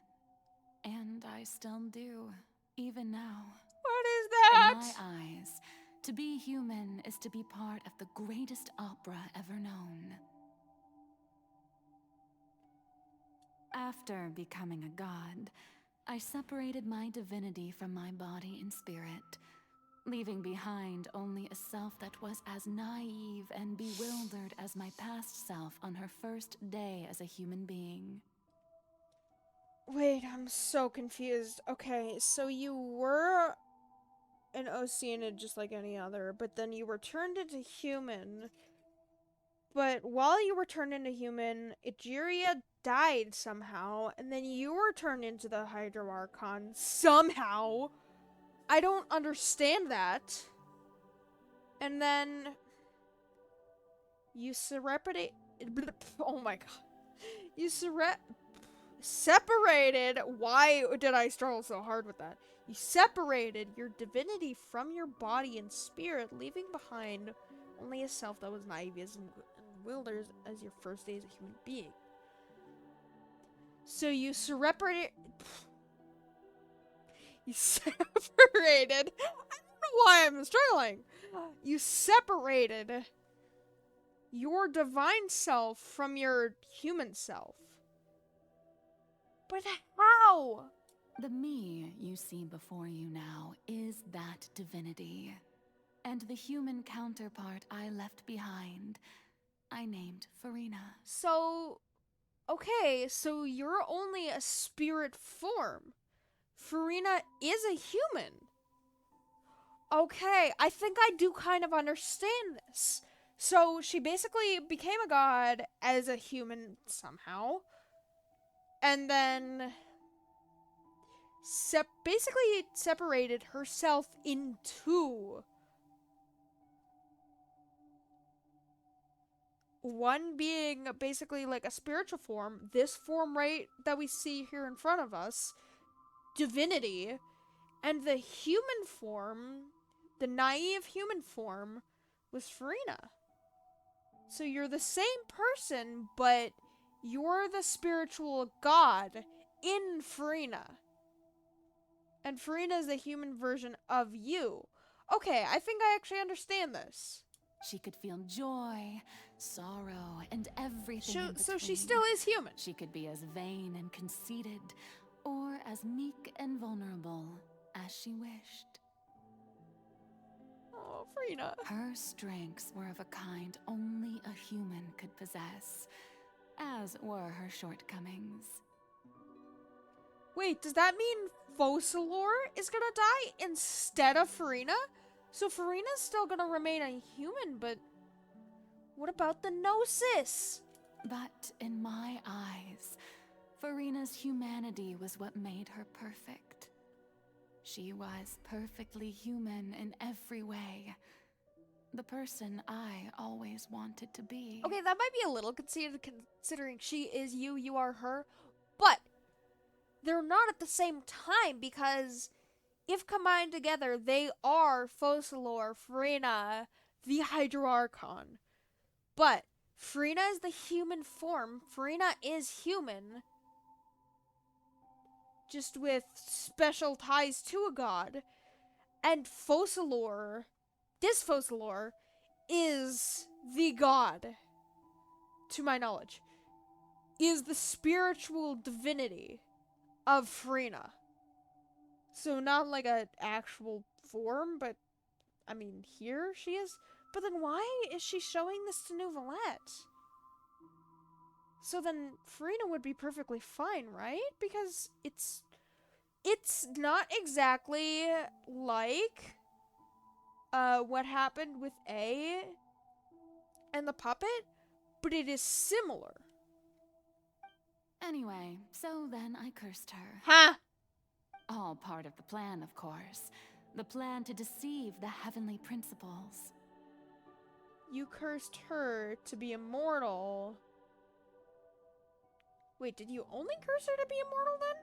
And I still do, even now. What is that? In my eyes, to be human is to be part of the greatest opera ever known. After becoming a god, I separated my divinity from my body and spirit, leaving behind only a self that was as naive and bewildered as my past self on her first day as a human being. Wait, I'm so confused. Okay, so you were an Oceanid just like any other, but then you were turned into human. But while you were turned into human, Egeria died somehow, and then you were turned into the Hydro Archon somehow. I don't understand that. And then you separated. Oh my god. You separated. Why did I struggle so hard with that? You separated your divinity from your body and spirit, leaving behind only a self that was naive and bewildered as your first day as a human being. So you separated. You separated. I don't know why I'm struggling. You separated your divine self from your human self. But how? The me you see before you now is that divinity. And the human counterpart I left behind, I named Farina. So, Okay, so you're only a spirit form. Farina is a human. Okay, I think I do kind of understand this. So she basically became a god as a human somehow. And then basically separated herself into one being basically like a spiritual form, this form right that we see here in front of us, divinity, and the human form, the naive human form, was Farina. So you're the same person, but you're the spiritual god in Farina. And Farina is the human version of you. Okay, I think I actually understand this. She could feel joy, sorrow, and everything in between. So she still is human. She could be as vain and conceited, or as meek and vulnerable as she wished. Oh, Farina. Her strengths were of a kind only a human could possess, as were her shortcomings. Wait, does that mean Focalor is gonna die instead of Farina? So Farina's still gonna remain a human, but what about the Gnosis? But in my eyes, Farina's humanity was what made her perfect. She was perfectly human in every way. The person I always wanted to be. Okay, that might be a little conceited considering she is you, you are her, but they're not at the same time because if combined together, they are Focalor, Farina, the Hydroarchon. But Farina is the human form. Farina is human, just with special ties to a god. And Focalor, this Focalor, is the god, to my knowledge, is the spiritual divinity of Farina. So not like an actual form, but I mean, here she is. But then why is she showing this to Nouvellette? So then Farina would be perfectly fine, right? Because it's not exactly like what happened with A and the puppet, but it is similar. Anyway, so then I cursed her. Huh? All part of the plan, of course. The plan to deceive the heavenly principles. You cursed her to be immortal. Wait, did you only curse her to be immortal then?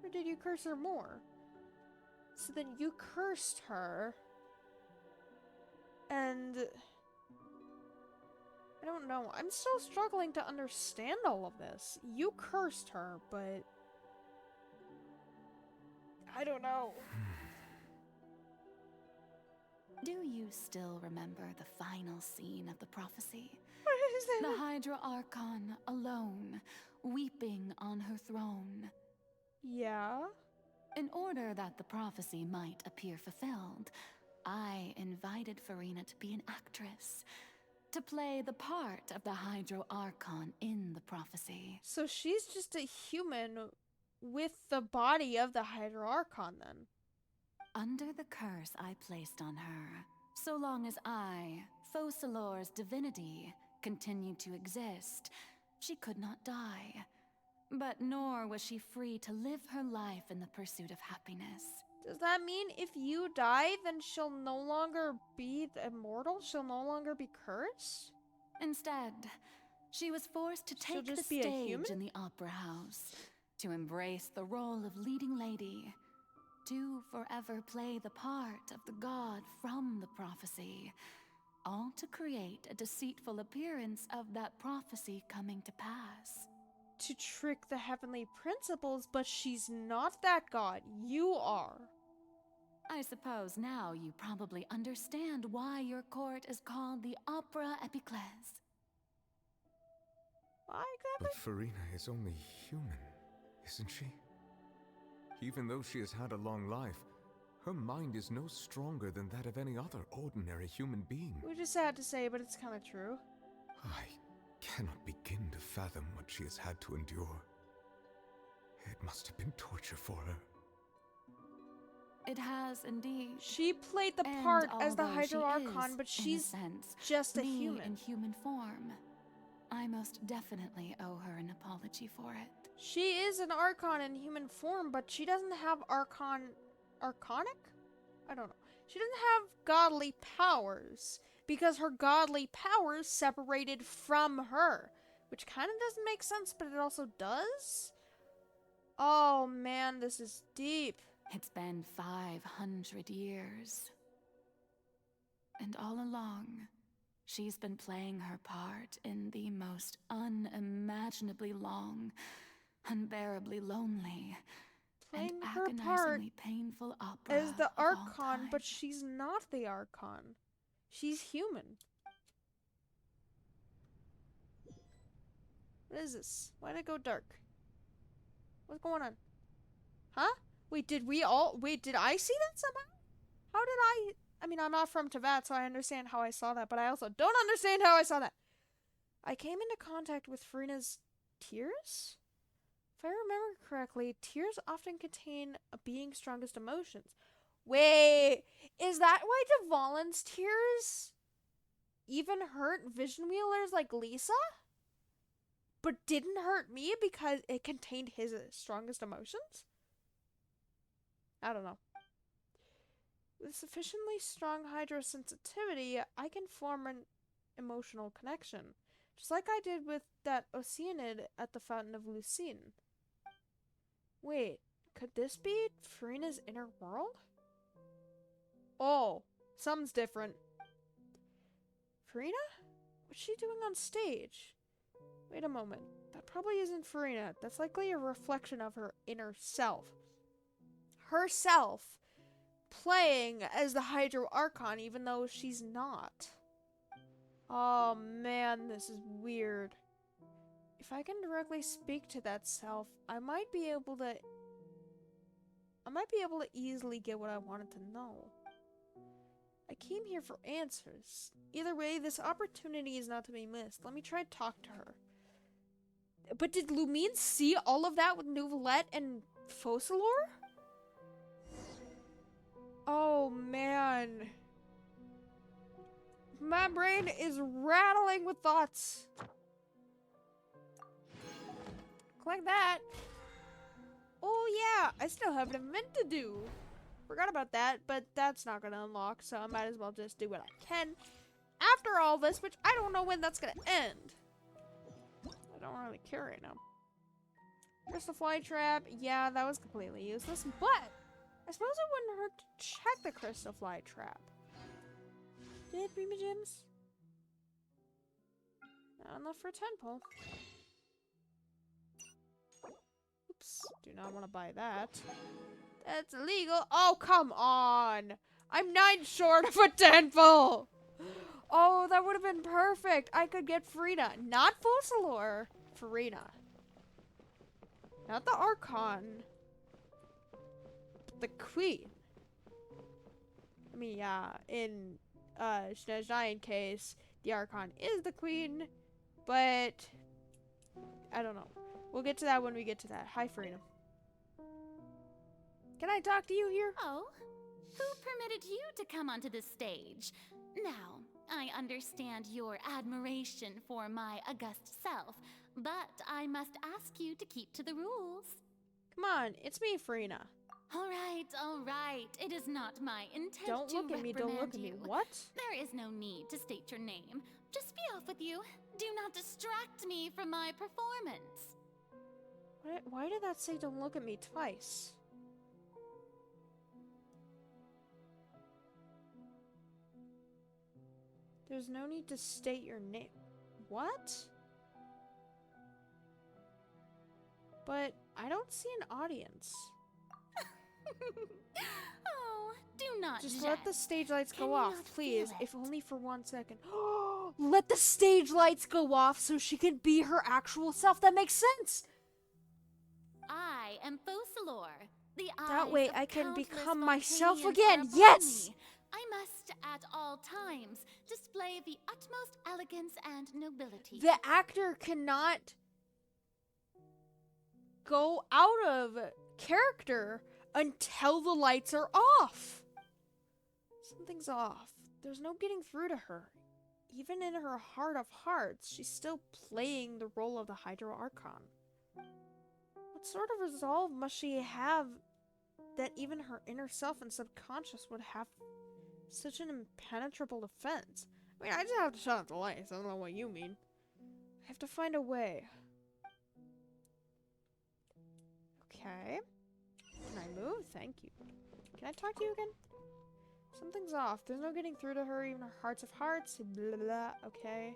Or did you curse her more? So then you cursed her. And I don't know. I'm still struggling to understand all of this. You cursed her, but I don't know. Do you still remember the final scene of the prophecy? What is that? The Hydroarchon alone, weeping on her throne. Yeah? In order that the prophecy might appear fulfilled, I invited Farina to be an actress, to play the part of the Hydroarchon in the prophecy. So she's just a human with the body of the Hydroarchon then. Under the curse I placed on her, so long as I, Focalor's divinity, continued to exist, she could not die. But nor was she free to live her life in the pursuit of happiness. Does that mean if you die, then she'll no longer be immortal? She'll no longer be cursed? Instead, she was forced to take the stage in the opera house, to embrace the role of leading lady, to forever play the part of the god from the prophecy, all to create a deceitful appearance of that prophecy coming to pass. To trick the heavenly principles, but she's not that god. You are. I suppose now you probably understand why your court is called the Opera Epiclese. Why exactly? But Farina is only human, isn't she? Even though she has had a long life, her mind is no stronger than that of any other ordinary human being. Which is sad to say, but it's kind of true. I cannot begin to fathom what she has had to endure. It must have been torture for her. It has indeed. She played the And part as the although she Hydro Archon, is, but in she's sense, just a me human. in human form, I most definitely owe her an apology for it. She is an Archon in human form, but she doesn't have Archonic? I don't know. She doesn't have godly powers, because her godly powers separated from her, which kind of doesn't make sense, but it also does? Oh man, this is deep. It's been 500 years. And all along, she's been playing her part in the most unimaginably long, unbearably lonely, Playing and her part agonizingly painful opera as the of all Archon, time. but she's not the Archon. She's human. What is this? Why did it go dark? What's going on? Huh? Wait, did I see that somehow? How did I mean, I'm not from Teyvat, so I understand how I saw that, but I also don't understand how I saw that. I came into contact with Furina's tears? If I remember correctly, tears often contain a being's strongest emotions. Wait, is that why Dvalin's tears even hurt Vision Wheelers like Lisa? But didn't hurt me because it contained his strongest emotions? I don't know. With sufficiently strong hydrosensitivity, I can form an emotional connection. Just like I did with that Oceanid at the Fountain of Lucine. Wait, could this be Furina's inner world? Oh, something's different. Furina? What's she doing on stage? Wait a moment. That probably isn't Furina. That's likely a reflection of her inner self. Herself playing as the Hydro Archon even though she's not. Oh man, this is weird. If I can directly speak to that self, I might be able to easily get what I wanted to know. I came here for answers. Either way, this opportunity is not to be missed. Let me try to talk to her. But did Lumine see all of that with Neuvillette and Focalor? Oh man. My brain is rattling with thoughts. Click that. Oh yeah, I still have an event to do. Forgot about that, but that's not gonna unlock, so I might as well just do what I can after all this, which I don't know when that's gonna end. I don't really care right now. Crystal Fly Trap, yeah, that was completely useless, but I suppose it wouldn't hurt to check the Crystal Fly Trap. Did it bring me gems? Not enough for a 10 pull. Oops, do not want to buy that. That's illegal. Oh, come on. I'm 9 short of a 10 pull. Oh, that would have been perfect. I could get Frida, not Focalor. Furina. Not the Archon. The Queen. I mean, yeah, in Giant case, the Archon is the Queen, but I don't know. We'll get to that when we get to that. Hi, Furina. Can I talk to you here? Oh, who permitted you to come onto this stage? Now, I understand your admiration for my august self, but I must ask you to keep to the rules. Come on, it's me, Furina. All right. It is not my intent Don't to look at me, don't look at me. reprimand you. What? There is no need to state your name. Just be off with you. Do not distract me from my performance. Why did that say don't look at me twice? There's no need to state your name. What? But I don't see an audience. Oh, do not Just jest. let the stage lights Can go you off, not please, feel if only for 1 second. Let the stage lights go off so she can be her actual self. That makes sense. I am Focalor, the That eyes way of I can countless become myself Volcanians again. are upon Yes! me. I must, at all times, display the utmost elegance and nobility. The actor cannot go out of character until the lights are off. Something's off. There's no getting through to her. Even in her heart of hearts, she's still playing the role of the Hydro Archon. What sort of resolve must she have that even her inner self and subconscious would have such an impenetrable defense? I mean, I just have to shut off the lights. I don't know what you mean. I have to find a way. Okay. Can I move? Thank you. Can I talk to you again? Something's off. There's no getting through to her, even her hearts of hearts. Blah, blah, blah. Okay.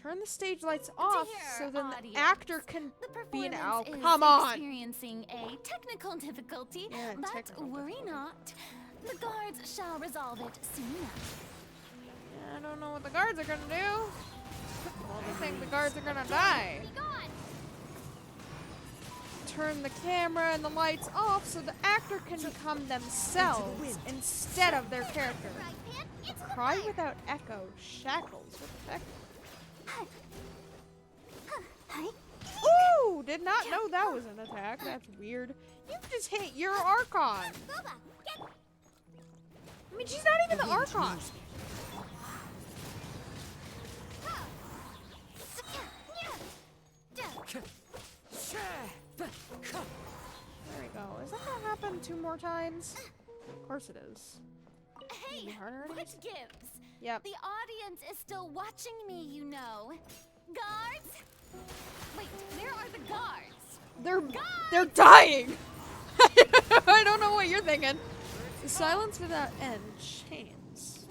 Turn the stage lights off so then audience, the actor can be an owl. is Come on! Experiencing a technical difficulty, Yeah, but technical worry difficulty. not. The guards shall resolve it soon enough. Yeah, I don't know what the guards are gonna do. Well, they think the guards are gonna die. Turn the camera and the lights off so the actor can become themselves instead of their character. A cry without echo. Shackles. What the heck? Ooh! Did not know that was an attack. That's weird. You just hit your Archon. I mean, she's not even the Archon. There we go. Is that gonna happen 2 more times? Of course it is. Hey, what gives? Yep. The audience is still watching me, you know. Guards? Wait, where are the guards? They're dying. I don't know what you're thinking. The silence without end. Chains.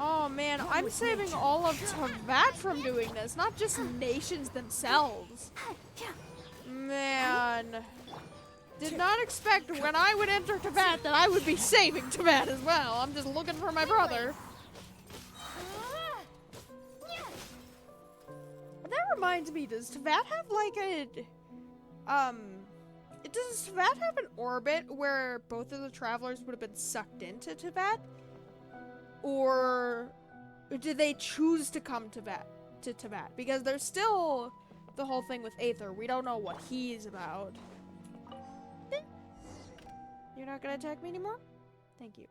Oh man, I'm saving all of Teyvat from doing this, not just nations themselves. Man. Did not expect when I would enter Teyvat that I would be saving Teyvat as well. I'm just looking for my brother. That reminds me, does Teyvat have like a does Teyvat have an orbit where both of the travelers would have been sucked into Teyvat? Or did they choose to come to Teyvat? Because there's still the whole thing with Aether. We don't know what he's about. You're not gonna attack me anymore? Thank you.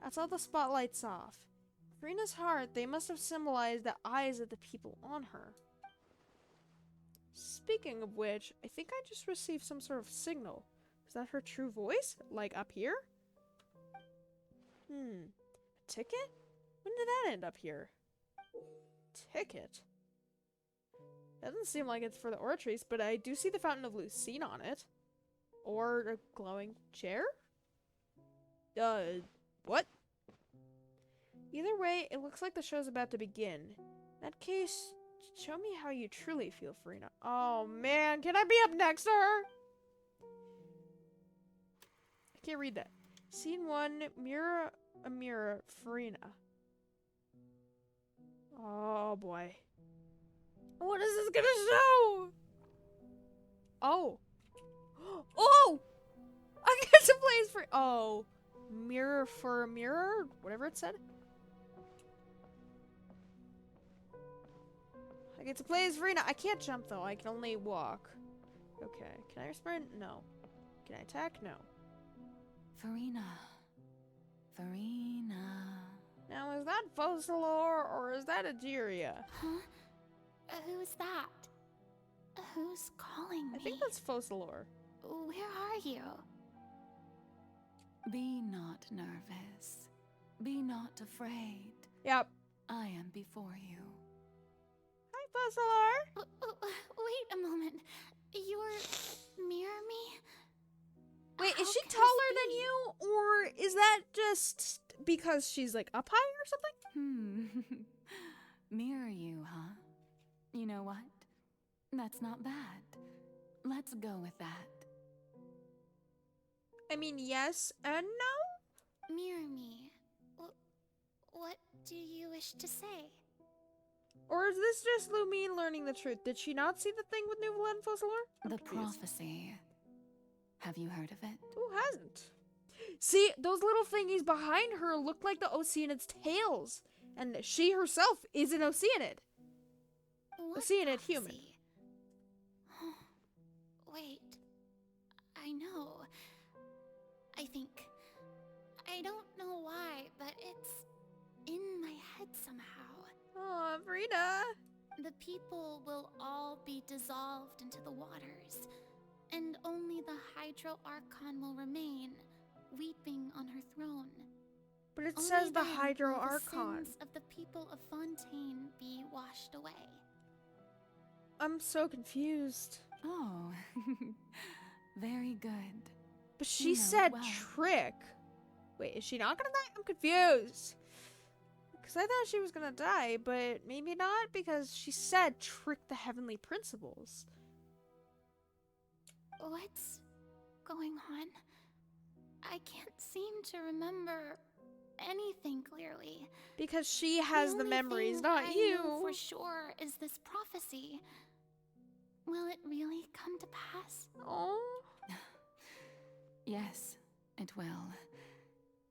That's all the spotlights off. Farina's heart, they must have symbolized the eyes of the people on her. Speaking of which, I think I just received some sort of signal. Is that her true voice? Like up here? A ticket? When did that end up here? Ticket? Doesn't seem like it's for the Oratrice, but I do see the Fountain of Lucine on it. Or a glowing chair? What? Either way, it looks like the show's about to begin. In that case, show me how you truly feel, Farina. Oh man, can I be up next to her? I can't read that. Scene 1, mirror, a mirror, Farina. Oh boy. What is this gonna show? Oh. Oh! I get to play as for— oh. Mirror for a mirror? Whatever it said. I get to play as Farina. I can't jump though. I can only walk. Okay. Can I sprint? No. Can I attack? No. Farina. Now, is that Focalor or is that Ageria? Huh? Who's that? Who's calling me? I think that's Focalor. Where are you? Be not nervous. Be not afraid. Yep. I am before you. Hi, Focalor. Wait a moment. You're mirror me? Wait, How is she can taller this than be? you, or is that just because she's like up high or something? Mirror you, huh? You know what? That's not bad. Let's go with that. I mean, yes and no? Mirror me. What do you wish to say? Or is this just Lumine learning the truth? Did she not see the thing with Nuvola and Focalor? The prophecy. Have you heard of it? Who hasn't? See, those little thingies behind her look like the Oceanid's tails. And she herself is an Oceanid. Oceanid human. Wait. I know. I think. I don't know why, but it's in my head somehow. Oh, Frida. The people will all be dissolved into the waters, and only the Hydro Archon will remain, weeping on her throne. But it Only says the then Hydro will Archon. The sins of the people of Fontaine be washed away. I'm so confused. Oh, very good. But she You know said well. trick. Wait, is she not gonna die? I'm confused. Because I thought she was gonna die, but maybe not, because she said trick the heavenly principles. What's going on? I can't seem to remember anything clearly. Because she has the only memories, thing not I you. know for sure is this prophecy. Will it really come to pass? Oh. Yes, it will.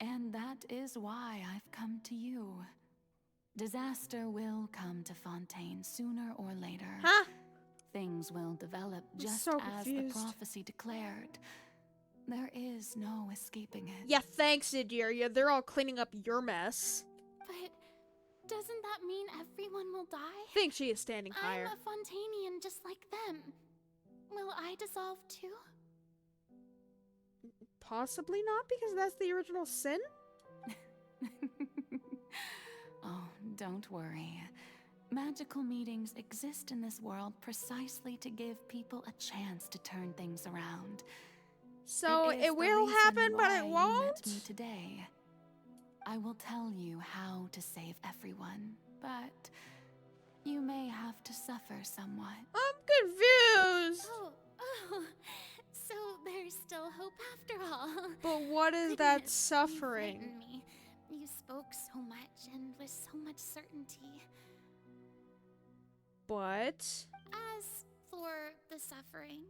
And that is why I've come to you. Disaster will come to Fontaine sooner or later. Huh? Things will develop just so as the confused. prophecy declared. There is no escaping it. Yeah, thanks, Idiria. They're all cleaning up your mess. But doesn't that mean everyone will die? Think she is standing higher. I'm a Fontainian just like them. Will I dissolve too? Possibly not, because that's the original sin? Oh, don't worry. Magical meetings exist in this world precisely to give people a chance to turn things around. So is it the will reason happen, but why it you won't? met me today. I will tell you how to save everyone, but you may have to suffer somewhat. I'm confused. Oh, so there's still hope after all. But what is that suffering? You frightened me. You spoke so much and with so much certainty. But As for the suffering,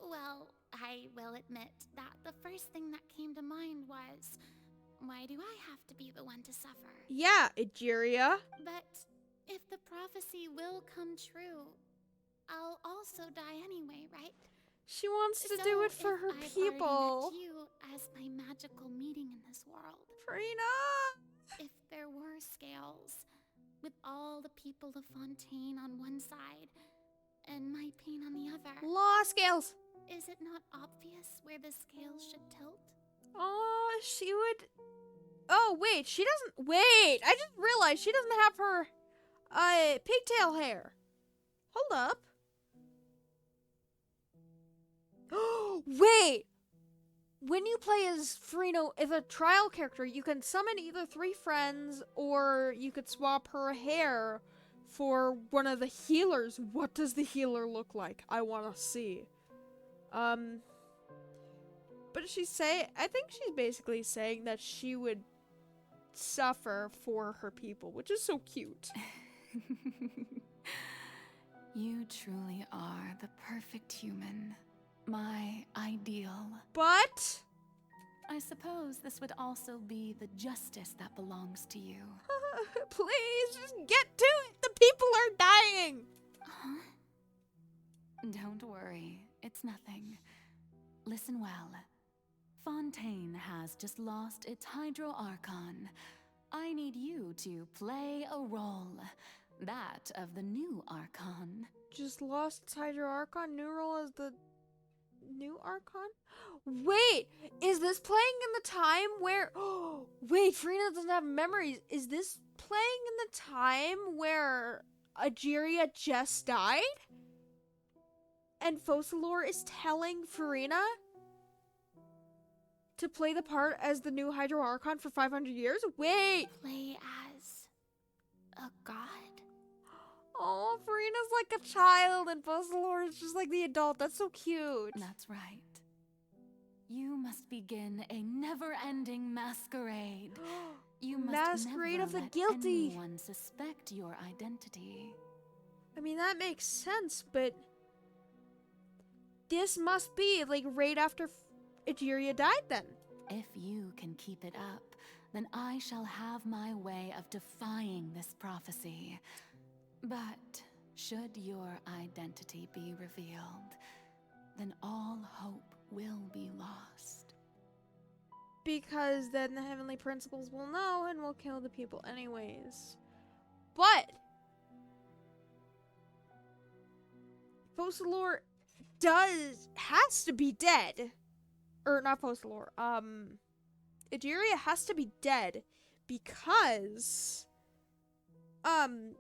well, I will admit that the first thing that came to mind was, why do I have to be the one to suffer? yeah, Idiria. But if the prophecy will come true, I'll also die anyway, right? She wants to So do it for if her I've already people. met you as my magical meeting in this world. Frina! If there were scales, with all the people of Fontaine on one side, and my pain on the other. Law scales! Is it not obvious where the scales should tilt? Oh, she would... Oh, wait, she doesn't... Wait, I just realized she doesn't have her, pigtail hair. Hold up. Wait! When you play as Frino, as a trial character, you can summon either 3 friends, or you could swap her hair for one of the healers. What does the healer look like? I want to see. But she's saying, I think she's basically saying that she would suffer for her people, which is so cute. You truly are the perfect human. My ideal. But I suppose this would also be the justice that belongs to you. please, just get to it. The people are dying. Huh? Don't worry, it's nothing. Listen well. Fontaine has just lost its Hydro Archon. I need you to play a role. That of the new Archon. Just lost its Hydro Archon. New role as the new Archon? Wait, is this playing in the time where... Oh, wait, Frina doesn't have memories. Is this playing in the time where Ageria just died? And Focalor is telling Farina to play the part as the new Hydro Archon for 500 years? Wait! Play as a god? Oh, Farina's like a child and Focalor is just like the adult. That's so cute. That's right. You must begin a never-ending masquerade. You must Masquerade never of the let guilty. anyone suspect your identity. I mean, that makes sense, but this must be like right after Egeria died then. If you can keep it up, then I shall have my way of defying this prophecy. But should your identity be revealed, then all hope will be lost. Because then the heavenly principles will know and will kill the people anyways. But Focalor has to be dead. Or not Focalor. Egeria has to be dead because when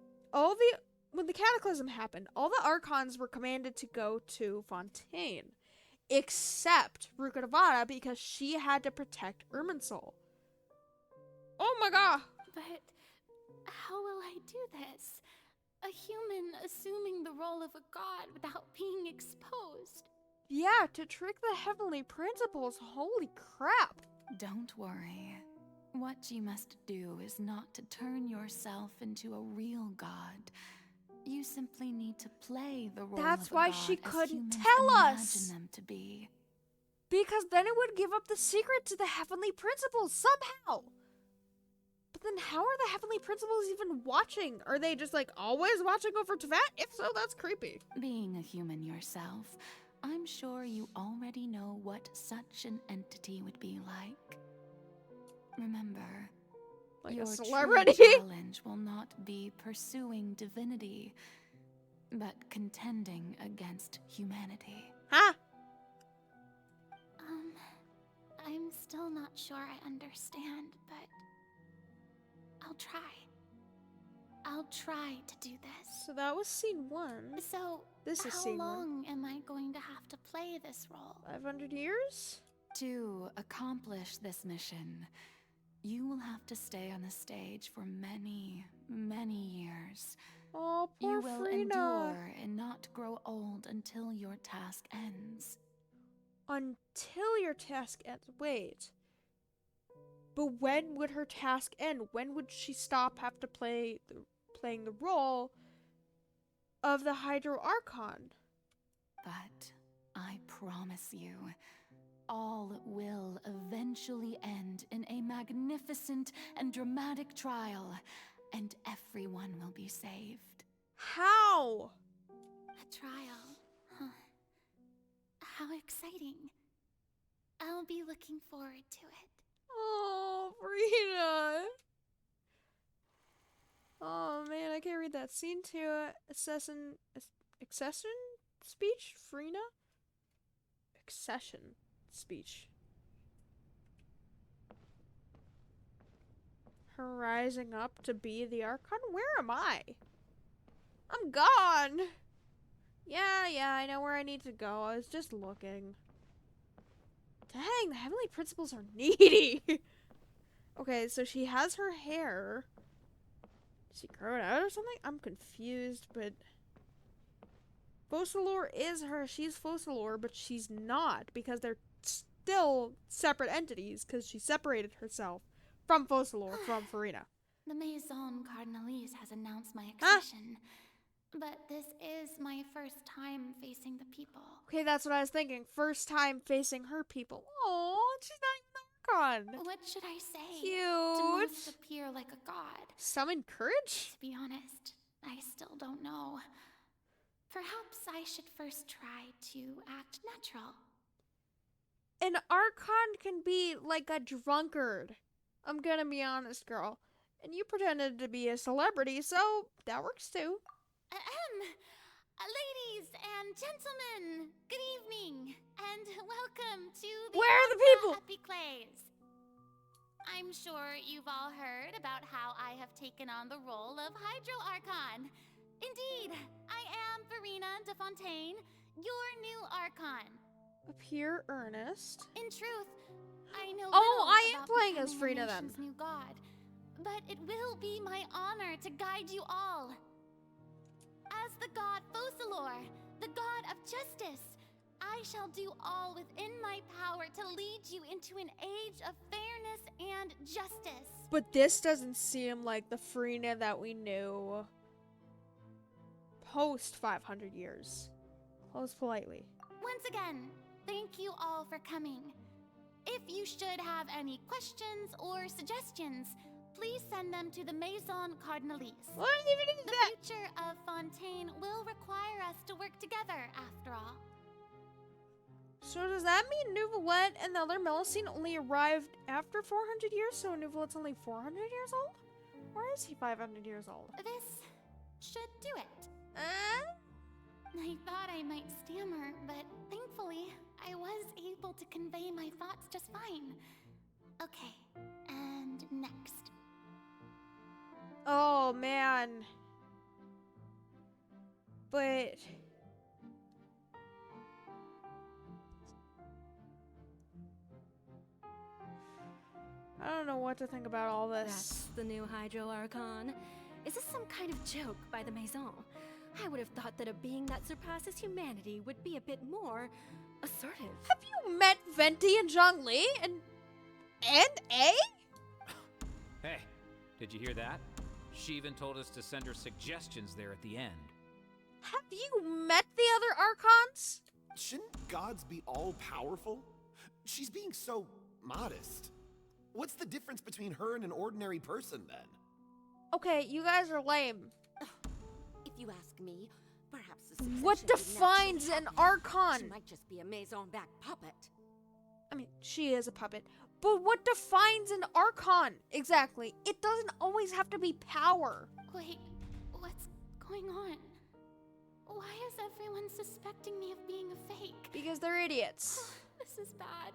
the cataclysm happened, all the Archons were commanded to go to Fontaine. Except Rukkhadevata because she had to protect Irminsul. Oh my god! But how will I do this? A human assuming the role of a god without being exposed. Yeah, to trick the heavenly principles, holy crap. Don't worry. What you must do is not to turn yourself into a real god. You simply need to play the role That's of a why god she as couldn't humans tell imagine us. them to be. Because then it would give up the secret to the heavenly principles somehow. But then how are the heavenly principles even watching? Are they just like always watching over Teyvat? If so, that's creepy. Being a human yourself, I'm sure you already know what such an entity would be like. Remember, Like your a celebrity? true challenge will not be pursuing divinity, but contending against humanity. Huh? I'm still not sure I understand, but I'll try. I'll try to do this. So that was scene 1. So, This is how scene 1. long am I going to have to play this role? 500 years? To accomplish this mission, you will have to stay on the stage for many, many years. Oh, poor You will Frina. endure and not grow old until your task ends. Until your task ends. Wait. But when would her task end? When would she stop playing the role of the Hydro Archon? But I promise you, all will eventually end in a magnificent and dramatic trial, and everyone will be saved. How? A trial, huh? How exciting. I'll be looking forward to it. Oh, Frina. Oh man, I can't read that. Scene 2, accession speech? Frina? Accession speech. Her rising up to be the Archon? Where am I? I'm gone! Yeah, I know where I need to go. I was just looking. Dang, the heavenly principles are needy! Okay, so she has her hair. Did she grow it out or something? I'm confused, but Focalor is her. She's Focalor, but she's not because they're still separate entities because she separated herself from Focalor from Farina. The Maison Cardinalise has announced my accession, but this is my first time facing the people. Okay, that's what I was thinking. First time facing her people. Oh, she's not even the Archon. What should I say? Cute. To most appear like a god. Summon courage? To be honest, I still don't know. Perhaps I should first try to act natural. An Archon can be like a drunkard. I'm gonna be honest, girl. And you pretended to be a celebrity, so that works too. Ladies and gentlemen, good evening, and welcome to the Where are the people? Epiclase. I'm sure you've all heard about how I have taken on the role of Hydro Archon. Indeed, I am Farina de Fontaine, your new Archon. Appear earnest. In truth, I know Oh, little I am about playing as becoming Frina a then. nation's new god, but it will be my honor to guide you all. As the god Focalor, the god of justice, I shall do all within my power to lead you into an age of fairness and justice. But this doesn't seem like the Farina that we knew post 500 years. Close politely. Once again, thank you all for coming. If you should have any questions or suggestions, please send them to the Maison Cardinalise. What even is that? The future of Fontaine will require us to work together, after all. So does that mean Nouvelette and the other Melusine only arrived after 400 years? So Nouvelette's only 400 years old? Or is he 500 years old? This should do it. I thought I might stammer, but thankfully, I was able to convey my thoughts just fine. Okay, and next. Oh, man. But... I don't know what to think about all this. That's the new Hydro Archon. Is this some kind of joke by the Maison? I would have thought that a being that surpasses humanity would be a bit more assertive. Have you met Venti and Zhongli and A? Hey, did you hear that? She even told us to send her suggestions there at the end. Have you met the other Archons? Shouldn't gods be all-powerful? She's being so modest. What's the difference between her and an ordinary person, then? Okay, you guys are lame. If you ask me, perhaps the What succession would defines naturally an happen. Archon? She might just be a Maison-back puppet. I mean, she is a puppet. But what defines an Archon? Exactly. It doesn't always have to be power. Wait, what's going on? Why is everyone suspecting me of being a fake? Because they're idiots. This is bad.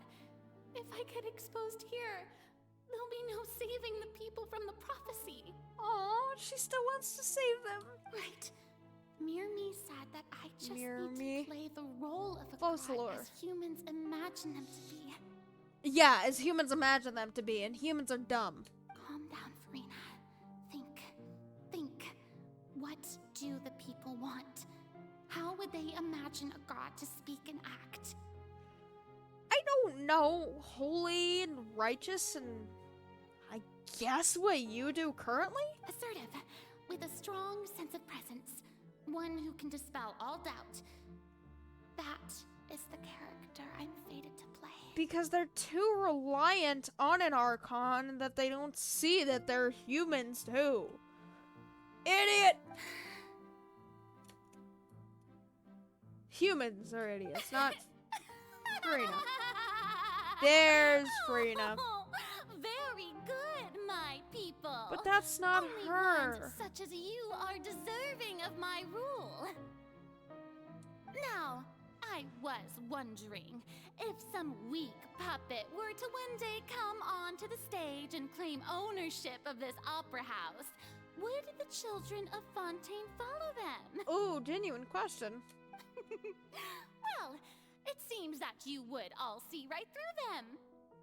If I get exposed here, there'll be no saving the people from the prophecy. Oh, she still wants to save them. Right. Mirmi said that I just Mirmi. need to play the role of a god as humans imagine them to be. Yeah, as humans imagine them to be, and humans are dumb. Calm down, Farina. Think. What do the people want? How would they imagine a god to speak and act? I don't know. Holy and righteous and I guess what you do currently? Assertive, with a strong sense of presence. One who can dispel all doubt. That is the character I'm fated to play. Because they're too reliant on an Archon that they don't see that they're humans too. Idiot! Humans are idiots, not Farina. There's Farina. Very good, my people. But that's not Only her. ones such as you are deserving of my rule. Now, I was wondering if some weak puppet were to one day come onto the stage and claim ownership of this opera house, would the children of Fontaine follow them? Ooh, genuine question. Well, it seems that you would all see right through them.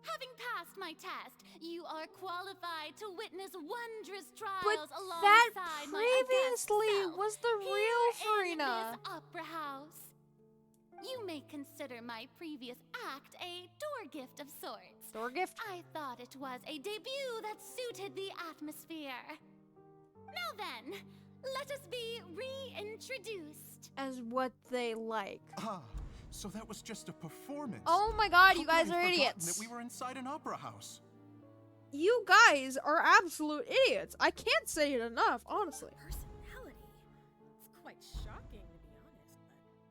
Having passed my test, you are qualified to witness wondrous trials But alongside that my august previously self was the here real in Farina. this opera house. You may consider my previous act a door gift of sorts. Door gift? I thought it was a debut that suited the atmosphere. Now then, let us be reintroduced. As what they like. Ah, so that was just a performance. Oh my god, you How guys could I are have forgotten idiots. That we were inside an opera house. You guys are absolute idiots. I can't say it enough, honestly. Personality. It's quite shocking, to be honest,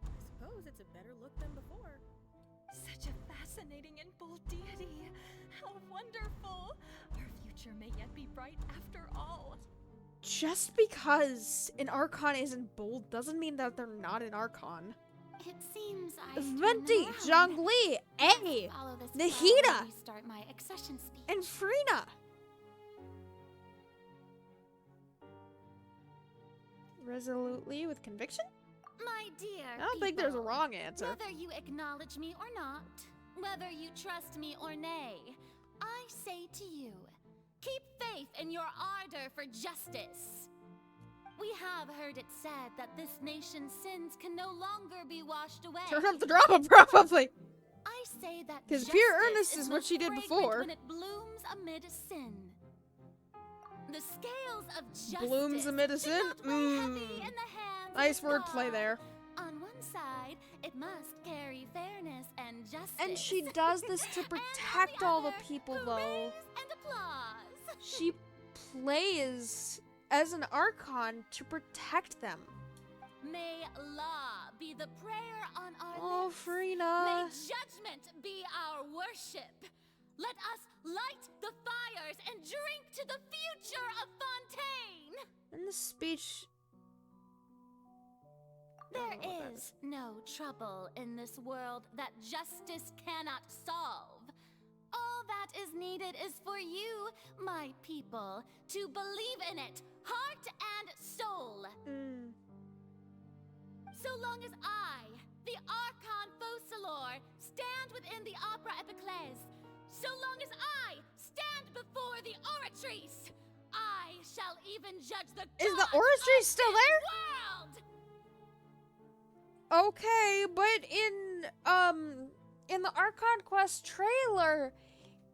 but I suppose it's a better look than before. Such a fascinating and bold deity. How wonderful. Our future may yet be bright after all. Just because an Archon isn't bold doesn't mean that they're not an Archon. It seems I Venti, Zhongli, A, Nahida, Start my accession speech. and Farina. Resolutely with conviction? My dear I don't think there's a people, wrong answer. Whether you acknowledge me or not, whether you trust me or nay, I say to you, keep faith in your ardor for justice. We have heard it said that this nation's sins can no longer be washed away. Turn up the drama, probably. I say that Because justice pure earnest is what most she did fragrant before. when it blooms amid sin. The scales of justice Blooms amid a sin? should not weigh heavy in the hands Nice of the wordplay God. there. On one side, it must carry fairness and justice. And she does this to protect all the people, though. And applause. She plays as an Archon to protect them. May law be the prayer on our Oh, lips. Frina. May judgment be our worship. Let us light the fires and drink to the future of Fontaine. In the speech... There is no trouble in this world that justice cannot solve. All that is needed is for you, my people, to believe in it, heart and soul. So long as I, the Archon Focalor, stand within the Opera Epiclese, so long as I stand before the Oratrice, I shall even judge the Is the gods Oratrice of still this there? world! Okay, but in the Archon Quest trailer,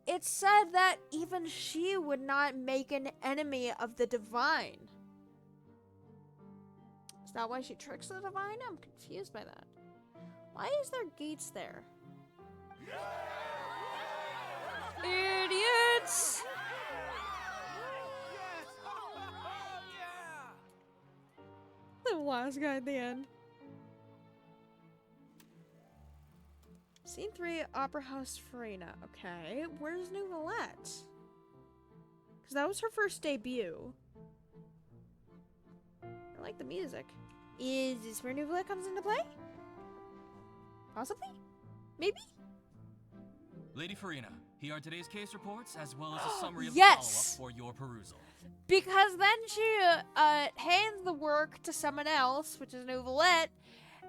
it said that even she would not make an enemy of the divine. Is that why she tricks the divine? I'm confused by that. Why is there gates there? Idiots! The last guy at the end. Scene 3, Opera House Farina. Okay, where's Nouvellette? Because that was her first debut. I like the music. Is this where Nouvellette comes into play? Possibly? Maybe? Lady Farina, here are today's case reports as well as a summary of Yes! the follow-up for your perusal. Because then she hands the work to someone else, which is Nouvellette,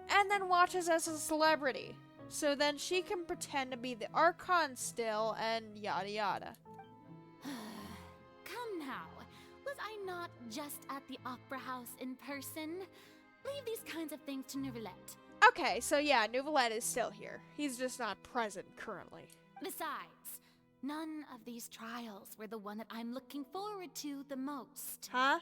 and then watches as a celebrity. So then she can pretend to be the Archon still, and yada yada. Come now, was I not just at the Opera House in person? Leave these kinds of things to Nouvellette. Okay, so yeah, Nouvellette is still here. He's just not present currently. Besides, none of these trials were the one that I'm looking forward to the most. Huh?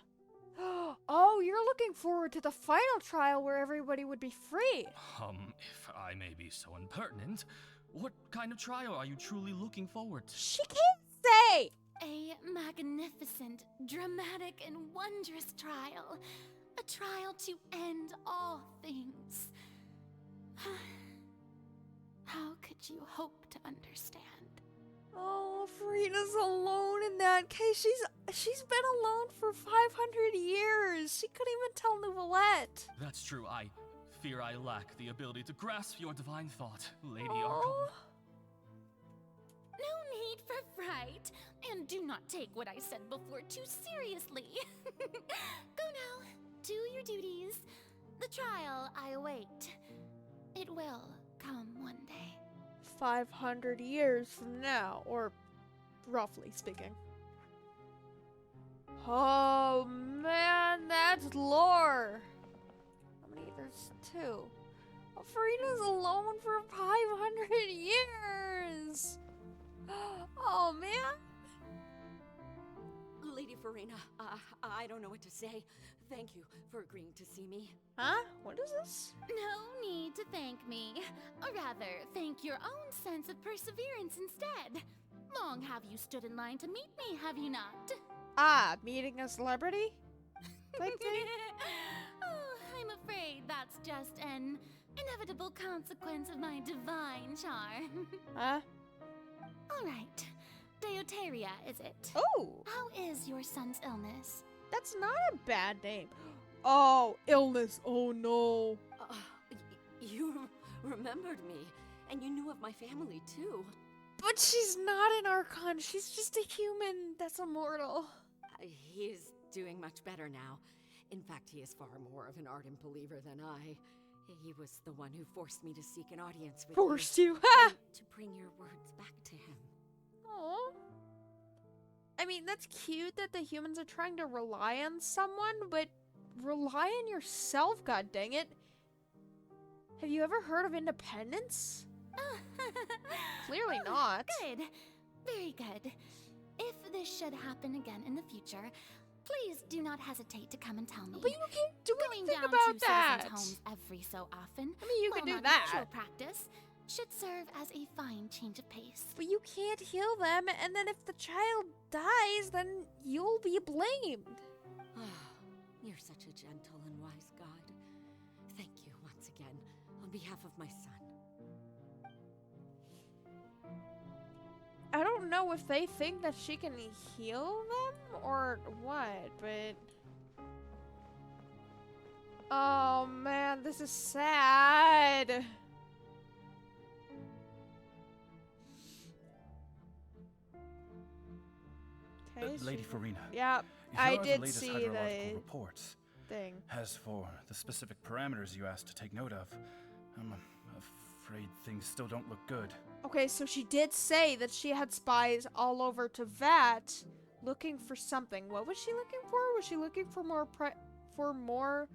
Oh, you're looking forward to the final trial where everybody would be free. If I may be so impertinent, what kind of trial are you truly looking forward to? She can't say! A magnificent, dramatic, and wondrous trial. A trial to end all things. How could you hope to understand? Oh, Farina's alone in that case. She's been alone for 500 years. She couldn't even tell Nouvellette. That's true. I fear I lack the ability to grasp your divine thought, Lady Archon. No need for fright, and do not take what I said before too seriously. Go now, do your duties. The trial I await. It will come one day. 500 years from now, or roughly speaking. Oh man, that's lore. How many? There's 2. Oh, Farina's alone for 500 years. Oh man. Lady Farina, I don't know what to say. Thank you for agreeing to see me. Huh? What is this? No need to thank me. Or rather, thank your own sense of perseverance instead. Long have you stood in line to meet me, have you not? Ah, meeting a celebrity? Type thing? Oh, I'm afraid that's just an inevitable consequence of my divine charm. Huh? All right. Deoteria, is it? Oh! How is your son's illness? That's not a bad name. Oh, illness. Oh no. You remembered me, and you knew of my family too. But she's not an Archon. She's just a human that's immortal. He is doing much better now. In fact, he is far more of an ardent believer than I. He was the one who forced me to seek an audience with Forced you. you? Ha! To bring your words back to him. Aww. I mean, that's cute that the humans are trying to rely on someone, but rely on yourself, god dang it. Have you ever heard of independence? Clearly not. Good. Very good. If this should happen again in the future, please do not hesitate to come and tell me. But you can't do Going anything down about to that. citizens' homes every so often. I mean, you while can do not that. usual practice should serve as a fine change of pace. But you can't heal them, and then if the child dies, then you'll be blamed. You're such a gentle and wise god. Thank you once again, on behalf of my son. I don't know if they think that she can heal them or what, but... Oh man, this is sad. Okay, Lady Farina. Yep, here I are did the latest see hydrological the reports. thing. As for the specific parameters you asked to take note of, I'm afraid things still don't look good. Okay, so she did say that she had spies all over Tevat looking for something. What was she looking for? Was she looking for more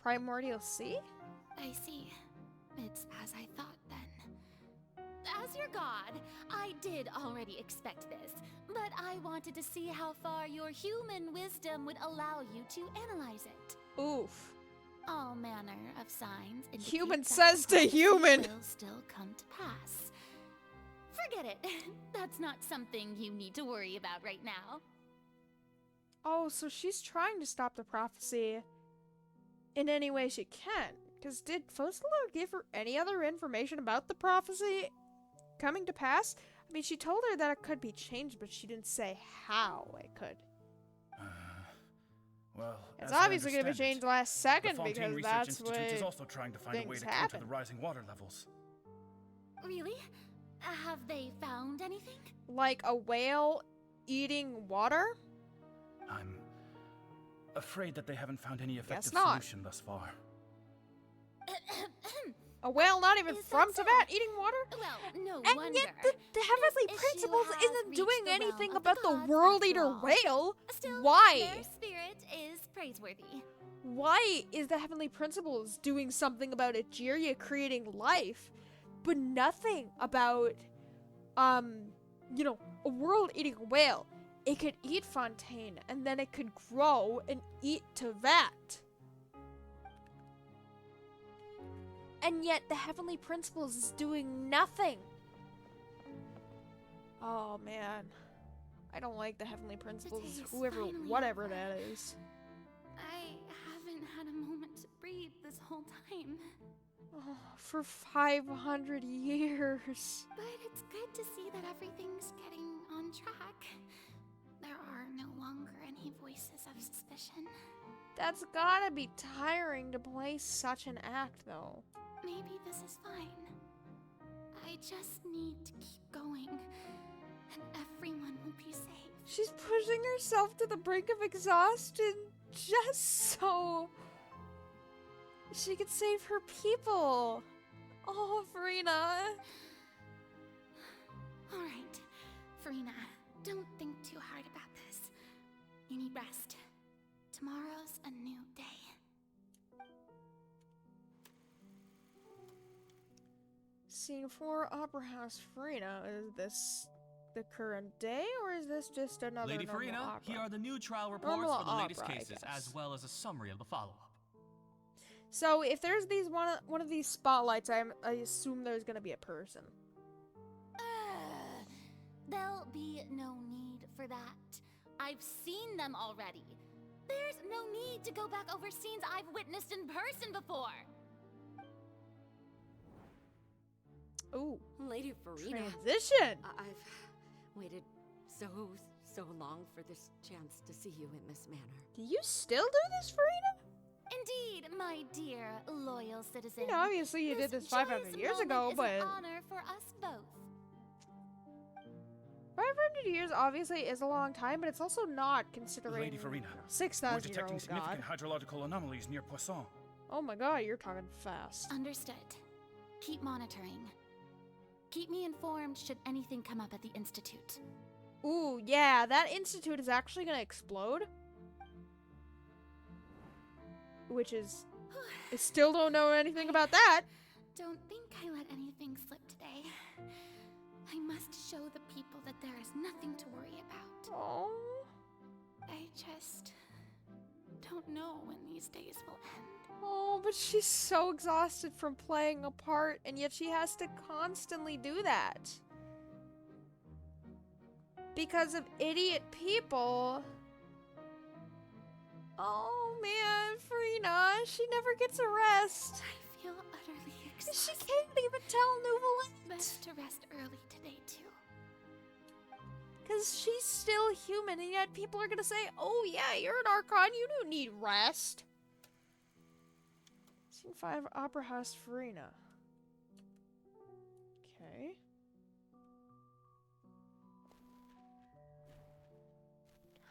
primordial sea? I see. It's as I thought then. As your god, I did already expect this, but I wanted to see how far your human wisdom would allow you to analyze it. Oof. All manner of signs indicate Human that says the to human. prophecy will still come to pass. Forget it. That's not something you need to worry about right now. Oh, so she's trying to stop the prophecy in any way she can. Because did Fosala give her any other information about the prophecy coming to pass? I mean, she told her that it could be changed, but she didn't say how it could. Well, It's as I obviously going to be understand changed it, last second the Fontaine because Research that's Institute what is also trying to find a way things to counter happen. the rising water levels. Really? Have they found anything? Like a whale eating water? I'm afraid that they haven't found any effective not. solution thus far. A whale not even from Tevat eating water? Well, no And wonder. yet the Heavenly This issue Principles has isn't reached doing the realm anything of about the gods World after Eater all. whale. Still, Why? their spirit is praiseworthy. Why is the Heavenly Principles doing something about Egeria creating life, but nothing about, you know, a world-eating whale? It could eat Fontaine, and then it could grow and eat Tevat. And yet the Heavenly Principles is doing nothing. Oh man. I don't like the Heavenly Principles, day's whoever, finally whatever over. that is. I haven't had a moment to breathe this whole time. Oh, for 500 years. But it's good to see that everything's getting on track. There are no longer any voices of suspicion. That's gotta be tiring to play such an act, though. Maybe this is fine. I just need to keep going, and everyone will be safe. She's pushing herself to the brink of exhaustion just so she could save her people. Oh, Farina. Alright, Farina, don't think too hard about this. You need rest. Tomorrow's a new day. Scene 4, Opera House, Farina. Is this the current day, or is this just another Lady normal Farina, opera? here are the new trial reports Normal for the latest opera, I cases, guess. as well as a summary of the follow-up. So if there's these one of these spotlights, I assume there's gonna be a person. There'll be no need for that. I've seen them already. There's no need to go back over scenes I've witnessed in person before. Ooh. Lady Farina. Transition! I've waited so long for this chance to see you in this manner. Do you still do this, Farina? Indeed, my dear loyal citizen. You know, obviously you did this 500 joyous years moment ago, is but an honor for us both. 500 years obviously is a long time, but it's also not considering Lady Farina, 6,000 we're detecting year old significant god. hydrological anomalies near Poisson. Oh my god, you're talking fast. Understood. Keep monitoring. Keep me informed should anything come up at the Institute. Ooh, yeah, that institute is actually gonna explode. which is, I still don't know anything about that. Don't think I let anything slip today. I must show the people that there is nothing to worry about. Oh. I just don't know when these days will end. Oh, but she's so exhausted from playing a part, and yet she has to constantly do that. Because of idiot people. Oh man, Farina, she never gets a rest. I feel utterly exhausted. She can't even tell Nuvalet. Best to rest early today, too. Because she's still human, and yet people are gonna say, oh yeah, you're an Archon, you don't need rest. Scene 5, Opera House, Farina. Okay.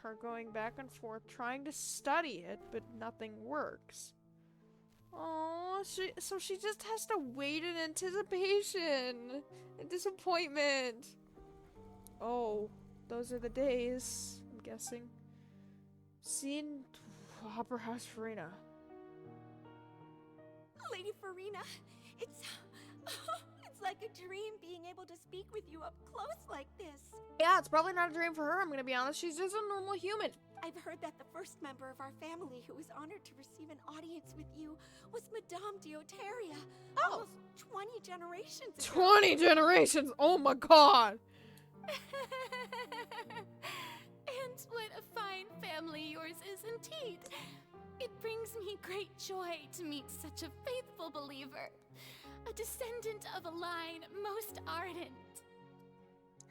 Her going back and forth, trying to study it, but nothing works. Oh, so she just has to wait in anticipation and disappointment. Oh, those are the days, I'm guessing. Scene Opera House, Farina. Lady Farina, it's like a dream being able to speak with you up close like this. Yeah, it's probably not a dream for her, I'm gonna be honest. She's just a normal human. I've heard that the first member of our family who was honored to receive an audience with you was Madame Dioteria. Oh. Almost 20 generations ago. 20 generations! Oh my god! And what a fine family yours is indeed. It brings me great joy to meet such a faithful believer. A descendant of a line most ardent.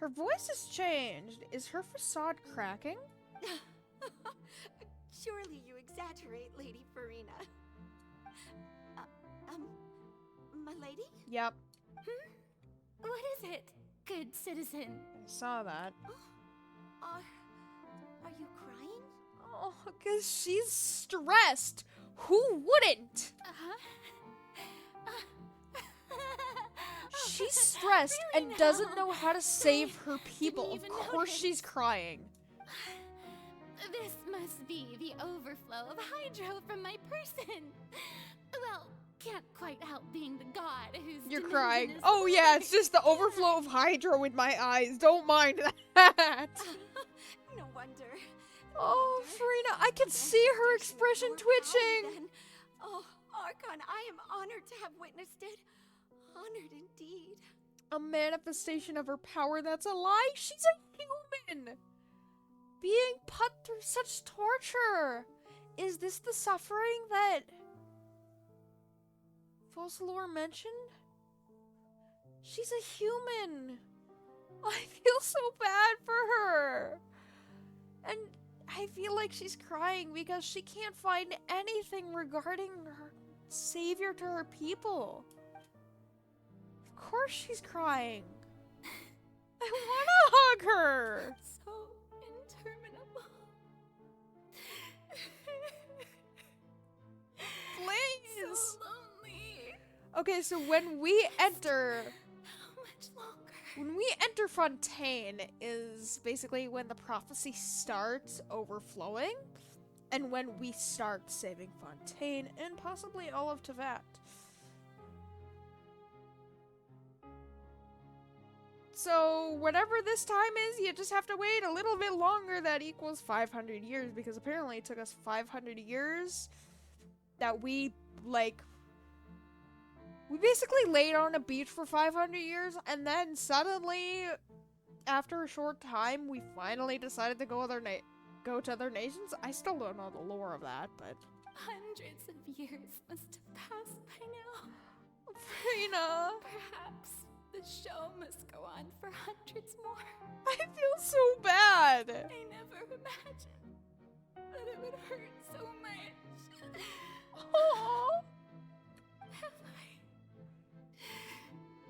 Her voice has changed. Is her facade cracking? Surely you exaggerate, Lady Farina. My lady? Yep. What is it, good citizen? I saw that. Are you crying? Oh, because she's stressed. Who wouldn't? She's stressed really and doesn't know how to save her people. Of course she's crying. This must be the overflow of hydro from my person. Well, can't quite help being the god who's You're dimension crying. is Oh yeah, it's just the overflow of hydro in my eyes. Don't mind that. No wonder. Oh, Farina, I can see her expression twitching. Then. Oh, Archon, I am honored to have witnessed it. Honored indeed. A manifestation of her power that's a lie? She's a human! Being put through such torture! Is this the suffering that Fossilor mentioned? She's a human! I feel so bad for her! And I feel like she's crying because she can't find anything regarding her savior to her people. Of course she's crying. I want to hug her. So interminable. Please. So lonely. Okay, so when we enter, How much longer? when we enter Fontaine is basically when the prophecy starts overflowing, and when we start saving Fontaine and possibly all of Tevat. So, whatever this time is, you just have to wait a little bit longer. That equals 500 years, because apparently it took us 500 years that we basically laid on a beach for 500 years, and then suddenly, after a short time, we finally decided to go to other nations. I still don't know the lore of that, but... Hundreds of years must have passed by now. Farina! Perhaps the show must go on for hundreds more. I feel so bad! I never imagined that it would hurt so much. Aww. Have I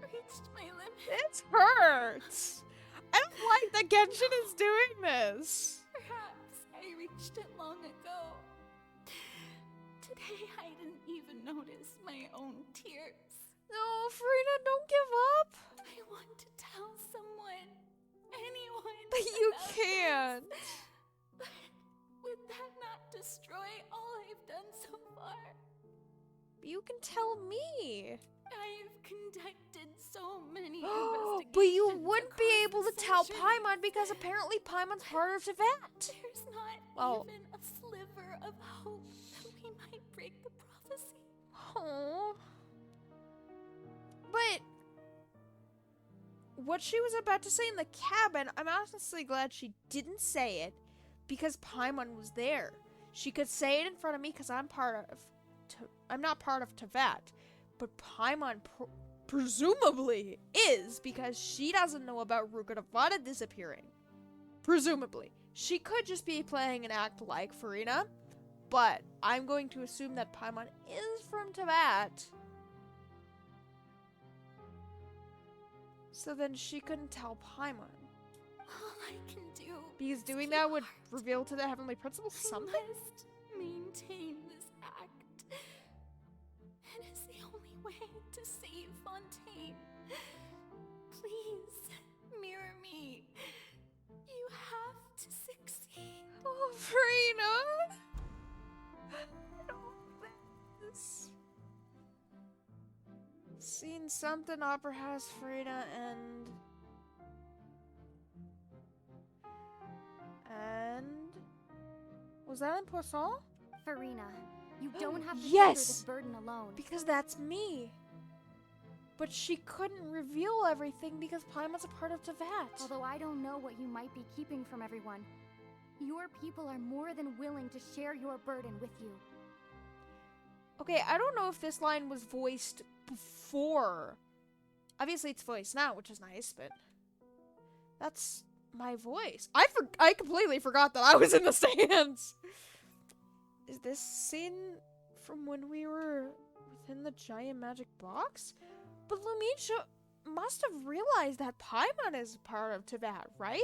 reached my limit? It hurts! I don't like that Genshin is doing this! Perhaps I reached it long ago. Today I didn't even notice my own tears. No, Farina, don't give up! I want to tell someone, anyone. But you about can't! this. But would that not destroy all I've done so far? You can tell me. I've conducted so many investigations. But you wouldn't be across able the to tell centuries. Paimon because apparently Paimon's part of Tevat. There's not Well, even a sliver of hope that we might break the prophecy. oh. But what she was about to say in the cabin, I'm honestly glad she didn't say it because Paimon was there. She could say it in front of me because I'm not part of Tevat, but Paimon presumably is because she doesn't know about Ruka Devata disappearing. Presumably. She could just be playing an act like Farina, but I'm going to assume that Paimon is from Tevat. So then she couldn't tell Paimon. All I can do Because doing that would reveal to the Heavenly Principal something? I must maintain this act. It is the only way to save Fontaine. Please, mirror me. You have to succeed. Oh, Farina! This. Seen something Opera House, Farina, and was that in Poisson? Farina, you don't have to shoulder Yes! this burden alone. Because that's me. But she couldn't reveal everything because Paimon's a part of Tevat. Although I don't know what you might be keeping from everyone, your people are more than willing to share your burden with you. Okay, I don't know if this line was voiced before. Obviously it's voiced now, which is nice, but that's my voice. I completely forgot that I was in the stands. Is this scene from when we were within the giant magic box? But Lumicha must have realized that Paimon is part of Tevat, right?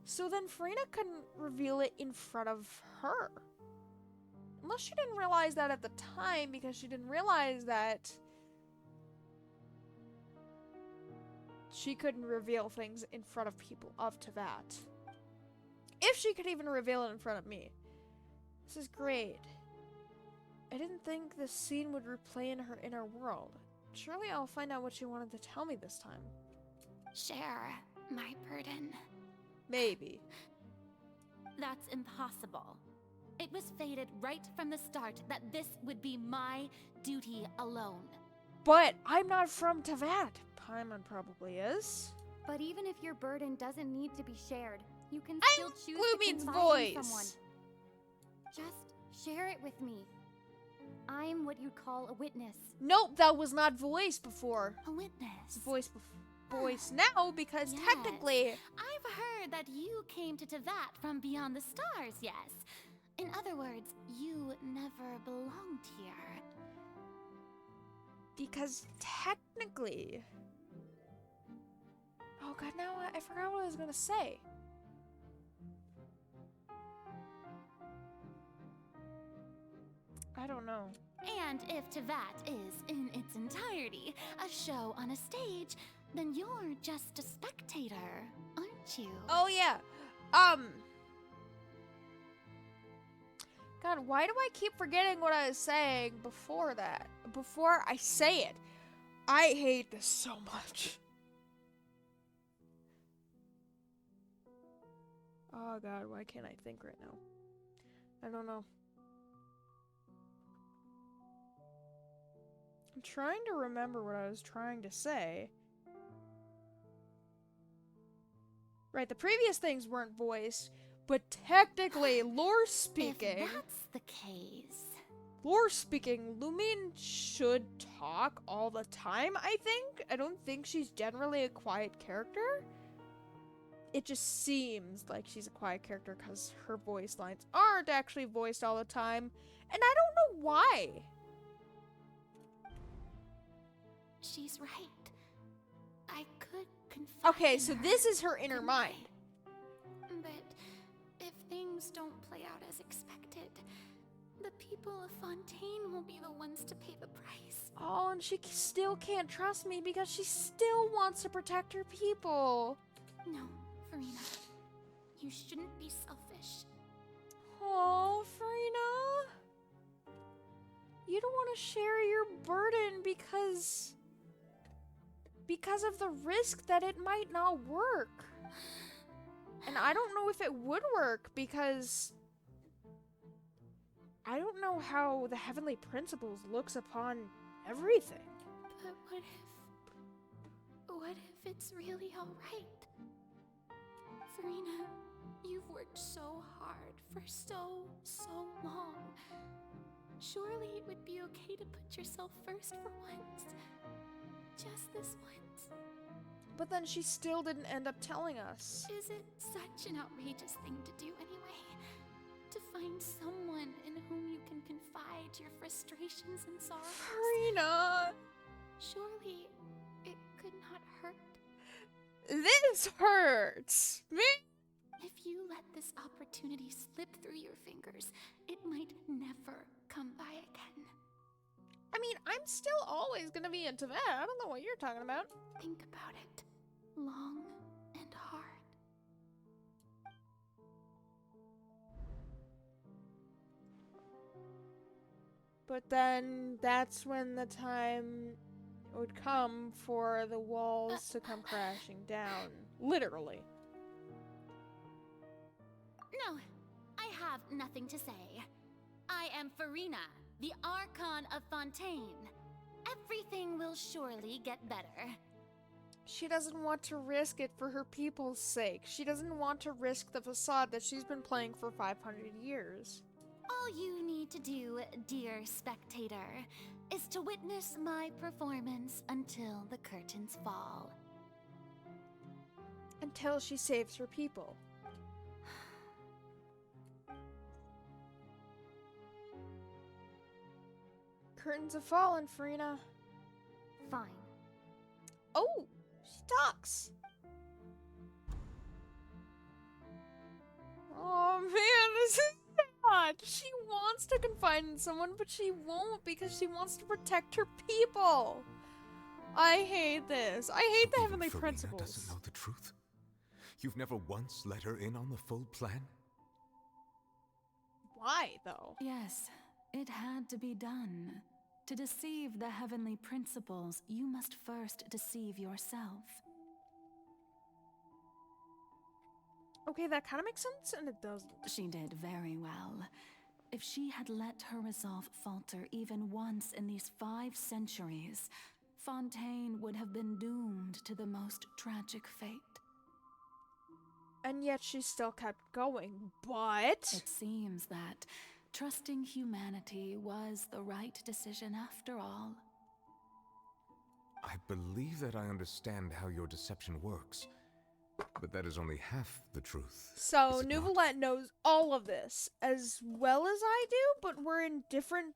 So then Farina couldn't reveal it in front of her. Unless she didn't realize that at the time, because she didn't realize that she couldn't reveal things in front of people of Tevat. If she could even reveal it in front of me. This is great. I didn't think this scene would replay in her inner world. Surely I'll find out what she wanted to tell me this time. Share my burden. Maybe. That's impossible. It was fated right from the start that this would be my duty alone. But I'm not from Tevat. Paimon probably is. But even if your burden doesn't need to be shared, you can still choose Lumine's to confide in voice. someone. Just share it with me. I'm what you'd call a witness. Nope, that was not voiced before. A witness. It's voiced now because Yes. technically. I've heard that you came to Tevat from beyond the stars, yes. In other words, you never belonged here. Because technically. Oh god, now I forgot what I was gonna say. I don't know. And if Tevat is, in its entirety, a show on a stage, then you're just a spectator, aren't you? Oh yeah. God, why do I keep forgetting what I was saying before that? Before I say it. I hate this so much. Oh god, why can't I think right now? I don't know. I'm trying to remember what I was trying to say. Right, the previous things weren't voiced, but technically, lore speaking... If that's the case... Lore speaking, Lumine should talk all the time, I think. I don't think she's generally a quiet character. It just seems like she's a quiet character because her voice lines aren't actually voiced all the time. And I don't know why. She's right. I could confide Okay, in so her, this is her inner couldn't mind. I? But if things don't play out as expected, the people of Fontaine will be the ones to pay the price. Oh, and she still can't trust me because she still wants to protect her people. No, Farina. You shouldn't be selfish. Oh, Farina. you don't want to share your burden because of the risk that it might not work. And I don't know if it would work because I don't know how the Heavenly Principles looks upon everything. But what if it's really alright? Farina, you've worked so hard for so long. Surely it would be okay to put yourself first for once. Just this once. But then she still didn't end up telling us. Is it such an outrageous thing to do anyway? To find someone in whom you can confide your frustrations and sorrows? Farina! Surely it could not hurt. This hurts! Me? If you let this opportunity slip through your fingers, it might never come by again. I mean, I'm still always gonna be into that. I don't know what you're talking about. Think about it. Long and hard. But then that's when the time would come for the walls to come crashing down. Literally. No, I have nothing to say. I am Farina, the Archon of Fontaine. Everything will surely get better. She doesn't want to risk it for her people's sake. She doesn't want to risk the facade that she's been playing for 500 years. All you need to do, dear spectator, is to witness my performance until the curtains fall. Until she saves her people. Curtains have fallen, Farina. Fine. Oh, she talks. Oh man, this is sad. She wants to confide in someone, but she won't because she wants to protect her people. I hate this. I hate the Heavenly Farina Principles. doesn't know the truth? You've never once let her in on the full plan? Why, though? Yes, it had to be done. To deceive the Heavenly Principles, you must first deceive yourself. Okay, that kind of makes sense, and it doesn't. She did very well. If she had let her resolve falter even once in these 5 centuries, Fontaine would have been doomed to the most tragic fate. And yet she still kept going, but... It seems that trusting humanity was the right decision after all. I believe that I understand how your deception works, but that is only half the truth. So, Neuvillette knows all of this, as well as I do, but we're in different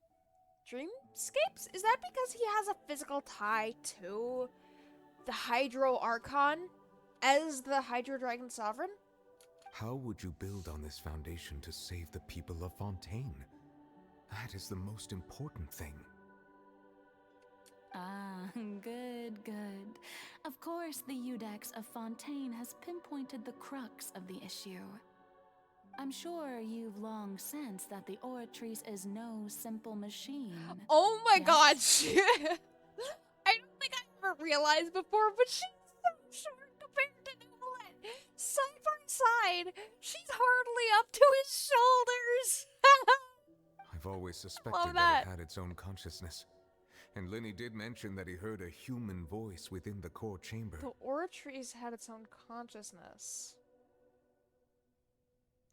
dreamscapes? Is that because he has a physical tie to the Hydro Archon as the Hydro Dragon Sovereign? How would you build on this foundation to save the people of Fontaine? That is the most important thing. Ah, good, good. Of course, the Eudex of Fontaine has pinpointed the crux of the issue. I'm sure you've long sensed that the Oratrice is no simple machine. Oh my god, she... I don't think I ever realized before, but she's so short compared to Neuvillette. Side by side, she's hardly up to his shoulders. I've always Love suspected that. it had its own consciousness. And Lenny did mention that he heard a human voice within the core chamber. The Oratrice had its own consciousness.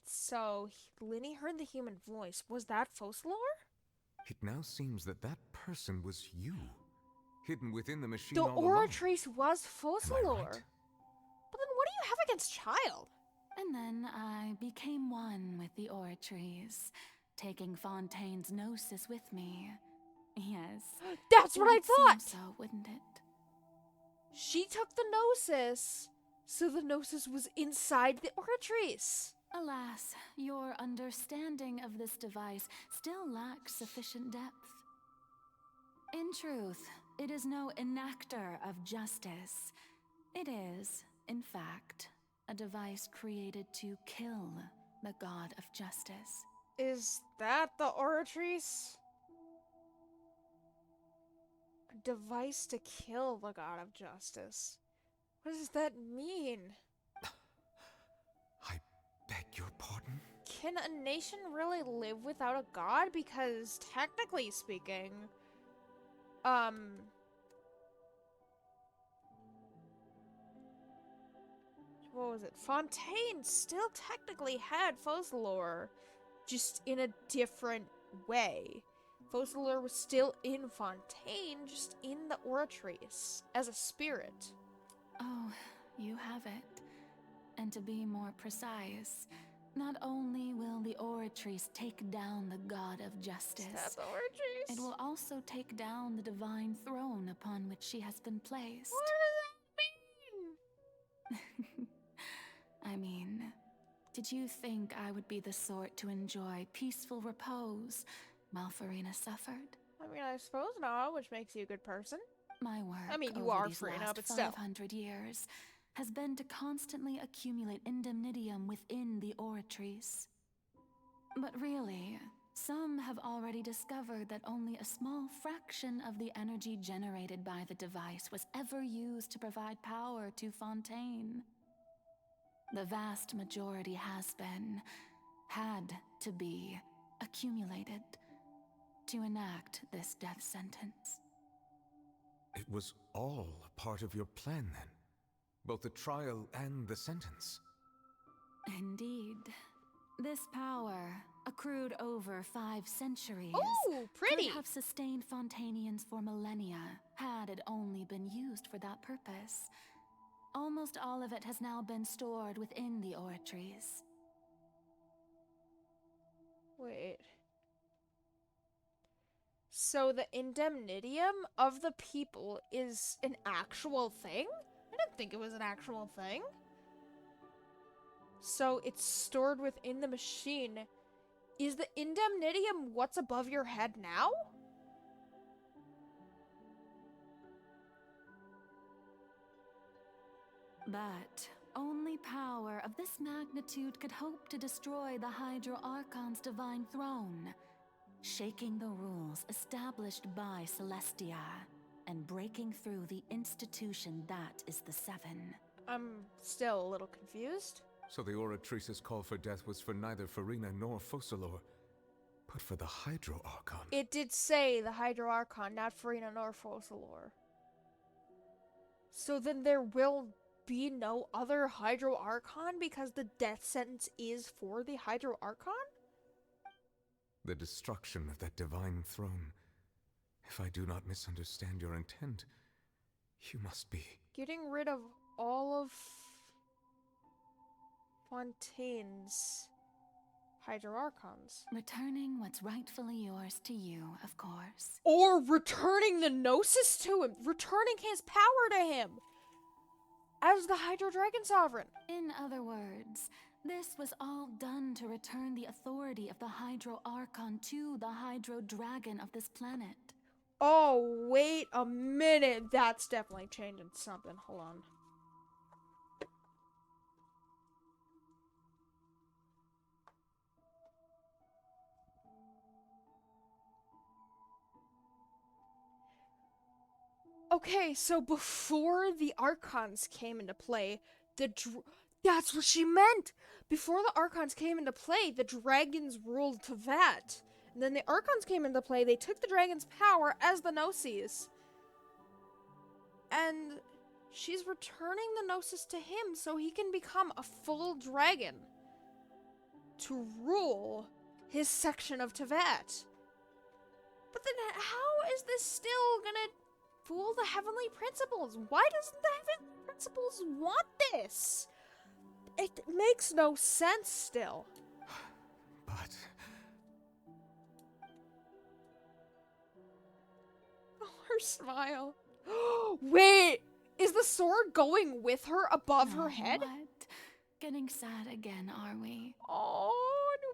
So, Lenny heard the human voice. Was that Focalor? It now seems that that person was you, hidden within the machine The all along. Oratrice was Focalor. right? But then what do you have against Child? And then I became one with the Oratrice, taking Fontaine's gnosis with me. Yes. That's what It I would seem thought! So, wouldn't it? She took the Gnosis, so the Gnosis was inside the Oratrice. Alas, your understanding of this device still lacks sufficient depth. In truth, it is no enactor of justice. It is, in fact, a device created to kill the god of justice. Is that the Oratrice? device to kill the god of justice. What does that mean? I beg your pardon? Can a nation really live without a god? Because technically speaking, what was it? Fontaine still technically had Focalor, just in a different way. Focalor was still in Fontaine, just in the Oratrice, as a spirit. Oh, you have it. And to be more precise, not only will the Oratrice take down the God of Justice, it will also take down the divine throne upon which she has been placed. What does that mean? I mean, did you think I would be the sort to enjoy peaceful repose while Farina suffered? I mean, I suppose not, which makes you a good person. My work I mean, you over are these Farina, last but still. 500 years has been to constantly accumulate indemnitium within the Oratrice. But really, some have already discovered that only a small fraction of the energy generated by the device was ever used to provide power to Fontaine. The vast majority had to be, accumulated to enact this death sentence. It was all a part of your plan, then? Both the trial and the sentence? Indeed. This power, accrued over 5 centuries, Ooh, pretty! could have sustained Fontainians for millennia, had it only been used for that purpose. Almost all of it has now been stored within the Oratrice. Wait. So the indemnitium of the people is an actual thing? I didn't think it was an actual thing. So it's stored within the machine. Is the indemnitium what's above your head now? But only power of this magnitude could hope to destroy the Hydro Archon's divine throne, shaking the rules established by Celestia and breaking through the institution that is the Seven. I'm still a little confused. So the Oratrice's call for death was for neither Farina nor Focalor, but for the Hydro Archon. It did say the Hydro Archon, not Farina nor Focalor. So then there will be no other Hydro Archon because the death sentence is for the Hydro Archon? The destruction of that divine throne. If I do not misunderstand your intent, you must be... Getting rid of all of Fontaine's Hydro Archons. Returning what's rightfully yours to you, of course. Or returning the Gnosis to him! Returning his power to him! As the Hydro Dragon Sovereign! In other words, this was all done to return the authority of the Hydro Archon to the Hydro Dragon of this planet. Oh, wait a minute! That's definitely changing something. Hold on. Okay, so before the Archons came into play, that's what she meant! Before the Archons came into play, the dragons ruled Tevat. And then the Archons came into play, they took the dragon's power as the Gnosis. And she's returning the Gnosis to him so he can become a full dragon. To rule his section of Tevat. But then how is this still gonna fool the Heavenly Principles? Why doesn't the Heavenly Principles want this? It makes no sense still. But... Oh, her smile. Wait! Is the sword going with her above her head? What? Getting sad again, are we? Oh,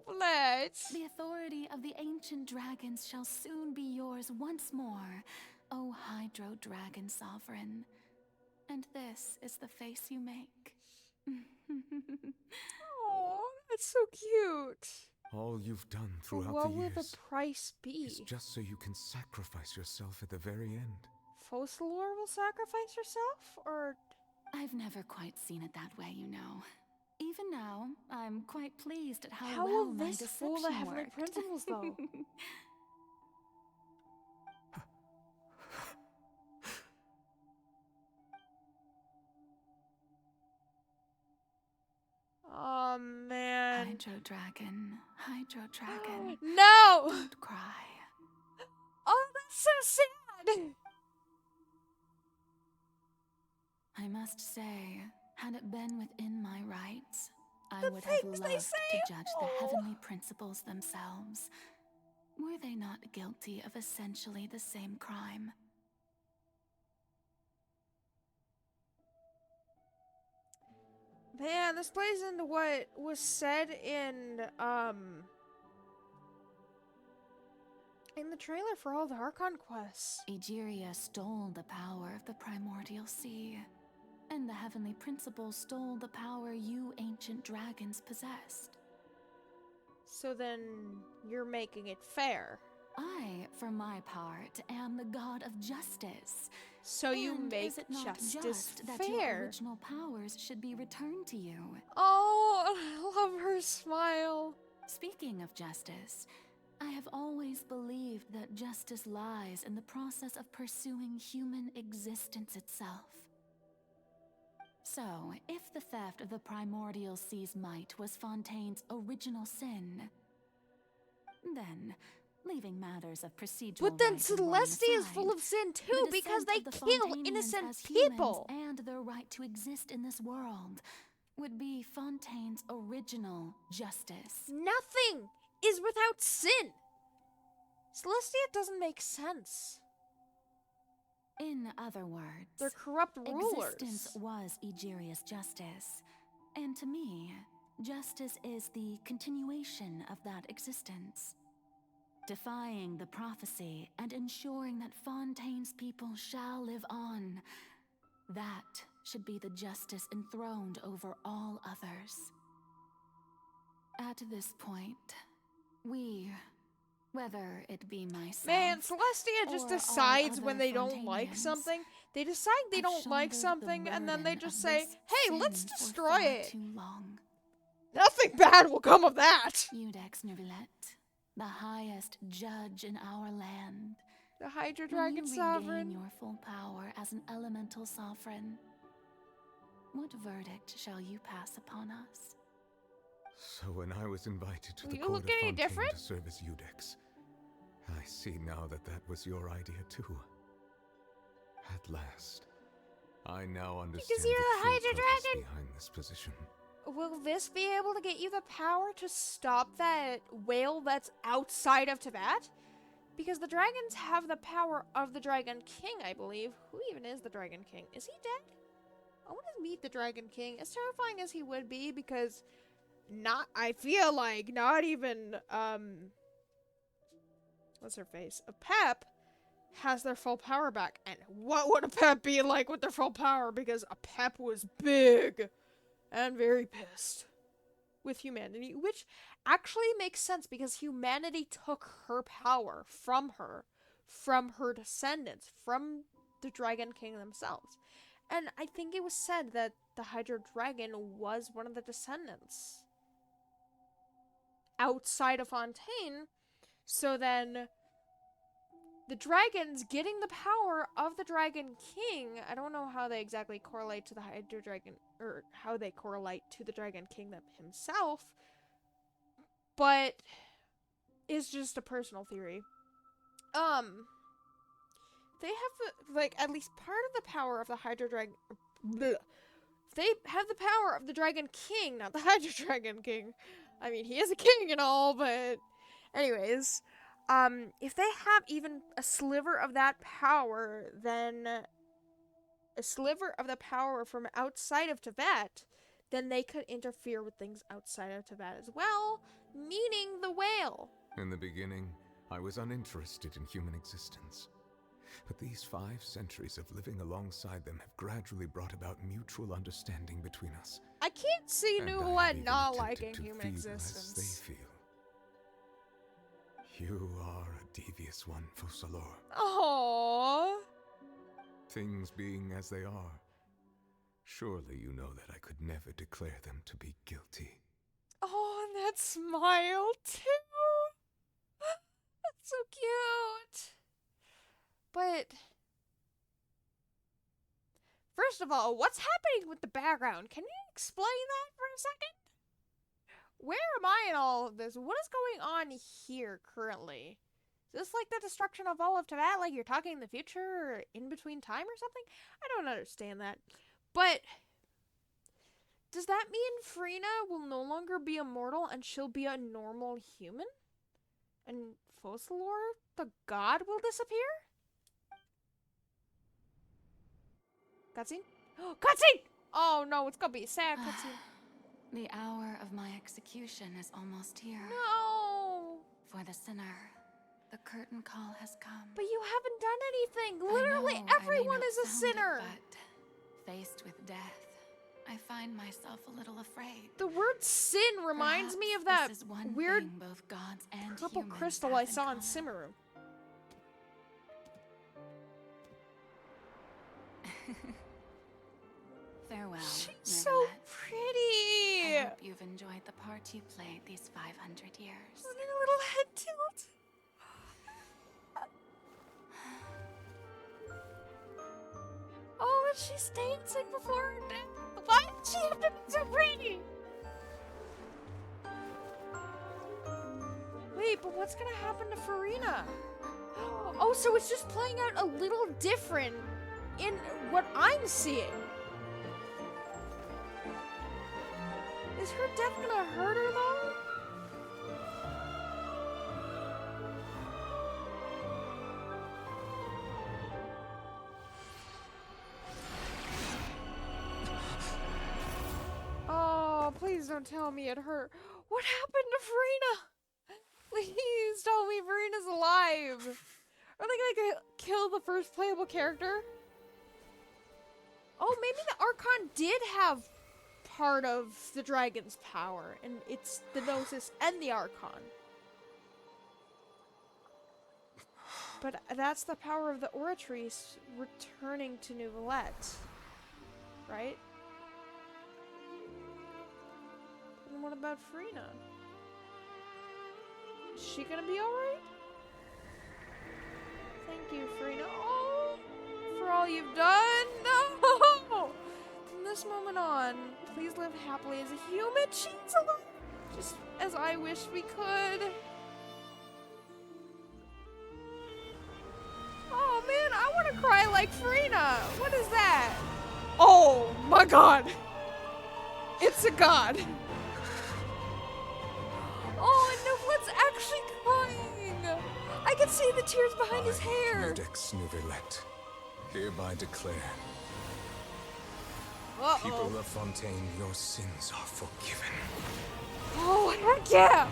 Noblette. The authority of the ancient dragons shall soon be yours once more, O Hydro Dragon Sovereign. And this is the face you make. Oh, that's so cute. all you've done throughout what the will years the price be? is just so you can sacrifice yourself at the very end. Focalor will sacrifice herself? Or... I've never quite seen it that way, you know. Even now, I'm quite pleased at how, How well will my this deception fool the Heavenly worked. Principles, though? Oh, man. Hydro Dragon, Hydro Dragon. No! Don't cry. Oh, that's so sad! I must say, had it been within my rights, I The would have things loved they say! to judge the Oh. heavenly principles themselves. Were they not guilty of essentially the same crime? Man, this plays into what was said in the trailer for all the Archon quests. Egeria stole the power of the primordial sea, and the heavenly principles stole the power you ancient dragons possessed. So then, you're making it fair. I, for my part, am the god of justice. So you And make is it not justice just that fair? your original powers should be returned to you? Oh, I love her smile. Speaking of justice, I have always believed that justice lies in the process of pursuing human existence itself. So, if the theft of the primordial sea's might was Fontaine's original sin, then, leaving matters of procedural But then right and wrong Celestia is aside, full of sin too, the because descent they of the kill Fontainians innocent as humans people. and their right to exist in this world would be Fontaine's original justice. Nothing is without sin. Celestia doesn't make sense. In other words, They're corrupt rulers. existence was Egeria's justice, and to me, justice is the continuation of that existence. Defying the prophecy and ensuring that Fontaine's people shall live on. That should be the justice enthroned over all others. At this point, we, whether it be myself, Man, Celestia just or all decides other when they don't like Fontainians, something. They decide they have don't like shouldered the something, and then they burden just of say, this hey, let's sin for destroy far it. too long. Nothing bad will come of that. Iudex Neuvillette, the highest judge in our land. The Hydra When Dragon you Sovereign. regain your full power as an elemental sovereign, what verdict shall you pass upon us? So when I was invited to Will the you court look of any Fontaine different? to serve as Iudex, I see now that that was your idea too. At last, I now understand Because you're the true Hydra purpose Dragon. behind this position. Will this be able to get you the power to stop that whale that's outside of Tibet? Because the dragons have the power of the Dragon King, I believe. Who even is the Dragon King? Is he dead? I want to meet the Dragon King. As terrifying as he would be, because I feel like not even, what's her face? A Pep has their full power back. And what would a Pep be like with their full power? Because a Pep was big and very pissed with humanity, which actually makes sense because humanity took her power from her descendants, from the Dragon King themselves. And I think it was said that the Hydra Dragon was one of the descendants outside of Fontaine. So then the dragons getting the power of the Dragon King, I don't know how they exactly correlate to the Hydra Dragon, or how they correlate to the Dragon King himself, but it's just a personal theory. They have, like, at least part of the power of the Hydra Dragon. They have the power of the Dragon King, not the Hydra Dragon King. I mean, he is a king and all, but anyways, if they have even a sliver of that power, then a sliver of the power from outside of Tibet, then they could interfere with things outside of Tibet as well, meaning the whale. In the beginning, I was uninterested in human existence. But these 5 centuries of living alongside them have gradually brought about mutual understanding between us. I can't see And I New have What even not attempted liking to human feel as existence. they feel. You are a devious one, Focalor. Aww. Things being as they are, surely you know that I could never declare them to be guilty. Oh, and that smile, too. That's so cute. But first of all, what's happening with the background? Can you explain that for a second? Where am I in all of this? What is going on here currently? Is this like the destruction of all of Teyvat? Like you're talking in the future or in between time or something? I don't understand that. But does that mean Frina will no longer be immortal and she'll be a normal human? And Focalor, the god, will disappear? Cutscene? Cutscene! Oh no, it's gonna be a sad cutscene. The hour of my execution is almost here. No! For the sinner, the curtain call has come. But you haven't done anything. I Literally know, I may everyone not is a sound it, sinner. but faced with death, I find myself a little afraid. The word sin reminds me of that this is one weird thing both gods and purple humans crystal have I in saw in common. Simaru. Farewell, She's Neverlet. so pretty. I hope you've enjoyed the part you played these 500 years. And a little head tilt. Oh, and she's dancing before her death. Why did she have to be so pretty? Wait, but what's gonna happen to Farina? Oh, so it's just playing out a little different in what I'm seeing. Is her death gonna hurt her though? Oh, please don't tell me it hurt. What happened to Farina? Please tell me Farina's alive. Are they gonna kill the first playable character? Oh, maybe the Archon did have part of the dragon's power, and it's the Gnosis and the Archon. But that's the power of the Oratrice returning to Neuvillette, right? And what about Farina? Is she gonna be alright? Thank you, Farina. Oh, for all you've done. No! From this moment on, please live happily as a human. She's alive, just as I wish we could. Oh man, I want to cry like Farina. What is that? Oh my god. It's a god. Oh, and Neuvlette's actually crying. I can see the tears behind his hair. Codex Neuvillette, hereby declare. Uh-oh. People of Fontaine, your sins are forgiven. Oh, heck yeah!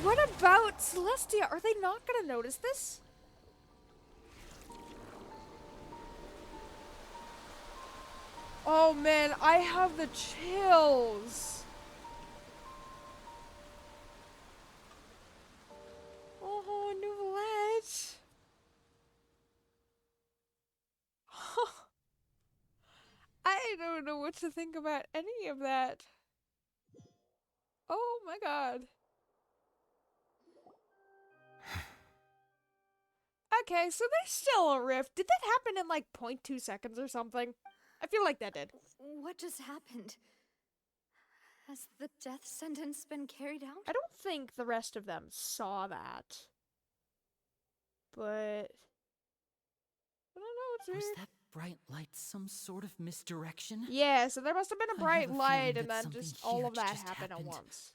What about Celestia? Are they not gonna notice this? Oh man, I have the chills. Oh, Neuvillette. I don't know what to think about any of that. Oh my god. Okay, so there's still a rift. Did that happen in like 0.2 seconds or something? I feel like that did. What just happened? Has the death sentence been carried out? I don't think the rest of them saw that. But I don't know, it's Was weird. that bright light some sort of misdirection? Yeah, so there must have been a I bright have a light feeling and that then just something all of huge that just happened at happened. once.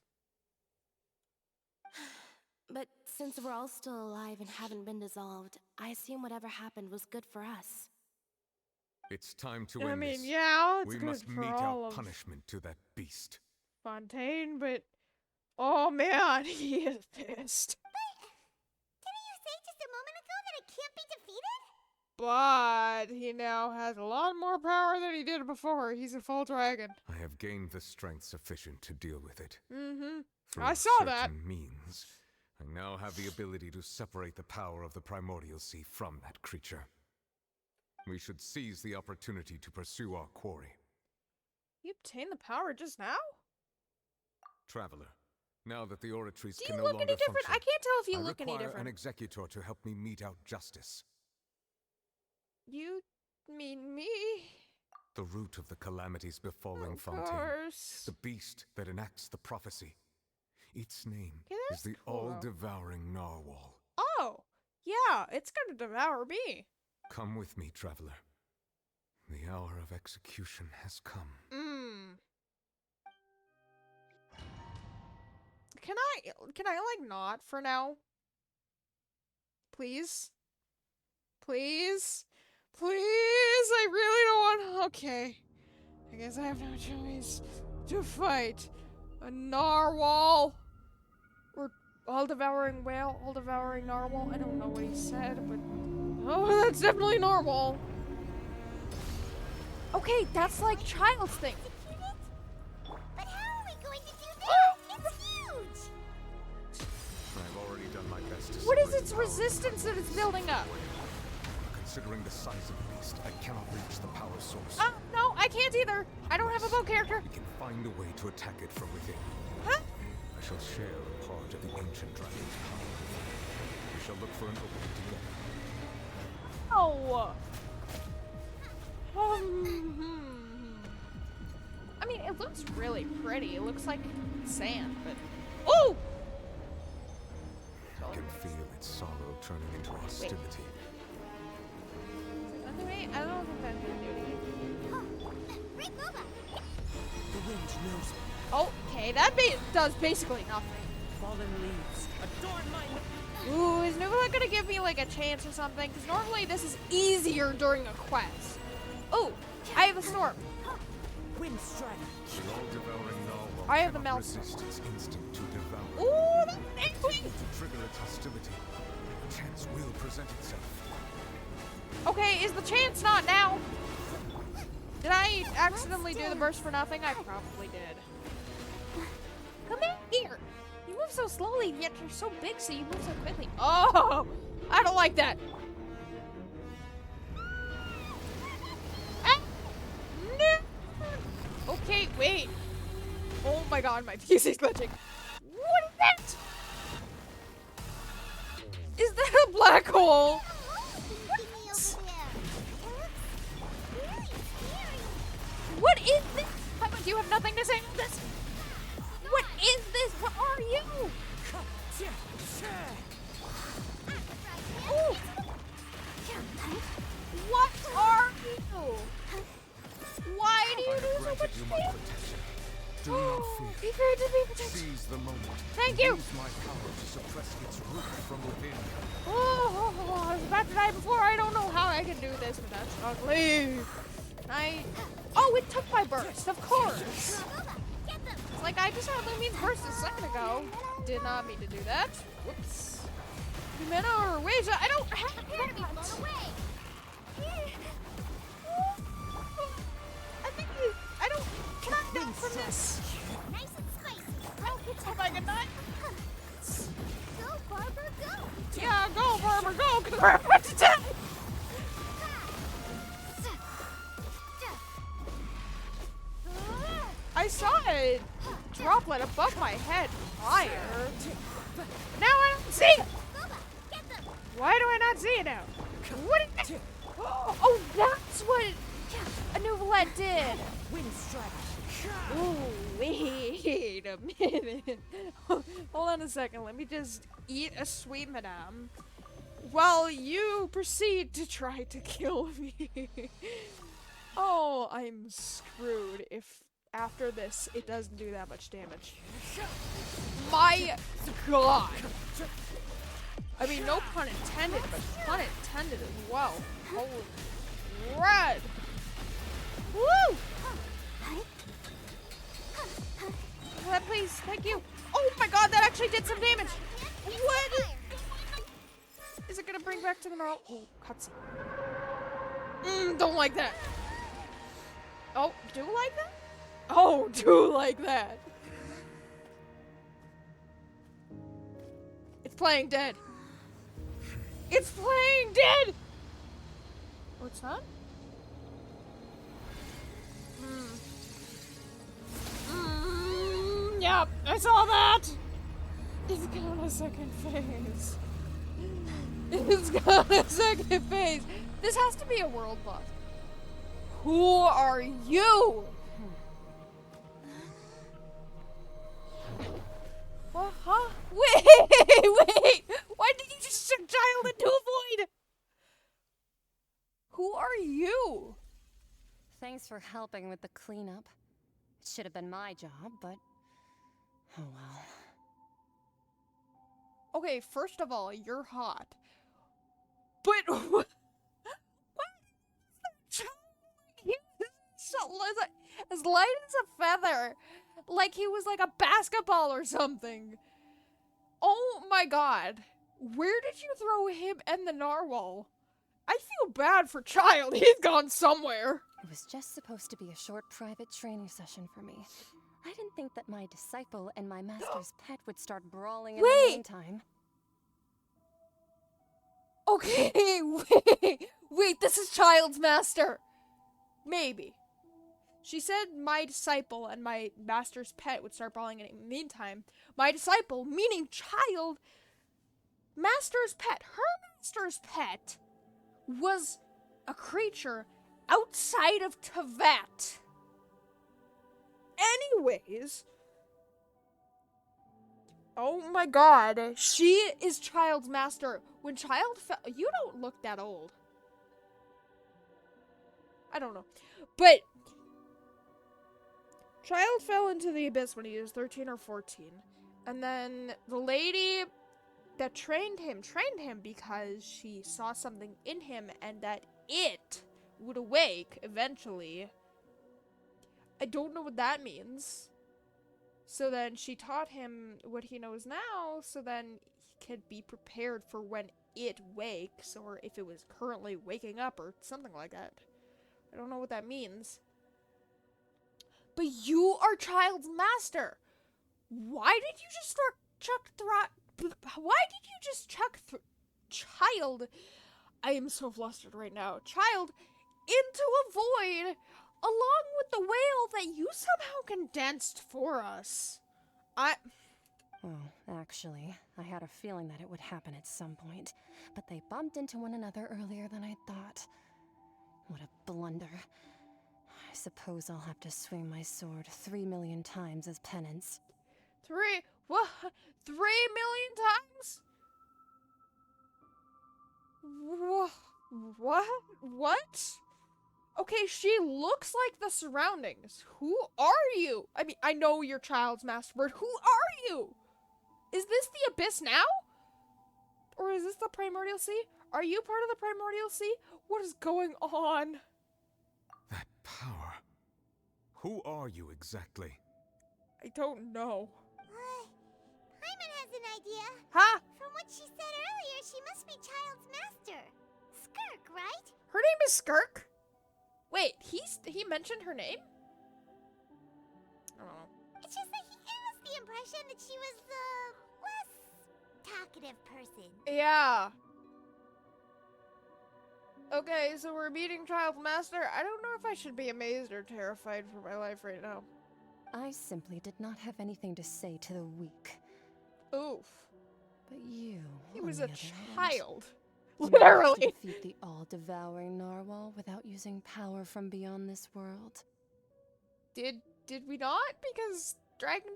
But since we're all still alive and haven't been dissolved, I assume whatever happened was good for us. It's time to I end mean, this. yeah, it's we good must for mete all our of punishment to that beast. Fontaine, but oh man, he is pissed. Didn't you say just a moment ago that it can't be defeated? But he now has a lot more power than he did before. He's a full dragon. I have gained the strength sufficient to deal with it. Mm-hmm. Through I saw that. certain means, I now have the ability to separate the power of the primordial sea from that creature. We should seize the opportunity to pursue our quarry. You obtained the power just now? Traveler, now that the oratories Do can you no look longer any different? function, I can't tell if you I look any require different. an executor to help me mete out justice. You mean me? The root of the calamities befalling Of Fontaine. course. The beast that enacts the prophecy. Its name Okay, is that's the cool. all-devouring narwhal. Oh, yeah, it's gonna devour me. Come with me, traveler. The hour of execution has come. Can I like not for now? Please? Please? Please? I really don't want. Okay. I guess I have no choice to fight a narwhal. Or all-devouring whale, all-devouring narwhal. I don't know what he said, but oh, that's definitely narwhal. Okay, that's like child's thing. But how are we going to do that? It's huge! I've already done my best to What is separate its the power resistance that it's building up? Considering the size of the beast, I cannot reach the power source. No, I can't either. I don't have a bow character. We can find a way to attack it from within. Huh? I shall share a part of the ancient dragon's power. We shall look for an opening together. Oh. I mean, it looks really pretty. It looks like sand, but oh! I can feel its sorrow turning into hostility. Wait, I don't think that can do anything. The wind knows it. Okay, that does basically nothing. Fallen leaves adorn my. Ooh, is Nuvula gonna give me like a chance or something? Because normally this is easier during a quest. Oh, I have a storm. Wind strike. The all-devouring narwhal I have the cannot melt. resist its instinct to devour. Ooh, that's angry. To trigger its hostility, a chance will present itself. Okay, is the chance not now? Did I accidentally do the burst for nothing? I probably did. Come in here. You move so slowly, yet you're so big, so you move so quickly. Oh, I don't like that. Ah, no. Okay, wait. Oh my god, my PC's glitching. What is that? Is that a black hole? What is this? How about you have nothing to say about this? What is this? What are you? Ooh. What are you? Why do you do so much damage? Do not fear. Be very to be protected. Seize the moment. Thank you. Use my power to suppress its root from within. Oh, I was about to die before. I don't know how I can do this, but that's ugly. Oh, it took my burst, of course. It's like I just had Lumine's burst a second ago. Did not mean to do that. Whoops. Humana or Wasia, I don't have that. I don't cannot go from this. Nice and spicy. Oh my god. Go, Barber, go! Yeah, go, Barber, go, because we're about to die. I saw a droplet above my head prior. Now I don't see it. Why do I not see it now? What is it? Oh, that's what a Nouvellette did. Wind strike. Ooh, wait a minute. Hold on a second. Let me just eat a sweet madame while you proceed to try to kill me. Oh, I'm screwed if after this it doesn't do that much damage. My god. I mean, no pun intended, but pun intended as well. Holy red. Woo! Please, thank you. Oh my god, that actually did some damage. What? Is it gonna bring back to the normal? Oh, cutscene. Don't like that. Oh, do like that? Oh, do like that. It's playing dead. It's playing dead. Oh, Son? Yep, I saw that! It's got a second phase. It's got a second phase. This has to be a world boss. Who are you? What? Huh? Wait! Why did you just chuck child into a void? Who are you? Thanks for helping with the cleanup. It should have been my job, but oh well. Okay, first of all, you're hot. But what? He was as light as a feather. Like he was like a basketball or something. Oh my god. Where did you throw him and the narwhal? I feel bad for Child. He's gone somewhere. It was just supposed to be a short private training session for me. I didn't think that my disciple and my master's pet would start brawling in the meantime. Okay, wait, this is Child's master. Maybe. She said my disciple and my master's pet would start brawling in the meantime. My disciple, meaning Child, master's pet, her master's pet, was a creature outside of Tevat. Anyways, oh my god, she is Child's master. When Child fell, you don't look that old. I don't know. But Child fell into the abyss when he was 13 or 14. And then the lady that trained him because she saw something in him and that it would awake eventually. I don't know what that means. So then she taught him what he knows now, so then he could be prepared for when it wakes, or if it was currently waking up, or something like that. I don't know what that means. But you are Child's master. Why did you just Child? I am so flustered right now. Child into a void along with the whale that you somehow condensed for us. Well, actually, I had a feeling that it would happen at some point, but they bumped into one another earlier than I thought. What a blunder. I suppose I'll have to swing my sword 3 million times as penance. 3 million times? What? Okay, she looks like the surroundings. Who are you? I mean, I know you're Child's master, but who are you? Is this the Abyss now? Or is this the Primordial Sea? Are you part of the Primordial Sea? What is going on? That power. Who are you exactly? I don't know. Paimon has an idea. Huh? From what she said earlier, she must be Child's master. Skirk, right? Her name is Skirk? Wait, he mentioned her name? I don't know. It's just that he gave us the impression that she was the less talkative person. Yeah. Okay, so we're meeting Child's master. I don't know if I should be amazed or terrified for my life right now. I simply did not have anything to say to the weak. Oof. But you, He on was the a other child. hand, Literally. managed to defeat the all-devouring narwhal without using power from beyond this world. Did we not? Because Dragon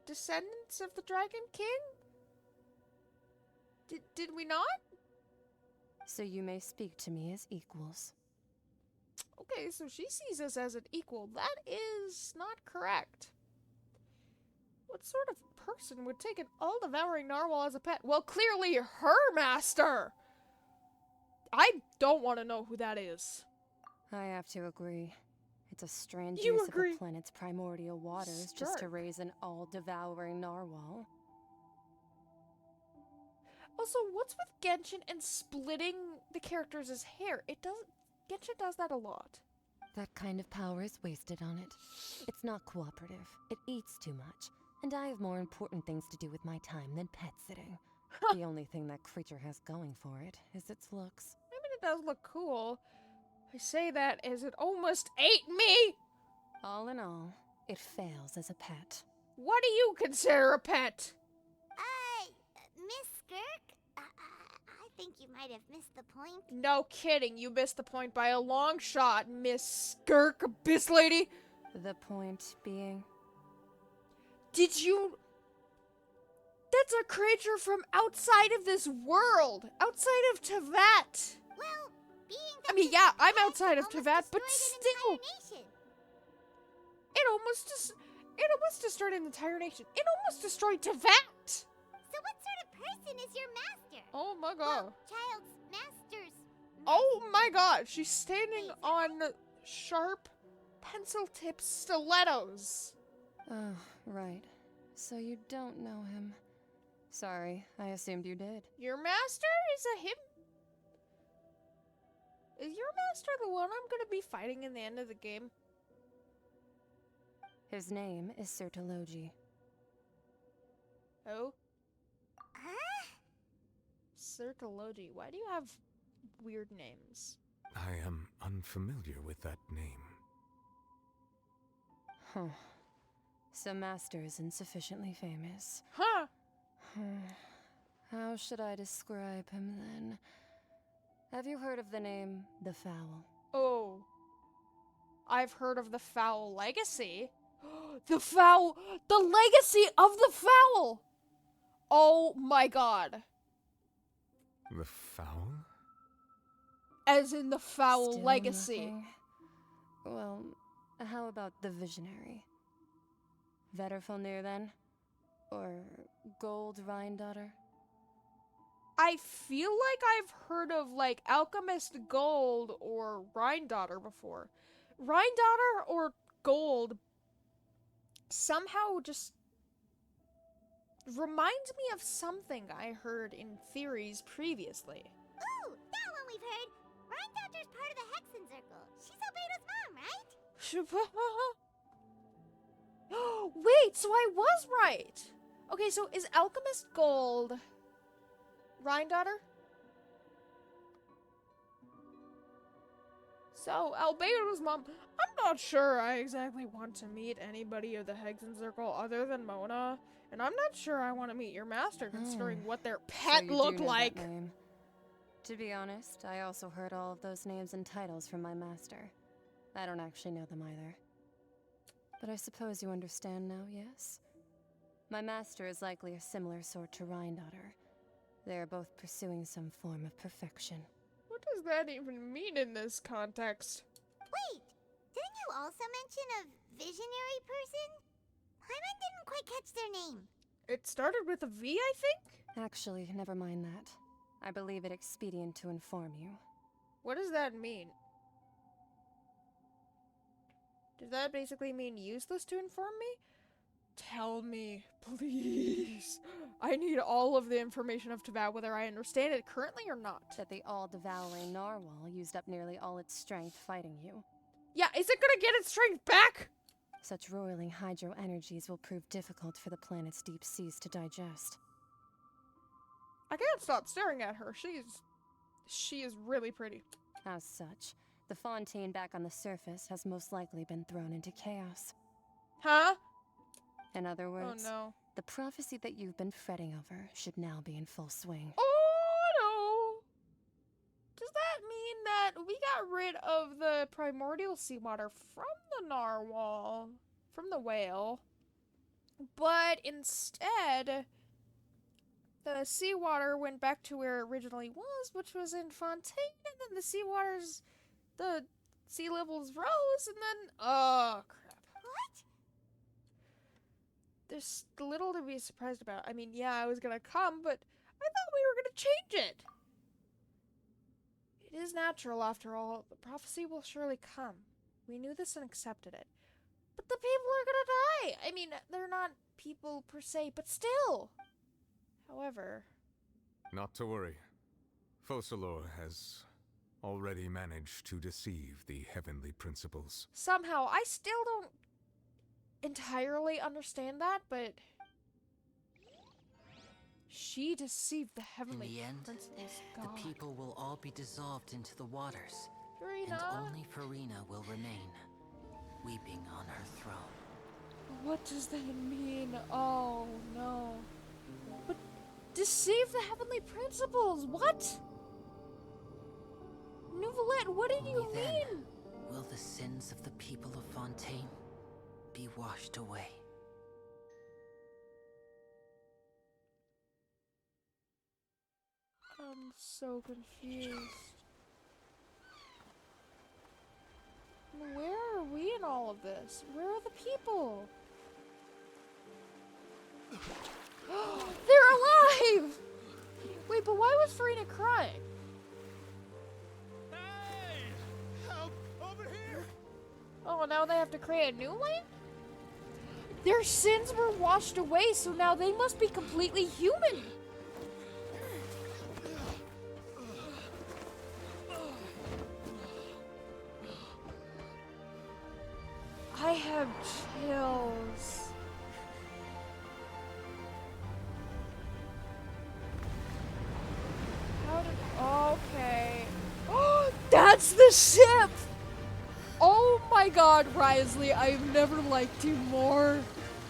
descendants of the Dragon King? Did we not? So you may speak to me as equals. Okay, so she sees us as an equal. That is not correct. What sort of person would take an all-devouring narwhal as a pet? Well, clearly her master! I don't want to know who that is. I have to agree. It's a strange You use agree. of a planet's primordial waters just to raise an all-devouring narwhal. Also, what's with Genshin and splitting the characters' hair? Genshin does that a lot. That kind of power is wasted on it. It's not cooperative. It eats too much. And I have more important things to do with my time than pet sitting. The only thing that creature has going for it is its looks. I mean, it does look cool. I say that as it almost ate me! All in all, it fails as a pet. What do you consider a pet? Miss Skirk? I think you might have missed the point. No kidding, you missed the point by a long shot, Miss Skirk Abyss Lady. The point being? Did you... That's a creature from outside of this world! Outside of Tevat! Well, being I mean, yeah, I'm outside of Tevat, but still... It almost destroyed an entire nation. It almost destroyed Tevat! So what sort of person is your master? Oh my god. Well, child's master's... Oh my god, she's standing on sharp, pencil-tipped stilettos. Oh, right. So you don't know him. Sorry, I assumed you did. Your master is a him? Is your master the one I'm gonna be fighting in the end of the game? His name is Sertologi. Oh? Sertologi. Why do you have weird names? I am unfamiliar with that name. Huh. So Master isn't sufficiently famous. Huh! How should I describe him then? Have you heard of the name The Foul? Oh. I've heard of the Foul Legacy. The Foul! The Legacy of the Foul! Oh my god. The Foul? As in the Foul Still Legacy. Nothing? Well, how about the Visionary? Vetterfilnir then? Or Gold Rhindaughter? I feel like I've heard of, like, Alchemist Gold or Rhindaughter before. Rhindaughter or Gold somehow just reminds me of something I heard in theories previously. Ooh, that one we've heard. Rhindaughter's part of the Hexen Circle. She's Albedo's mom, right? Wait, so I was right! Okay, so is Alchemist Gold Rhindaughter? So, Albedo's mom... I'm not sure I exactly want to meet anybody of the Hexen Circle other than Mona. And I'm not sure I want to meet your master, considering what their pet So you do looked know that like. name. To be honest, I also heard all of those names and titles from my master. I don't actually know them either. But I suppose you understand now, yes? My master is likely a similar sort to Rhindaughter. They are both pursuing some form of perfection. What does that even mean in this context? Wait, didn't you also mention a visionary person? Paimon didn't quite catch their name. It started with a V, I think? Actually, never mind that. I believe it expedient to inform you. What does that mean? Does that basically mean useless to inform me? Tell me, please. I need all of the information of Tevat, whether I understand it currently or not. That the all-devouring narwhal used up nearly all its strength fighting you. Yeah, is it gonna get its strength back? Such roiling hydro energies will prove difficult for the planet's deep seas to digest. I can't stop staring at her. She is really pretty. As such, the Fontaine back on the surface has most likely been thrown into chaos. Huh? In other words, Oh no. the prophecy that you've been fretting over should now be in full swing. Oh no! Does that mean that we got rid of the primordial seawater from the narwhal, from the whale, but instead the seawater went back to where it originally was, which was in Fontaine, and then the sea levels rose, and then, oh crap. What? There's little to be surprised about. I mean, yeah, I was gonna come, but I thought we were gonna change it. It is natural, after all. The prophecy will surely come. We knew this and accepted it. But the people are gonna die! I mean, they're not people per se, but still! However... Not to worry. Focalor has already managed to deceive the heavenly principles. Somehow, I still don't entirely understand that, but... She deceived the In heavenly the end, principles. the God. people will all be dissolved into the waters. Farina. And only Farina will remain, weeping on her throne. What does that mean? Oh no. But deceive the heavenly principles? What? Nouvellette, what did you Only then mean? will the sins of the people of Fontaine be washed away. I'm so confused. Where are we in all of this? Where are the people? They're alive! Wait, but why was Farina crying? Hey! Help! Over here! Oh, now they have to create a new land? Their sins were washed away, so now they must be completely human. I have chills. How did... Okay. Oh, that's the ship! Oh my god, Risley, I've never liked you more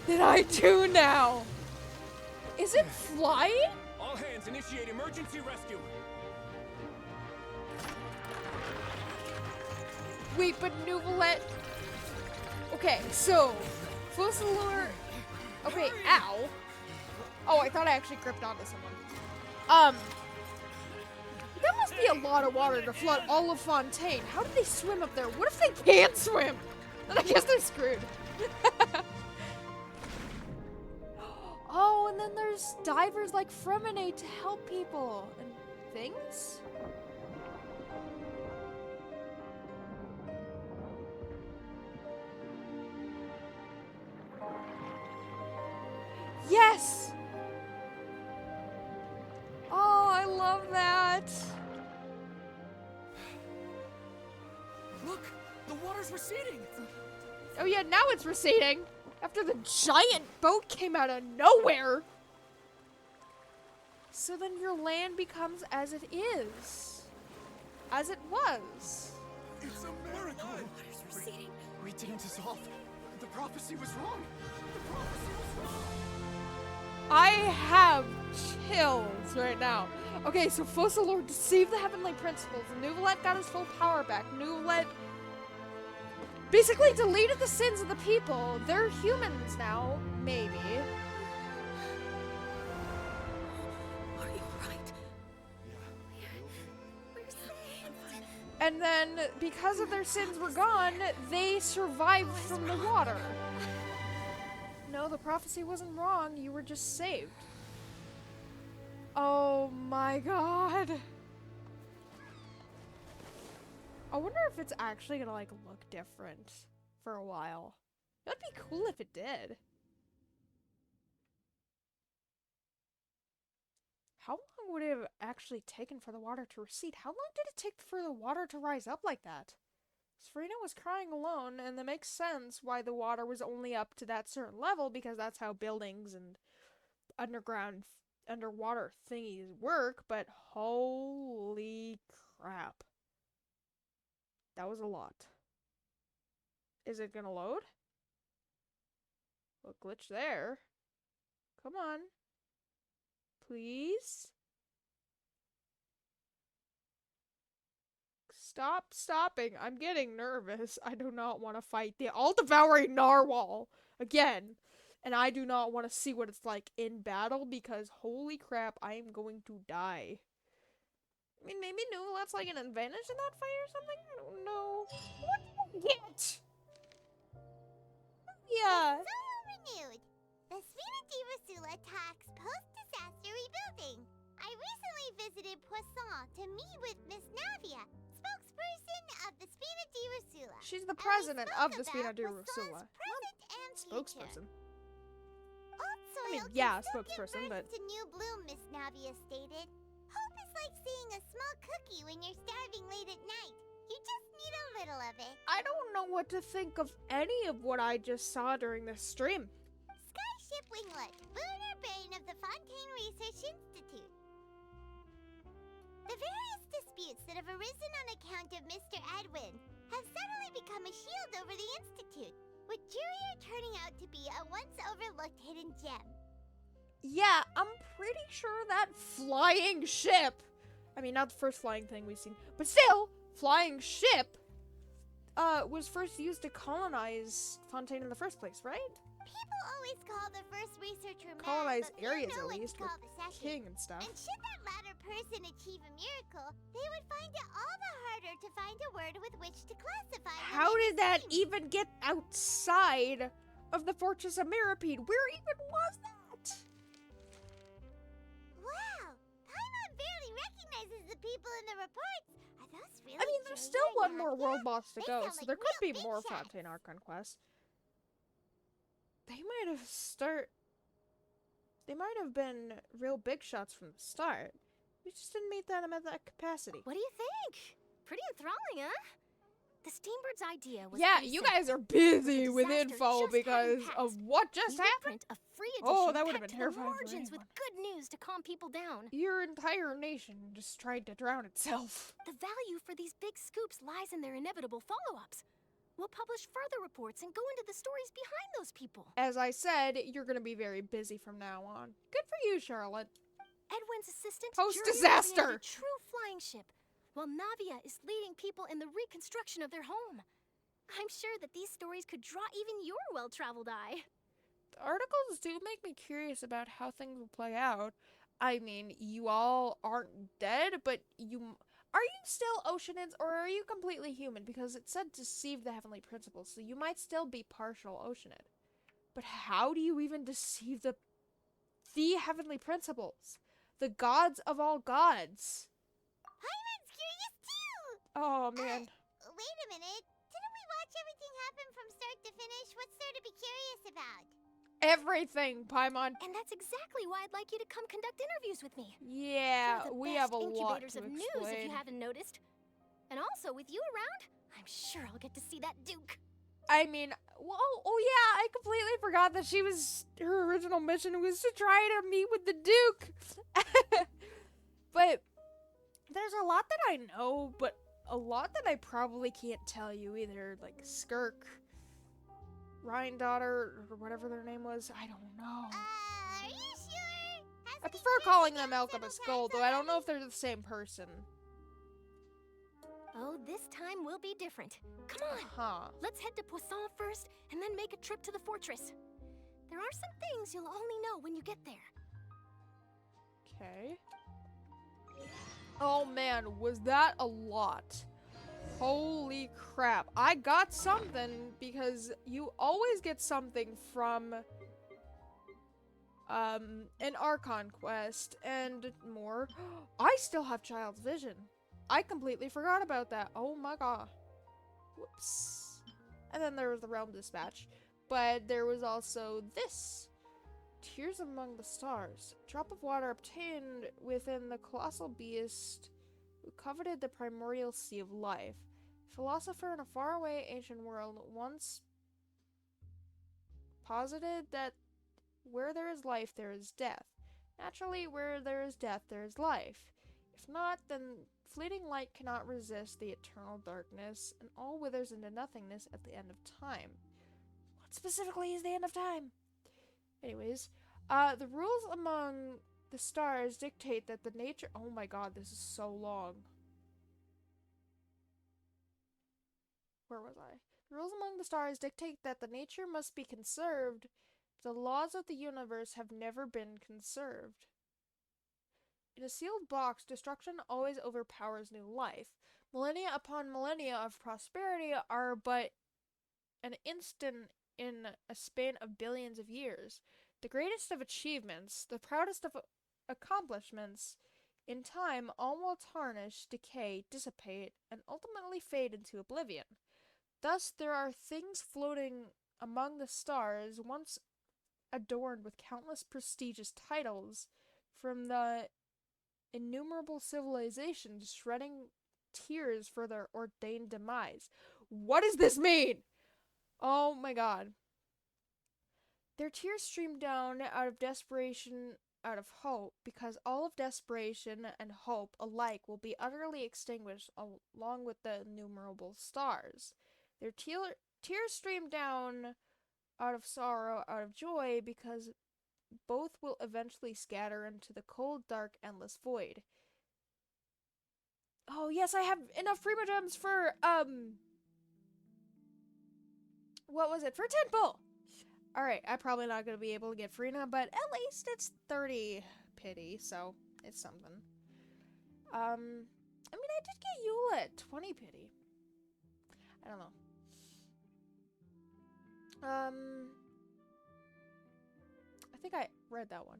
than I do now. Is it flying? All hands, initiate emergency rescue. Wait, but Nouvellette... Okay, so... Fussalor... Okay, ow. Oh, I thought I actually gripped onto someone. That must be a lot of water to flood all of Fontaine. How did they swim up there? What if they can't swim? Then I guess they're screwed. Oh, and then there's divers like Fremine to help people and things? Yes! Oh, I love that. Look, the water's receding. Oh yeah, now it's receding. After the giant boat came out of nowhere. So then your land becomes as it is. As it was. It's a miracle! Water's receding. We didn't dissolve. The prophecy was wrong. The prophecy was wrong. I have chills right now. Okay, so Fussalor deceived the heavenly principles. Nouvellette got his full power back. Nouvellette basically deleted the sins of the people. They're humans now, maybe. Are you alright? We're safe. And then, because of their sins were gone, they survived from the water. No, the prophecy wasn't wrong. You were just saved. Oh my god. I wonder if it's actually gonna, like, look different for a while. That'd be cool if it did. How long would it have actually taken for the water to recede? How long did it take for the water to rise up like that? Farina was crying alone, and that makes sense why the water was only up to that certain level, because that's how buildings and underwater thingies work, but holy crap. That was a lot. Is it gonna load? Well, glitch there. Come on. Please? Stop stopping. I'm getting nervous. I do not want to fight the all-devouring narwhal again. And I do not want to see what it's like in battle, because holy crap, I am going to die. I mean, maybe Nouvellette's like an advantage in that fight or something? I don't know. What do you get? Yeah. Solo renewed. The Spina di Rasula talks post-disaster rebuilding. I recently visited Poisson to meet with Miss Navia, spokesperson of the Spina di Rasula. She's the president of the Spina di Poisson's Rasula. present and Spokesperson. Old soil I mean, can yeah, still give spokesperson, birth but... to new bloom, Miss Navia stated. Hope is like seeing a small cookie when you're starving late at night. You just need a little of it. I don't know what to think of any of what I just saw during this stream. Skyship Winglet, booner brain of the Fontaine Research Institute. The various disputes that have arisen on account of Mr. Edwin have suddenly become a shield over the Institute, with Jurier turning out to be a once overlooked hidden gem. Yeah, I'm pretty sure that flying ship, I mean, not the first flying thing we've seen, but still, flying ship, was first used to colonize Fontaine in the first place, right? People always call the first researcher mad, Colonize but areas few know at when to least with call the second. king and stuff. And should that latter person achieve a miracle, they would find it all the harder to find a word with which to classify them. How did that even get outside of the Fortress of Mirapede? Where even was that? Wow, Paimon barely recognizes the people in the reports. Are those really I mean, there's Jurier still one and more Navia? world boss to They go, sound so like there could real be big more shots. Fontaine Archon quests. They might have been real big shots from the start. We just didn't meet them at that capacity. What do you think? Pretty enthralling, huh? The Steambird's idea was Yeah, pretty you simple. guys are busy The with disaster info just because hadn't of passed. what just We would happened. print a free edition Oh, that would have packed been to the terrifying for margins with anyone. good news to calm people down. Your entire nation just tried to drown itself. The value for these big scoops lies in their inevitable follow-ups. We'll publish further reports and go into the stories behind those people. As I said, you're gonna be very busy from now on. Good for you, Charlotte. Edwin's assistant, Post-disaster. Jurier, created a true flying ship, while Navia is leading people in the reconstruction of their home. I'm sure that these stories could draw even your well-traveled eye. The articles do make me curious about how things will play out. I mean, you all aren't dead, but are you still Oceanids, or are you completely human? Because it said deceive the heavenly principles, so you might still be partial Oceanid. But how do you even deceive the heavenly principles? The gods of all gods. Paimon's curious too! Oh, man. Wait a minute. Didn't we watch everything happen from start to finish? What's there to be curious about? Everything, Paimon. And that's exactly why I'd like you to come conduct interviews with me. Yeah, You're the we best have a lot incubators to of news, if you explain. haven't noticed. And also, with you around, I'm sure I'll get to see that Duke. I mean, oh yeah, I completely forgot that her original mission was to try to meet with the Duke. But there's a lot that I know, but a lot that I probably can't tell you either. Like Skirk, Ryan Daughter, or whatever their name was. I don't know. Are you sure? I prefer calling them Alchemist Gold, though I don't know if they're the same person. Oh, this time will be different. Come on. Huh. Let's head to Poisson first, and then make a trip to the fortress. There are some things you'll only know when you get there. Okay. Oh man, was that a lot? Holy crap. I got something because you always get something from an Archon quest and more. I still have Child's Vision. I completely forgot about that. Oh my god. Whoops. And then there was the Realm Dispatch. But there was also this. Tears Among the Stars. Drop of water obtained within the colossal beast who coveted the primordial sea of life. Philosopher in a faraway ancient world once posited that where there is life, there is death. Naturally, where there is death, there is life. If not, then fleeting light cannot resist the eternal darkness, and all withers into nothingness at the end of time. What specifically is the end of time? Anyways, the rules among the stars dictate that the nature— oh my god, this is so long. Where was I? The rules among the stars dictate that the nature must be conserved. The laws of the universe have never been conserved. In a sealed box, destruction always overpowers new life. Millennia upon millennia of prosperity are but an instant in a span of billions of years. The greatest of achievements, the proudest of accomplishments, in time all will tarnish, decay, dissipate, and ultimately fade into oblivion. Thus there are things floating among the stars, once adorned with countless prestigious titles, from the innumerable civilizations shredding tears for their ordained demise. What does this mean? Oh my god. Their tears stream down out of desperation out of hope, because all of desperation and hope alike will be utterly extinguished along with the innumerable stars. Their tears stream down out of sorrow, out of joy, because both will eventually scatter into the cold, dark, endless void. Oh, yes, I have enough Prima Gems for, what was it? For 10 bull! Alright, I'm probably not going to be able to get Frina, but at least it's 30 pity, so it's something. I mean, I did get Eula at 20 pity. I don't know. I think I read that one.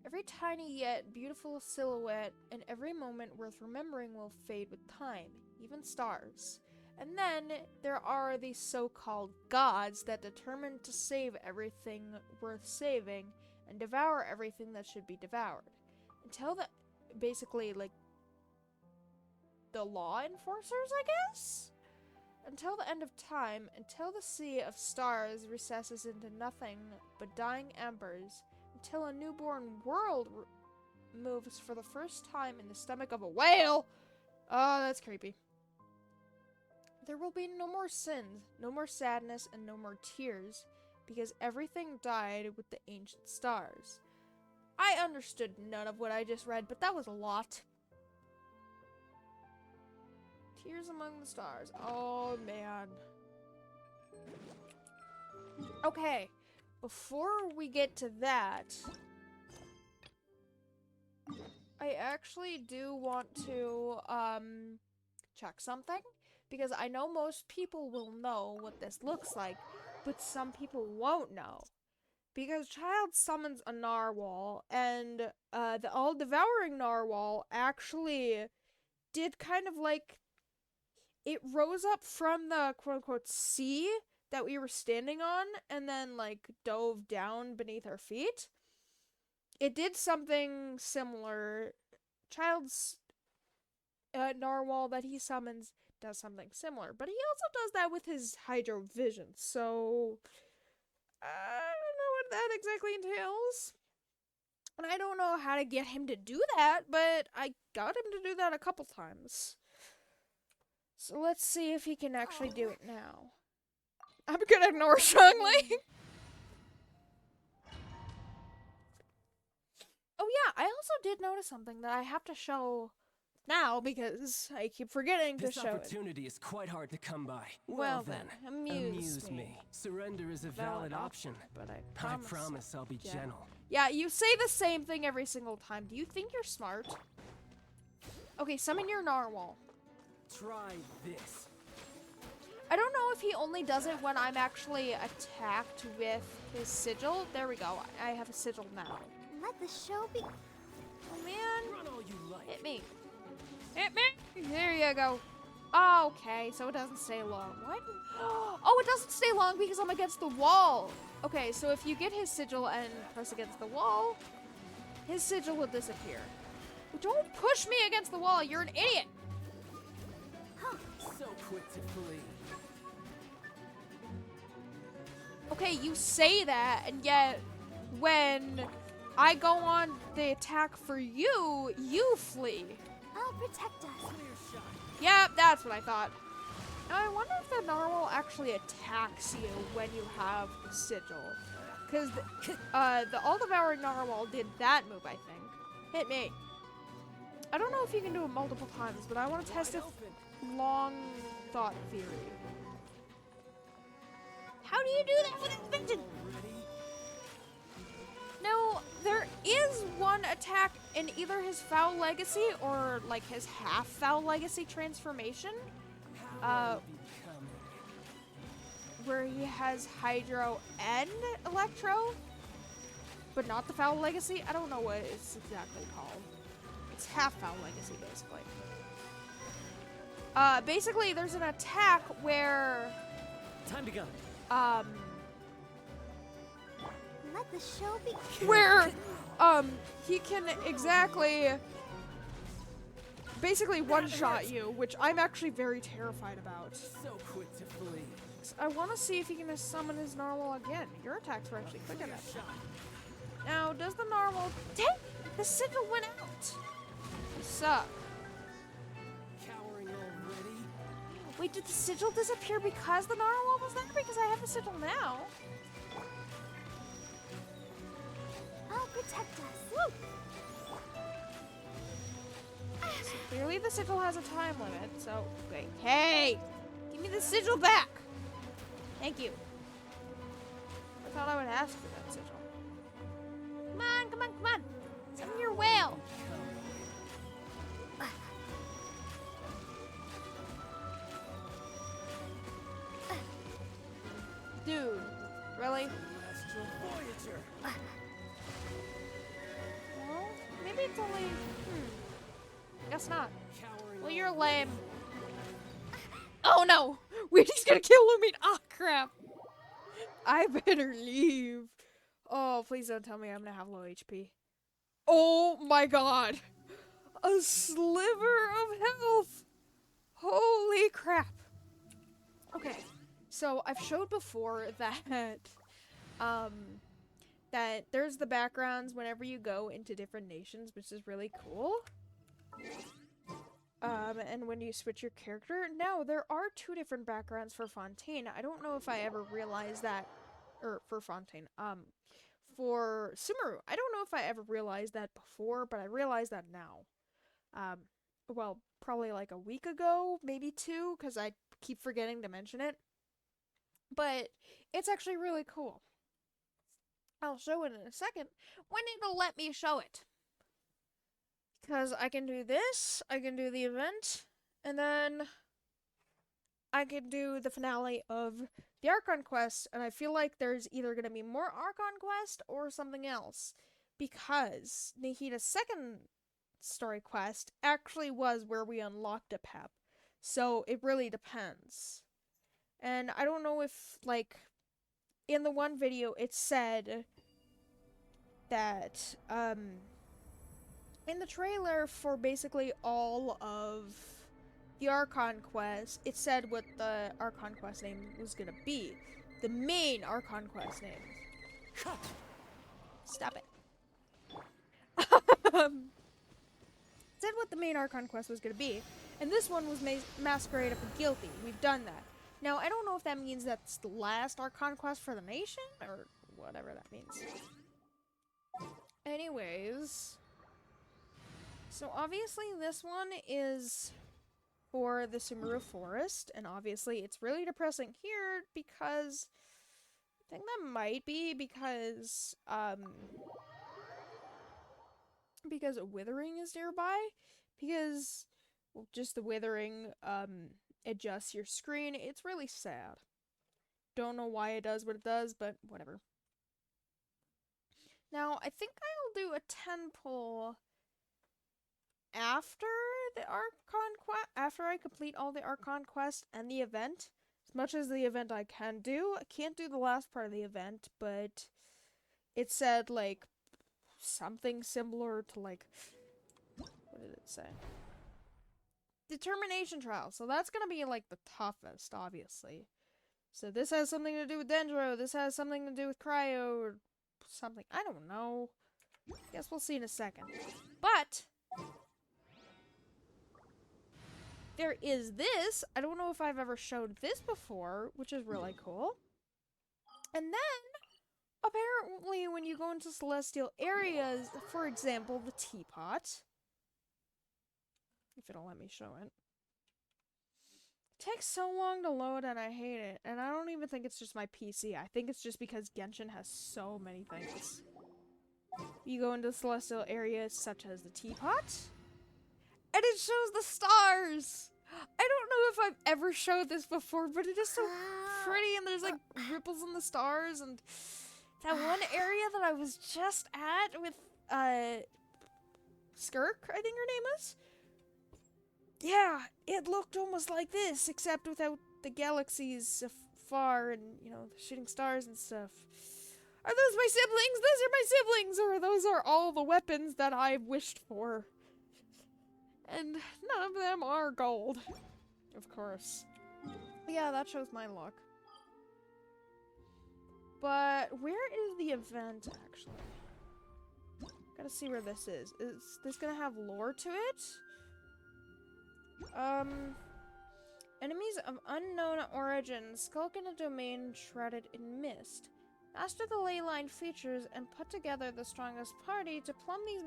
Every tiny yet beautiful silhouette and every moment worth remembering will fade with time, even stars. And then there are these so-called gods that determine to save everything worth saving and devour everything that should be devoured. Until the, basically, like, the law enforcers, I guess? Until the end of time, until the sea of stars recesses into nothing but dying embers, until a newborn world moves for the first time in the stomach of a whale. Oh, that's creepy. There will be no more sins, no more sadness, and no more tears, because everything died with the ancient stars. I understood none of what I just read, but that was a lot. Tears among the stars. Oh, man. Okay, before we get to that, I actually do want to, check something. Because I know most people will know what this looks like, but some people won't know. Because Child summons a narwhal, and the all-devouring narwhal actually did kind of like... It rose up from the quote-unquote sea that we were standing on, and then like dove down beneath our feet. It did something similar. Child's narwhal that he summons does something similar, but he also does that with his hydro vision, so I don't know what that exactly entails, and I don't know how to get him to do that, but I got him to do that a couple times. So let's see if he can actually do it now. I'm gonna ignore Shangli. Oh yeah, I also did notice something that I have to show now, because I keep forgetting to show it. This opportunity is quite hard to come by. Well then, amuse me. Surrender is a valid option, but I promise I'll be gentle. Yeah, you say the same thing every single time. Do you think you're smart? Okay, summon your narwhal. Try this. I don't know if he only does it when I'm actually attacked with his sigil. There we go. I have a sigil now. Let the show be. Oh man. Run all you like. Hit me. Hit me! There you go. Oh, okay, so it doesn't stay long. What? Oh, it doesn't stay long because I'm against the wall. Okay, so if you get his sigil and press against the wall, his sigil will disappear. Don't push me against the wall, you're an idiot! So quick to flee. Okay, you say that, and yet when I go on the attack for you, you flee. I'll protect us. Yep, that's what I thought. Now I wonder if the narwhal actually attacks you when you have the sigil. Because the all-devouring narwhal did that move, I think. Hit me. I don't know if you can do it multiple times, but I want to test a long thought theory. How do you do that with invention? No, there is one attack in either his Foul Legacy or like his half Foul Legacy transformation, where he has Hydro and Electro, but not the Foul Legacy. I don't know what it's exactly called. It's half Foul Legacy, basically. Basically, there's an attack where... Time to go. Let the show be. Where, he can exactly... basically one-shot you, which I'm actually very terrified about. So quick to flee. I want to see if he can summon his narwhal again. Your attacks were actually quick enough. Now, does the normal... Dang! The sigil went out! You suck. Cowering already? Wait, did the sigil disappear because the narwhal was there? Because I have the sigil now. I'll protect us. Woo! So clearly the sigil has a time limit, so... Wait, hey! Give me the sigil back! Thank you. I thought I would ask for that sigil. Come on, come on, come on! Send me your whale! Dude, really? Celestial Voyager. Well, maybe it's only... Guess not. Well, you're lame. Oh no! Wait, he's gonna kill Lumine! Ah, crap! I better leave. Oh, please don't tell me I'm gonna have low HP. Oh my god! A sliver of health! Holy crap! Okay, so I've showed before that, that there's the backgrounds whenever you go into different nations, which is really cool. And when you switch your character, now there are 2 different backgrounds for Fontaine. I don't know if I ever realized that, or for Fontaine, for Sumeru, I don't know if I ever realized that before, but I realized that now. Well, probably like a week ago, maybe 2, because I keep forgetting to mention it. But it's actually really cool. I'll show it in a second when it'll let me show it. Because I can do this, I can do the event, and then I can do the finale of the Archon quest, and I feel like there's either going to be more Archon quest or something else. Because Nahita's second story quest actually was where we unlocked a pep. So it really depends. And I don't know if, like, in the one video it said that, in the trailer for basically all of the Archon quest, it said what the Archon quest name was gonna be. The main Archon quest name. Stop it. Said what the main Archon quest was gonna be. And this one was Masquerade of the Guilty. We've done that. Now, I don't know if that means that's the last Archon quest for the nation, or whatever that means. Anyways... So obviously this one is for the Sumeru Forest, and obviously it's really depressing here because I think that might be because Withering is nearby, because well, just the Withering adjusts your screen. It's really sad. Don't know why it does what it does, but whatever. Now I think I'll do a 10 pull after the Archon quest, after I complete all the Archon quest and the event. As much as the event I can do. I can't do the last part of the event, but it said, like, something similar to, like, what did it say? Determination trial. So that's gonna be, like, the toughest, obviously. So this has something to do with Dendro, this has something to do with Cryo, or something. I don't know. Guess we'll see in a second. But... there is this. I don't know if I've ever showed this before, which is really cool. And then, apparently when you go into celestial areas, for example, the teapot, if it'll let me show it, takes so long to load and I hate it. And I don't even think it's just my PC. I think it's just because Genshin has so many things. You go into celestial areas such as the teapot, and it shows the stars! I don't know if I've ever showed this before, but it is so pretty, and there's like ripples in the stars, and that one area that I was just at with, Skirk, I think her name is? Yeah, it looked almost like this, except without the galaxies afar and, you know, the shooting stars and stuff. Are those my siblings? Those are my siblings! Or those are all the weapons that I've wished for. And none of them are gold. Of course. Yeah, that shows my luck. But where is the event, actually? Gotta see where this is. Is this gonna have lore to it? Enemies of unknown origin skulk in a domain shrouded in mist. Master the ley line features and put together the strongest party to plumb these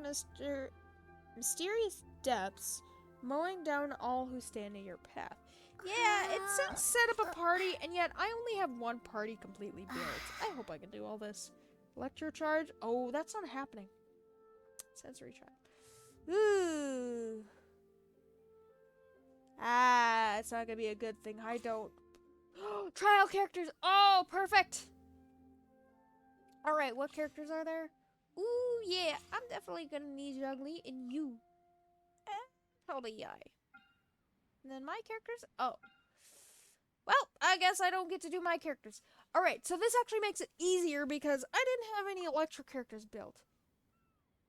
mysterious depths, mowing down all who stand in your path. Yeah, it says set up a party, and yet I only have one party completely built. I hope I can do all this. Electro charge? Oh, that's not happening. Sensory trap. Ooh. Ah, it's not gonna be a good thing. I don't. Trial characters! Oh, perfect! Alright, what characters are there? Ooh, yeah, I'm definitely gonna need Juggly and you. Holy eye. And then my characters? Oh. Well, I guess I don't get to do my characters. Alright, so this actually makes it easier because I didn't have any electric characters built.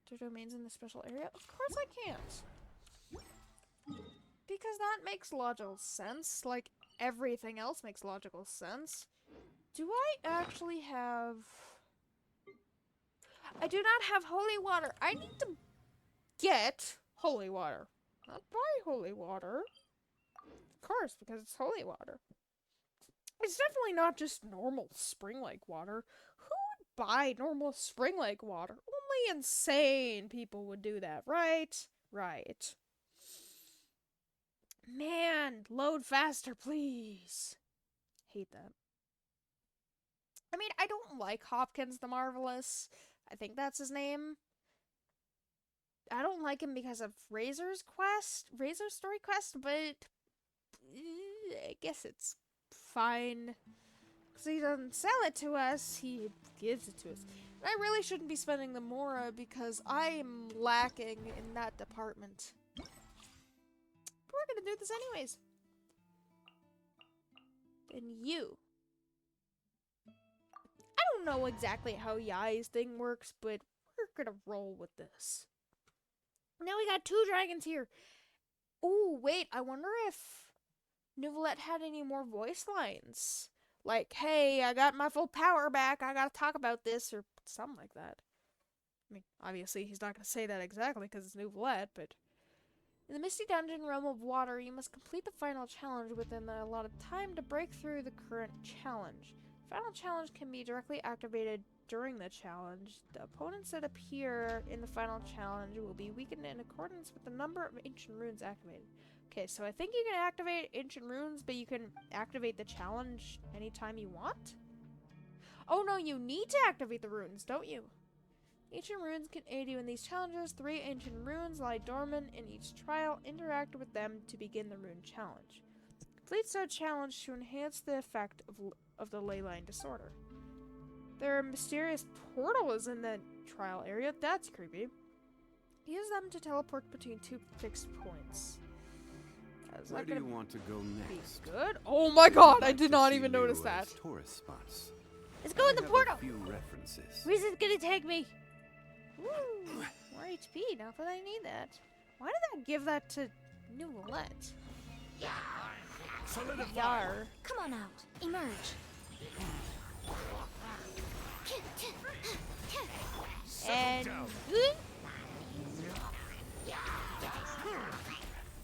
Two domains in the special area? Of course I can't. Because that makes logical sense. Like, everything else makes logical sense. Do I actually have... I do not have holy water. I need to get holy water. Not buy holy water. Of course, because it's holy water. It's definitely not just normal spring-like water. Who would buy normal spring-like water? Only insane people would do that, right? Right. Man, load faster, please. Hate that. I mean, I don't like Hopkins the Marvelous. I think that's his name. I don't like him because of Razor's story quest, but I guess it's fine. Because he doesn't sell it to us, he gives it to us. And I really shouldn't be spending the Mora because I'm lacking in that department. But we're gonna do this anyways. And you. I don't know exactly how Yai's thing works, but we're gonna roll with this. Now we got 2 dragons here. Ooh, wait, I wonder if Nouvellette had any more voice lines. Like, hey, I got my full power back, I gotta talk about this, or something like that. I mean, obviously he's not gonna say that exactly because it's Nouvellette, but... In the Misty Dungeon Realm of Water, you must complete the final challenge within the allotted time to break through the current challenge. The final challenge can be directly activated during the challenge. The opponents that appear in the final challenge will be weakened in accordance with the number of ancient runes activated. Okay, so I think you can activate ancient runes, but you can activate the challenge anytime you want? Oh no, you need to activate the runes, don't you? Ancient runes can aid you in these challenges. 3 ancient runes lie dormant in each trial. Interact with them to begin the rune challenge. Complete said challenge to enhance the effect of the leyline disorder. There are mysterious portals in the trial area. That's creepy. Use them to teleport between 2 fixed points. Where do you want to go next? Good. Oh my god, I did not even notice that. Tourist spots. Let's go in the portal. A few references. Where's it gonna take me? Woo! More HP, not that I need that. Why did I give that to Nouvellette? Yar. Come on out. Emerge.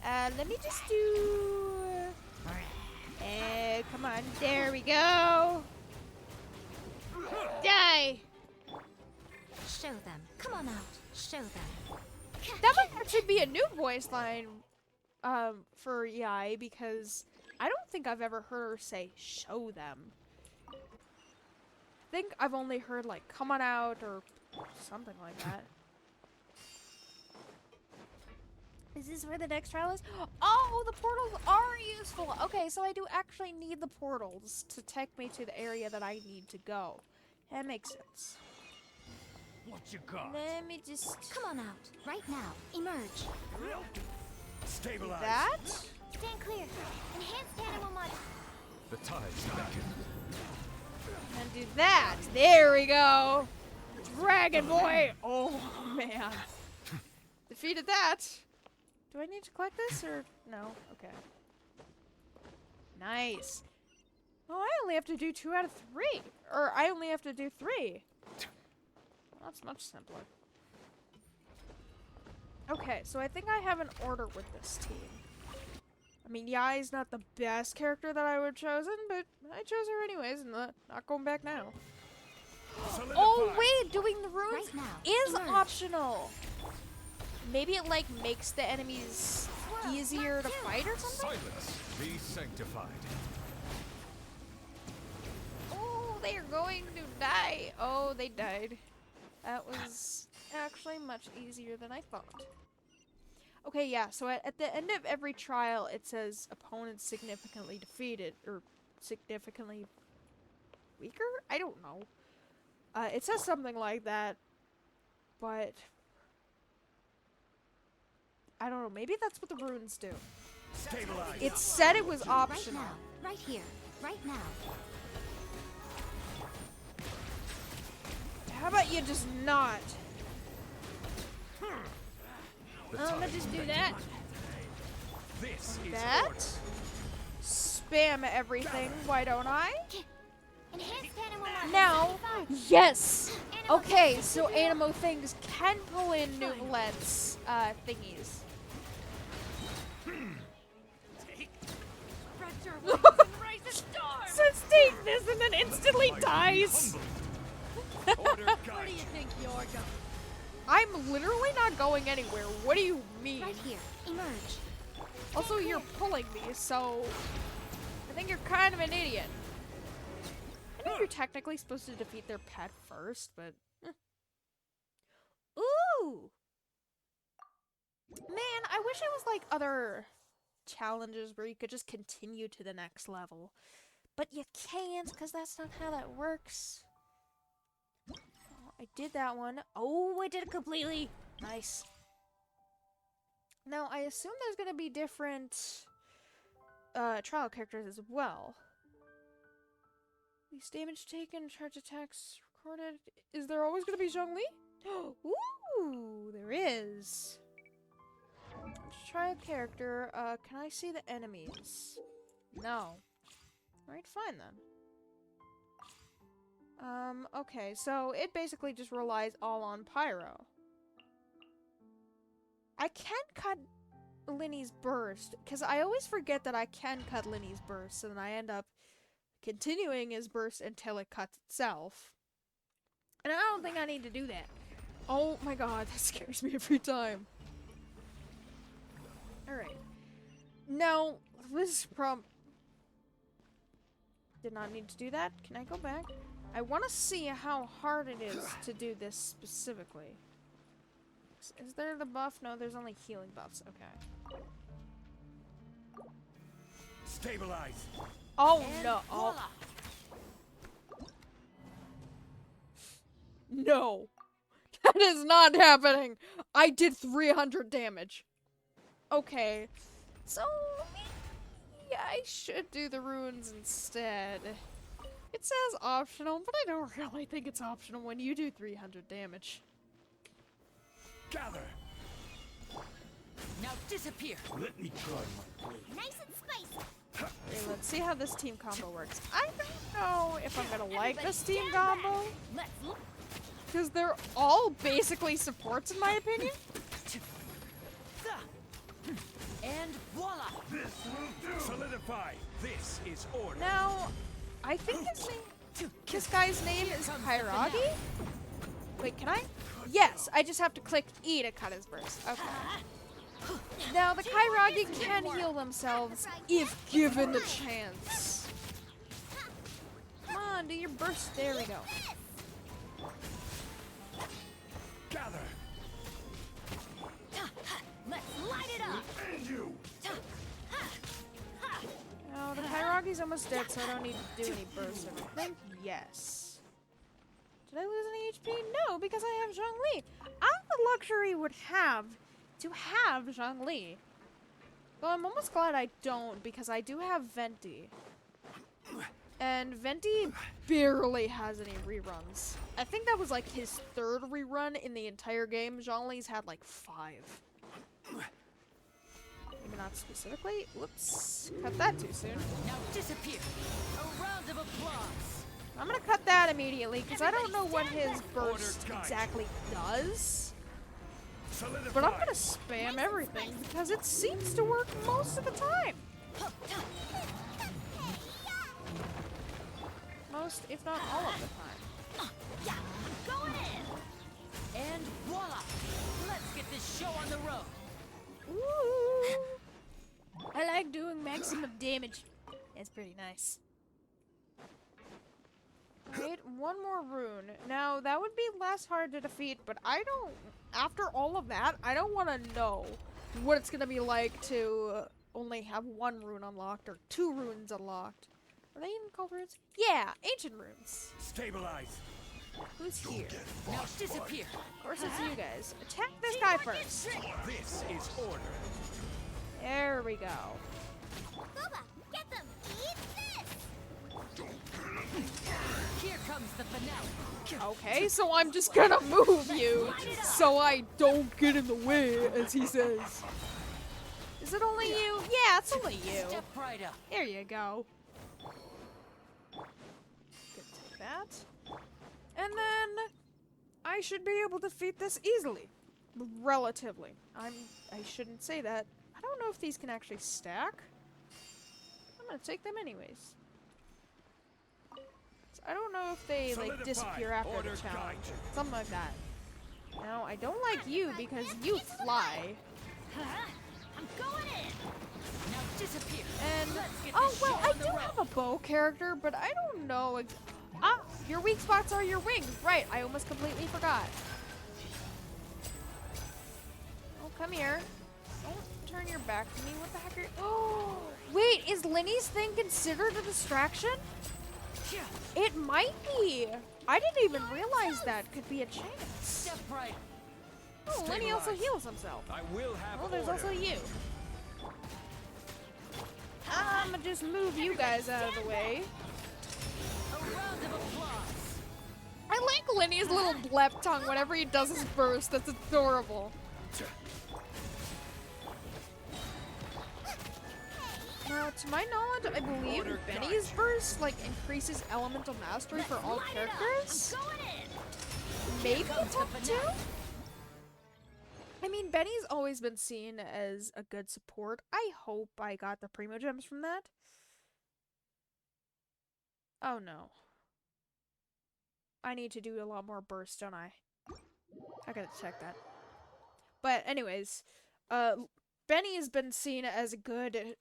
And let me just do. Come on, there we go. Die. Show them. Come on out. Show them. That might actually be a new voice line for Yai, because I don't think I've ever heard her say show them. I think I've only heard like come on out or something like that. Is this where the next trial is? Oh, the portals are useful. Okay, so I do actually need the portals to take me to the area that I need to go. That makes sense. What you got? Let me just... Come on out. Right now. Emerge. Stabilize. That? Stand clear. Enhanced animal mod. The tide's beckon. And do that. There we go. Dragon boy. Oh, man. Defeated that. Do I need to collect this or no? Okay. Nice. Oh, I only have to do 2 out of 3. Or I only have to do 3. That's much simpler. Okay, so I think I have an order with this team. I mean, Yai's not the best character that I would have chosen, but I chose her anyways, and not going back now. Oh wait, doing the runes is optional. Maybe it like makes the enemies easier to fight or something? Silence, be sanctified. Oh, they are going to die. Oh, they died. That was actually much easier than I thought. Okay, yeah, so at the end of every trial, it says opponents significantly defeated, or significantly weaker? I don't know. It says something like that, but I don't know, maybe that's what the runes do. Stabilize. It said it was optional. Right now. Right here. Right now. How about you just not? The I'm gonna just do that. This is That? order. Spam everything, why don't I? Enhanced animal Now, yes! Okay, so Animo things can pull in Nuvalet's thingies. Says take this and then instantly dies. Where do you think you're going? I'm literally not going anywhere. What do you mean? Right here. Emerge. Also, you're pulling me, so I think you're kind of an idiot. I know you're technically supposed to defeat their pet first, but ooh, man, I wish it was like other challenges where you could just continue to the next level, but you can't because that's not how that works. I did that one. Oh, I did it completely. Nice. Now, I assume there's gonna be different trial characters as well. Least damage taken, charge attacks recorded. Is there always gonna be Zhongli? Ooh, there is. Let's try a character. Can I see the enemies? No. Alright, fine then. Okay, so it basically just relies all on Pyro. I can cut Linny's burst, because I always forget that I can cut Linny's burst, and then I end up continuing his burst until it cuts itself. And I don't think I need to do that. Oh my god, that scares me every time. Alright. Now, this did not need to do that. Can I go back? I want to see how hard it is to do this specifically. Is there the buff? No, there's only healing buffs. Okay. Stabilize. Oh no. Oh. No. That is not happening. I did 300 damage. Okay. So maybe I should do the runes instead. It says optional, but I don't really think it's optional when you do 300 damage. Gather. Now disappear. Let me try my blade. Nice and spicy. Okay, let's see how this team combo works. I don't know if I'm gonna like this team combo. Because they're all basically supports in my opinion. And voila! This will do. Solidify. This is order. Now, I think this guy's name is Kairagi? Wait, can I? Yes, I just have to click E to cut his burst. Okay. Now, the Kairagi can heal themselves if given the chance. Come on, do your burst. There we go. Gather. Let's light it up. And you. No, the Kairagi's almost dead, so I don't need to do any bursts. I think yes. Did I lose any HP? No, because I have Zhongli. I the luxury would have to have Zhongli. Though I'm almost glad I don't, because I do have Venti. And Venti barely has any reruns. I think that was like his 3rd rerun in the entire game. Zhongli's had like 5. Maybe not specifically. Whoops. Cut that too soon. Now disappear. A round of applause. I'm gonna cut that immediately, because I don't know what his burst exactly does. But I'm gonna spam everything because it seems to work most of the time. Most, if not all of the time. Yeah, I'm going in. And voila! Let's get this show on the road. Ooh. I like doing maximum damage. It's pretty nice. Alright, one more rune. Now, that would be less hard to defeat, but I don't... After all of that, I don't want to know what it's going to be like to only have one rune unlocked, or 2 runes unlocked. Are they even called runes? Yeah, ancient runes. Stabilize. Who's here? Now disappear. Of course it's you guys. Attack this guy first. This is order. There we go. Booba, get them! Eat this! Here comes the finale. Okay, so I'm just gonna move you so I don't get in the way, as he says. Is it only you? Yeah, it's only you. Step right up. There you go. Good, take that. And then I should be able to defeat this easily. Relatively. I shouldn't say that. I don't know if these can actually stack. I'm gonna take them anyways. So I don't know if they like disappear after the challenge. Something like that. Now I don't like you because you fly. I'm going in. Now disappear. And Let's get oh this well, show I on the do road. have a bow character, but I don't know. Your weak spots are your wings. Right, I almost completely forgot. Oh, come here. Don't turn your back to me. What the heck are you... Oh, wait, is Linny's thing considered a distraction? It might be. I didn't even realize that could be a chance. Step right. Oh, Linny also heals himself. I will have Well, there's order. also you. I'm gonna just move you guys out of the way. A round of applause. I like Linny's little blep tongue whenever he does his burst. That's adorable. Now, to my knowledge, I believe Benny's burst like increases elemental mastery for all characters. Maybe top 2? I mean, Benny's always been seen as a good support. I hope I got the Primo Gems from that. Oh no. I need to do a lot more bursts, don't I? I gotta check that. But anyways, Benny has been seen as a good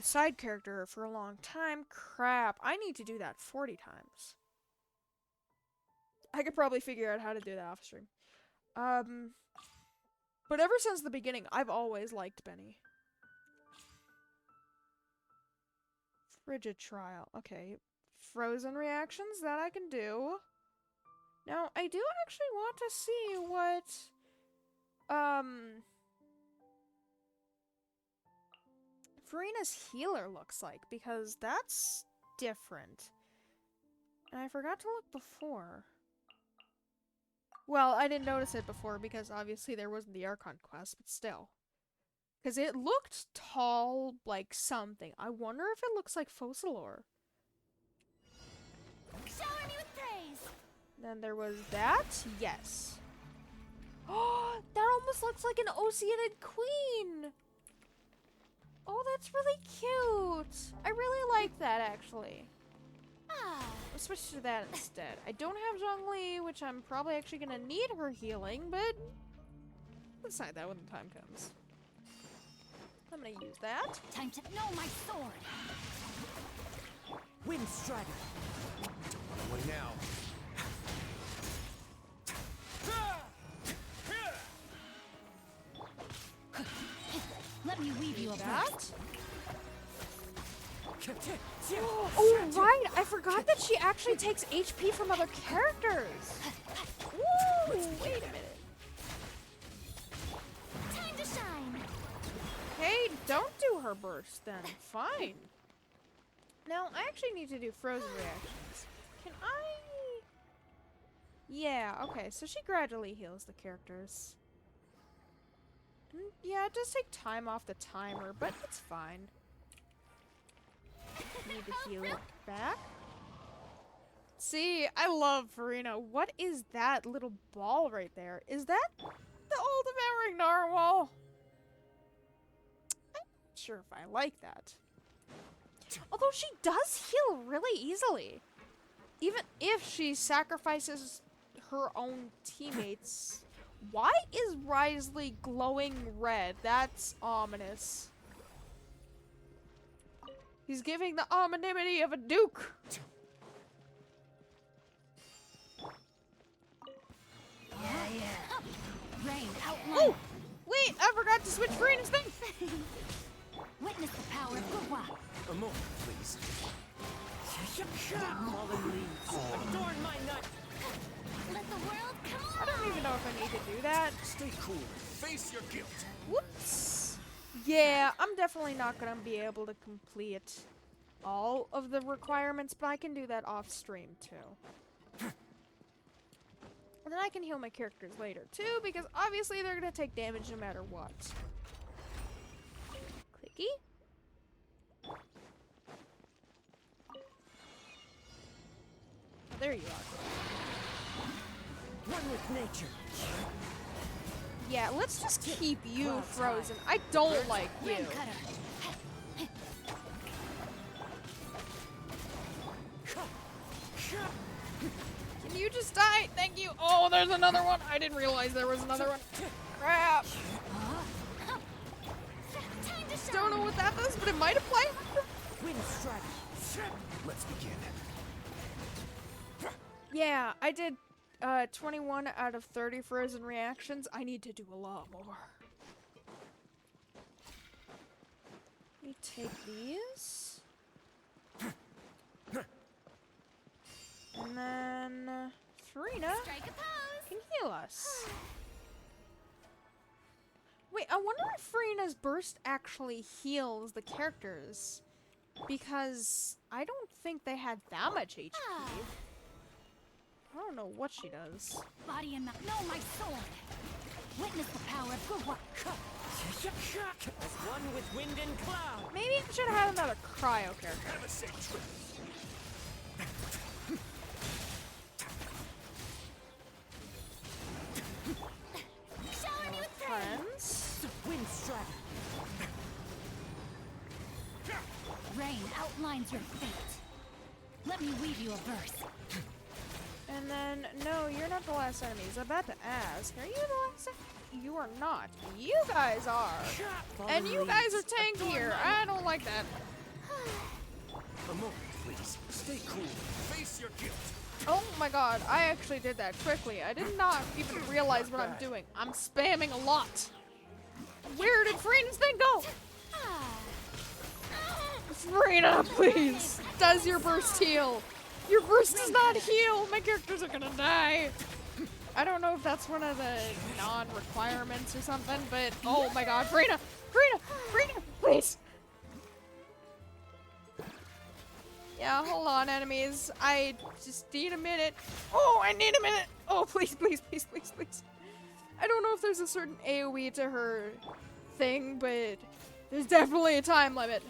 side character for a long time. Crap, I need to do that 40 times. I could probably figure out how to do that off stream. But ever since the beginning, I've always liked Benny. Frigid Trial. Okay. Frozen reactions, that I can do. Now, I do actually want to see what, Farina's healer looks like, because that's different. And I forgot to look before. Well, I didn't notice it before because obviously there wasn't the Archon quest, but still. Because it looked tall like something. I wonder if it looks like Focalor. Shower me with praise! Then there was that? Yes. Oh, that almost looks like an Oceanid Queen! Oh, that's really cute! I really like that, actually. Let's switch to that instead. I don't have Zhongli, which I'm probably actually gonna need her healing, but we'll decide that when the time comes. I'm gonna use that. Time to know my sword. Wind Strider. What now? Let me weave you a that. Oh, right! I forgot that she actually takes HP from other characters! Woo! Wait a minute. Time to shine! Hey, don't do her burst then. Fine. Now, I actually need to do frozen reactions. Can I... Yeah, okay, so she gradually heals the characters. Yeah, it does take time off the timer, but it's fine. Need to heal it back. See, I love Farina. What is that little ball right there? Is that the old devouring narwhal? I'm not sure if I like that. Although she does heal really easily. Even if she sacrifices her own teammates. Why is Risley glowing red? That's ominous. He's giving the ominimity of a duke. Rain, Oh! Wait, I forgot to switch Farina's thing! Witness the power of Gurwa. A moment, please. Fallen leaves. Adorn my night. Let the world come on. I don't even know if I need to do that. Stay cool. Face your guilt. Whoops. Yeah, I'm definitely not gonna be able to complete all of the requirements, but I can do that off stream too. And then I can heal my characters later too, because obviously they're gonna take damage no matter what. Clicky. Oh, there you are. One with nature. Yeah, let's just keep you frozen. I don't like you. Can you just die? Thank you. Oh, there's another one. I didn't realize there was another one. Crap. Don't know what that does, but it might apply. Wind strike. Let's begin. Yeah, I did 21 out of 30 frozen reactions. I need to do a lot more. Let me take these. And then Farina can heal us. Wait, I wonder if Farina's burst actually heals the characters. Because I don't think they had that much HP. I don't know what she does. Body and mouth. No, my sword. Witness the power of Gurwa. As one with wind and cloud. Maybe I should have had another cryo character. Have a safe trip. Shower me with Friends. Wind strike. rain outlines your fate. Let me weave you a verse. And then, no, you're not the last enemy. I was about to ask, are you the last enemy? You are not. You guys are. And you guys are tankier. I don't like that. A moment, please. Stay cool. Face your guilt. Oh my god, I actually did that quickly. I did not even realize what I'm doing. I'm spamming a lot. Where did Farina's thing go? Farina, please. Does your burst heal? Your burst does not heal. My characters are gonna die. I don't know if that's one of the non-requirements or something, but oh my god, Farina! Farina! Farina! Please! Yeah, hold on, enemies. I just need a minute. Oh, I need a minute! Oh, please, please, please, please, please. I don't know if there's a certain AoE to her thing, but there's definitely a time limit.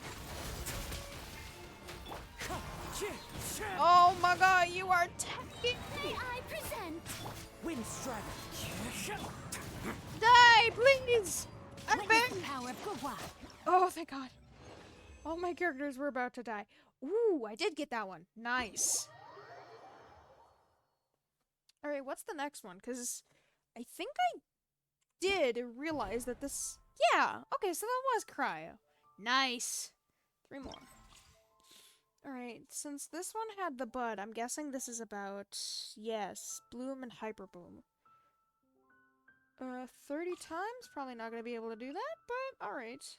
Oh my god, you are attacking me! I present Wind Strider. Die, please! I'm back! Power of Gurwa. Oh, thank god. All my characters were about to die. Ooh, I did get that one. Nice. Alright, what's the next one? Because I think I did realize that this... Yeah, okay, so that was Cryo. Nice. 3 more. Alright, since this one had the bud, I'm guessing this is about... Yes, Bloom and Hyper Bloom. 30 times? Probably not going to be able to do that, but alright.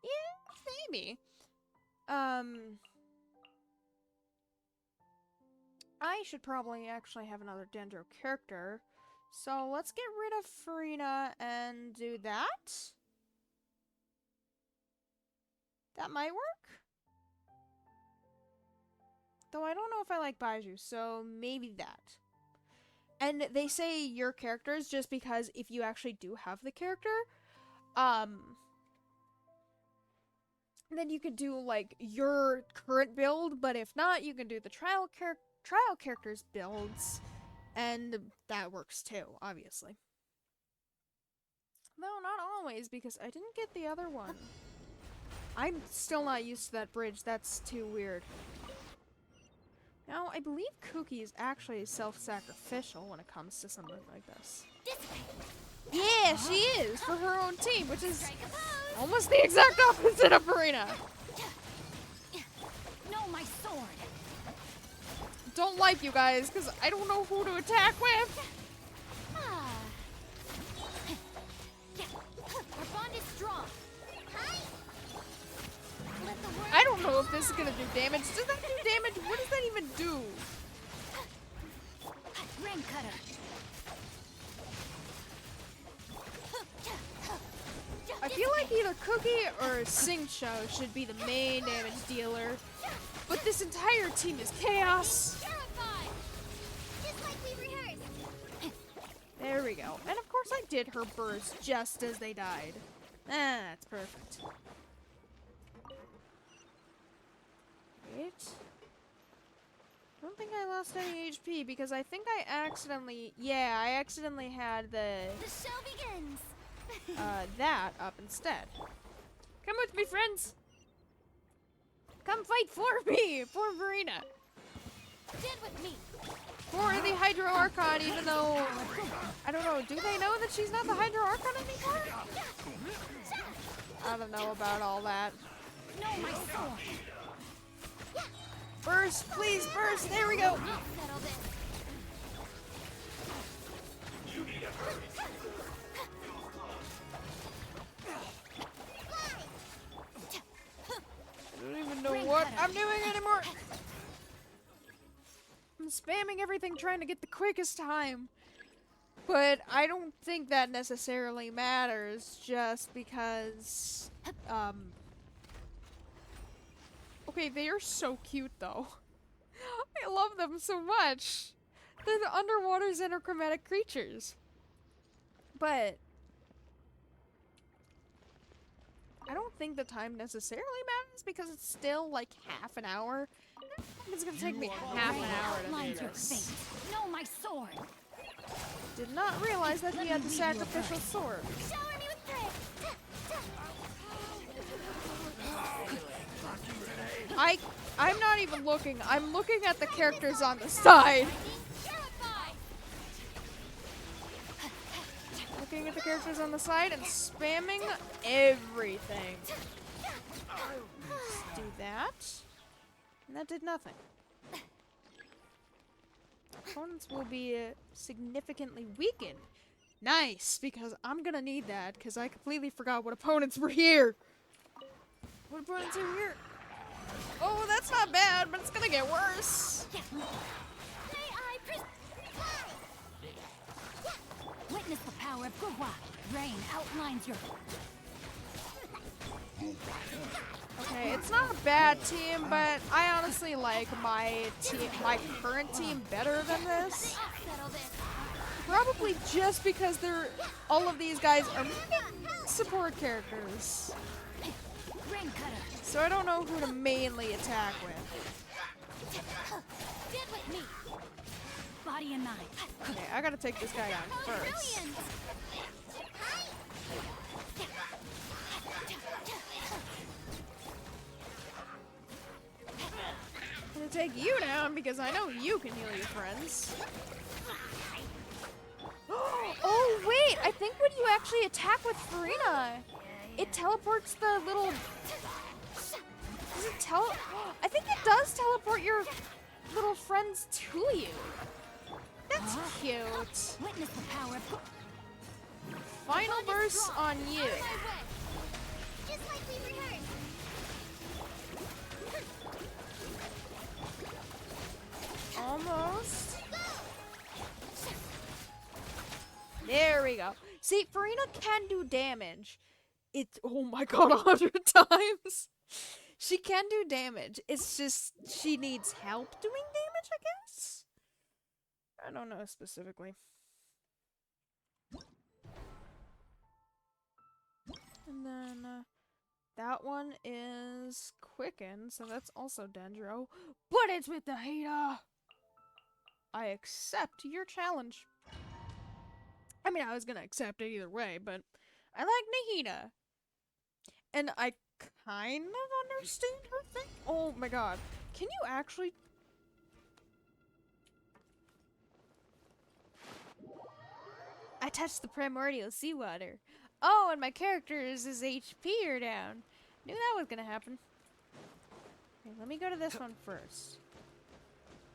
Yeah, maybe. I should probably actually have another Dendro character. So let's get rid of Farina and do that. That might work. Though I don't know if I like Baiju, so maybe that. And they say your characters just because if you actually do have the character, then you could do like your current build, but if not, you can do the trial characters builds, and that works too, obviously. No, not always, because I didn't get the other one. I'm still not used to that bridge. That's too weird. Now, I believe Cookie is actually self-sacrificial when it comes to something like this. Yeah, she is, for her own team, which is almost the exact opposite of Farina. No, my sword. Don't like you guys, because I don't know who to attack with. Our bond is strong. I don't know if this is gonna do damage. Does that do damage? What does that even do? Ring cutter. I feel like either Cookie or Singcho should be the main damage dealer, but this entire team is chaos. Just like we rehearsed. There we go. And of course I did her burst just as they died. Ah, that's perfect. Wait. I don't think I lost any HP because I think I accidentally had the show begins. that up instead. Come with me, friends. Come fight for me, for Verena. Stand with me. For the Hydro Archon, even though I don't know, do they know that she's not the Hydro Archon anymore? I don't know about all that. No, my sword. Burst, please, burst. There we go. I don't even know what I'm doing anymore. I'm spamming everything trying to get the quickest time. But I don't think that necessarily matters just because, okay, they are so cute though. I love them so much. They're the underwater xenochromatic creatures. But I don't think the time necessarily matters because it's still like half an hour. It's gonna take me half an hour to do this. No, my sword. Did not realize that he had the sacrificial sword. Shower me with I'm not even looking. I'm looking at the characters on the side. Looking at the characters on the side and spamming everything. Let's do that. And that did nothing. Opponents will be significantly weakened. Nice, because I'm gonna need that, because I completely forgot what opponents were here. What opponents are here? Oh, that's not bad, but it's gonna get worse. Witness the power of Gugwa. Rain outlines your... Okay, it's not a bad team, but I honestly like my current team better than this. Probably just because all of these guys are support characters. So I don't know who to mainly attack with. Stand with me. Body and mind. Okay, I gotta take this guy on first. I'm gonna take you down because I know you can heal your friends. Oh wait, I think when you actually attack with Farina, it teleports the little... Does it I think it does teleport your little friends to you. That's cute. Witness the power of... Final burst on you. Just like we rehearsed. Almost. There we go. See, Farina can do damage. It's, oh my god, 100 times. She can do damage. It's just, she needs help doing damage, I guess? I don't know specifically. And then, That one is Quicken, so that's also Dendro. But it's with Nahida! I accept your challenge. I mean, I was gonna accept it either way, but I like Nahida. And I kind of understand her thing. Oh my god. Can you actually... I touched the primordial seawater. Oh, and my character's HP are down. Knew that was gonna happen. Okay, let me go to this one first.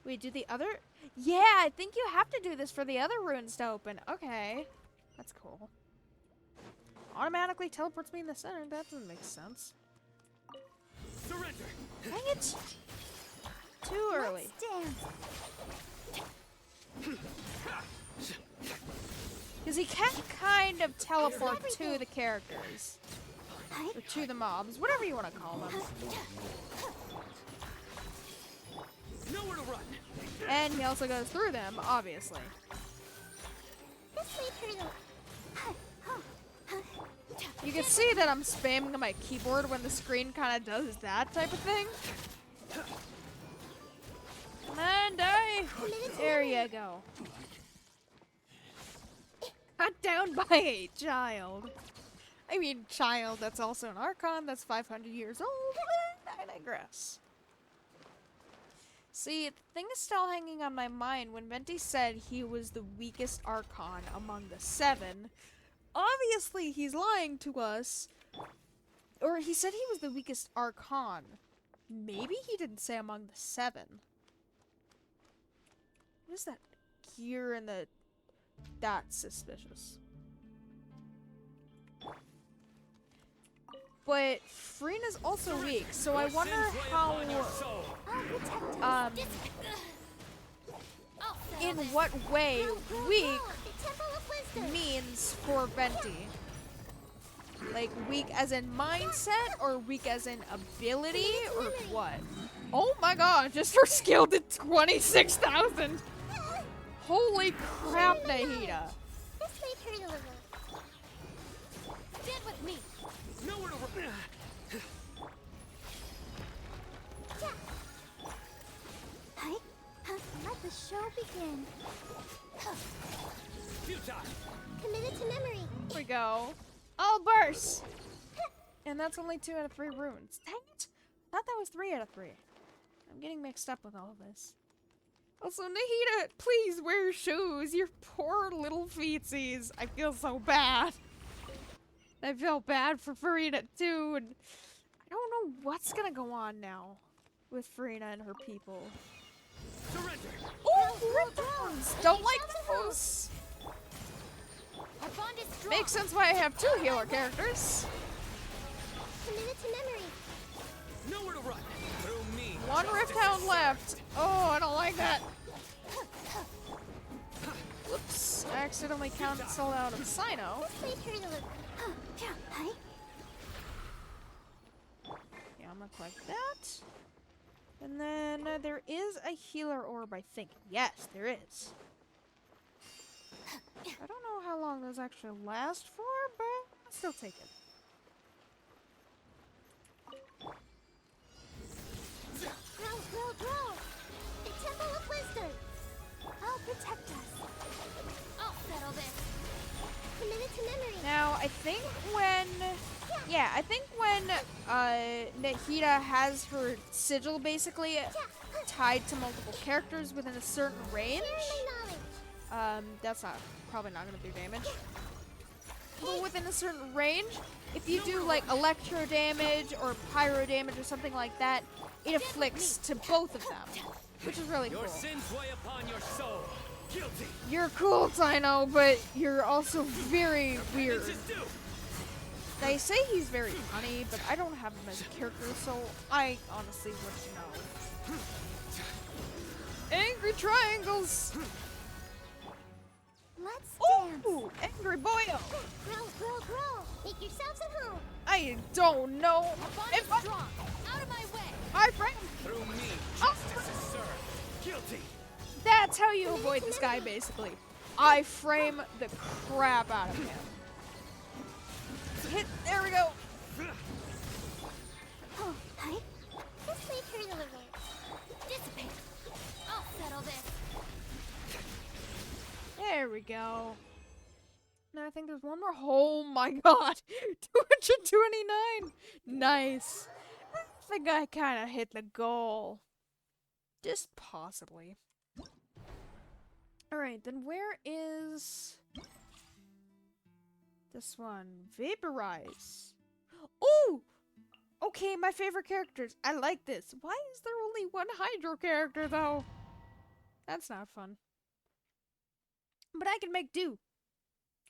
Wait, do the other... Yeah, I think you have to do this for the other runes to open. Okay. That's cool. Automatically teleports me in the center. That doesn't make sense. Surrender! Dang it! Too early. Because he can kind of teleport to the characters. Or to the mobs. Whatever you want to call them. Nowhere to run! And he also goes through them, obviously. You can see that I'm spamming my keyboard when the screen kind of does that type of thing. Come on, die! There you go. Cut down by a child. I mean, child, that's also an Archon, that's 500 years old, I digress. See, the thing is still hanging on my mind when Venti said he was the weakest Archon among the 7. Obviously, he's lying to us. Or he said he was the weakest Archon. Maybe he didn't say among the 7. What is that gear in the... That's suspicious. But Freena's also weak, so I wonder how... in what way weak means for Venti. Like, weak as in mindset, or weak as in ability, or what? Oh my god, just for skill to 26,000! Holy crap, Nahida! Stand with me. Nowhere to run! Let the show begin. Futile! Committed to memory. Here we go. All burst! And that's only 2 out of 3 runes. Dang it! I thought that was 3 out of 3. I'm getting mixed up with all of this. Also, Nahida, please wear shoes. Your poor little feetsies. I feel so bad. I feel bad for Farina too. And I don't know what's gonna go on now with Farina and her people. Surrender! Oh, rip-downs! Don't like those. Our bond is strong. Makes sense why I have 2 healer characters. Committed to memory. Nowhere to run! Through me! 1 Rifthound left. Oh, I don't like that. Whoops. I accidentally canceled out of Sino. Yeah, I'm gonna collect that. And then there is a healer orb, I think. Yes, there is. I don't know how long those actually last for, but I'll still take it. Grow. The Temple of Wisdom. I'll protect us. I'll settle this. Committed to memory. Now, I think when... Yeah, I think when Nahida has her sigil basically tied to multiple characters within a certain range, that's probably not going to do damage. But within a certain range, if you do like electro damage or pyro damage or something like that, it afflicts to both of them, which is really cool. Your sins weigh upon your soul. Guilty. You're cool, Sino, but you're also very weird. They say he's very funny, but I don't have him as a character, so I honestly wouldn't know. Angry triangles! Let's dance. Ooh, angry boyo! Grow. Make yourselves at home. I don't know if I... Strong. Out of my way. I frame... Through me, justice is served. Guilty. That's how you avoid this guy, basically. I frame the crap out of him. Hit, there we go. go. Now I think there's one more. Oh my god! 229! Nice. I think I kind of hit the goal. Just possibly. Alright, then where is this one? Vaporize. Oh! Okay, my favorite characters. I like this. Why is there only one Hydro character, though? That's not fun. But I can make do.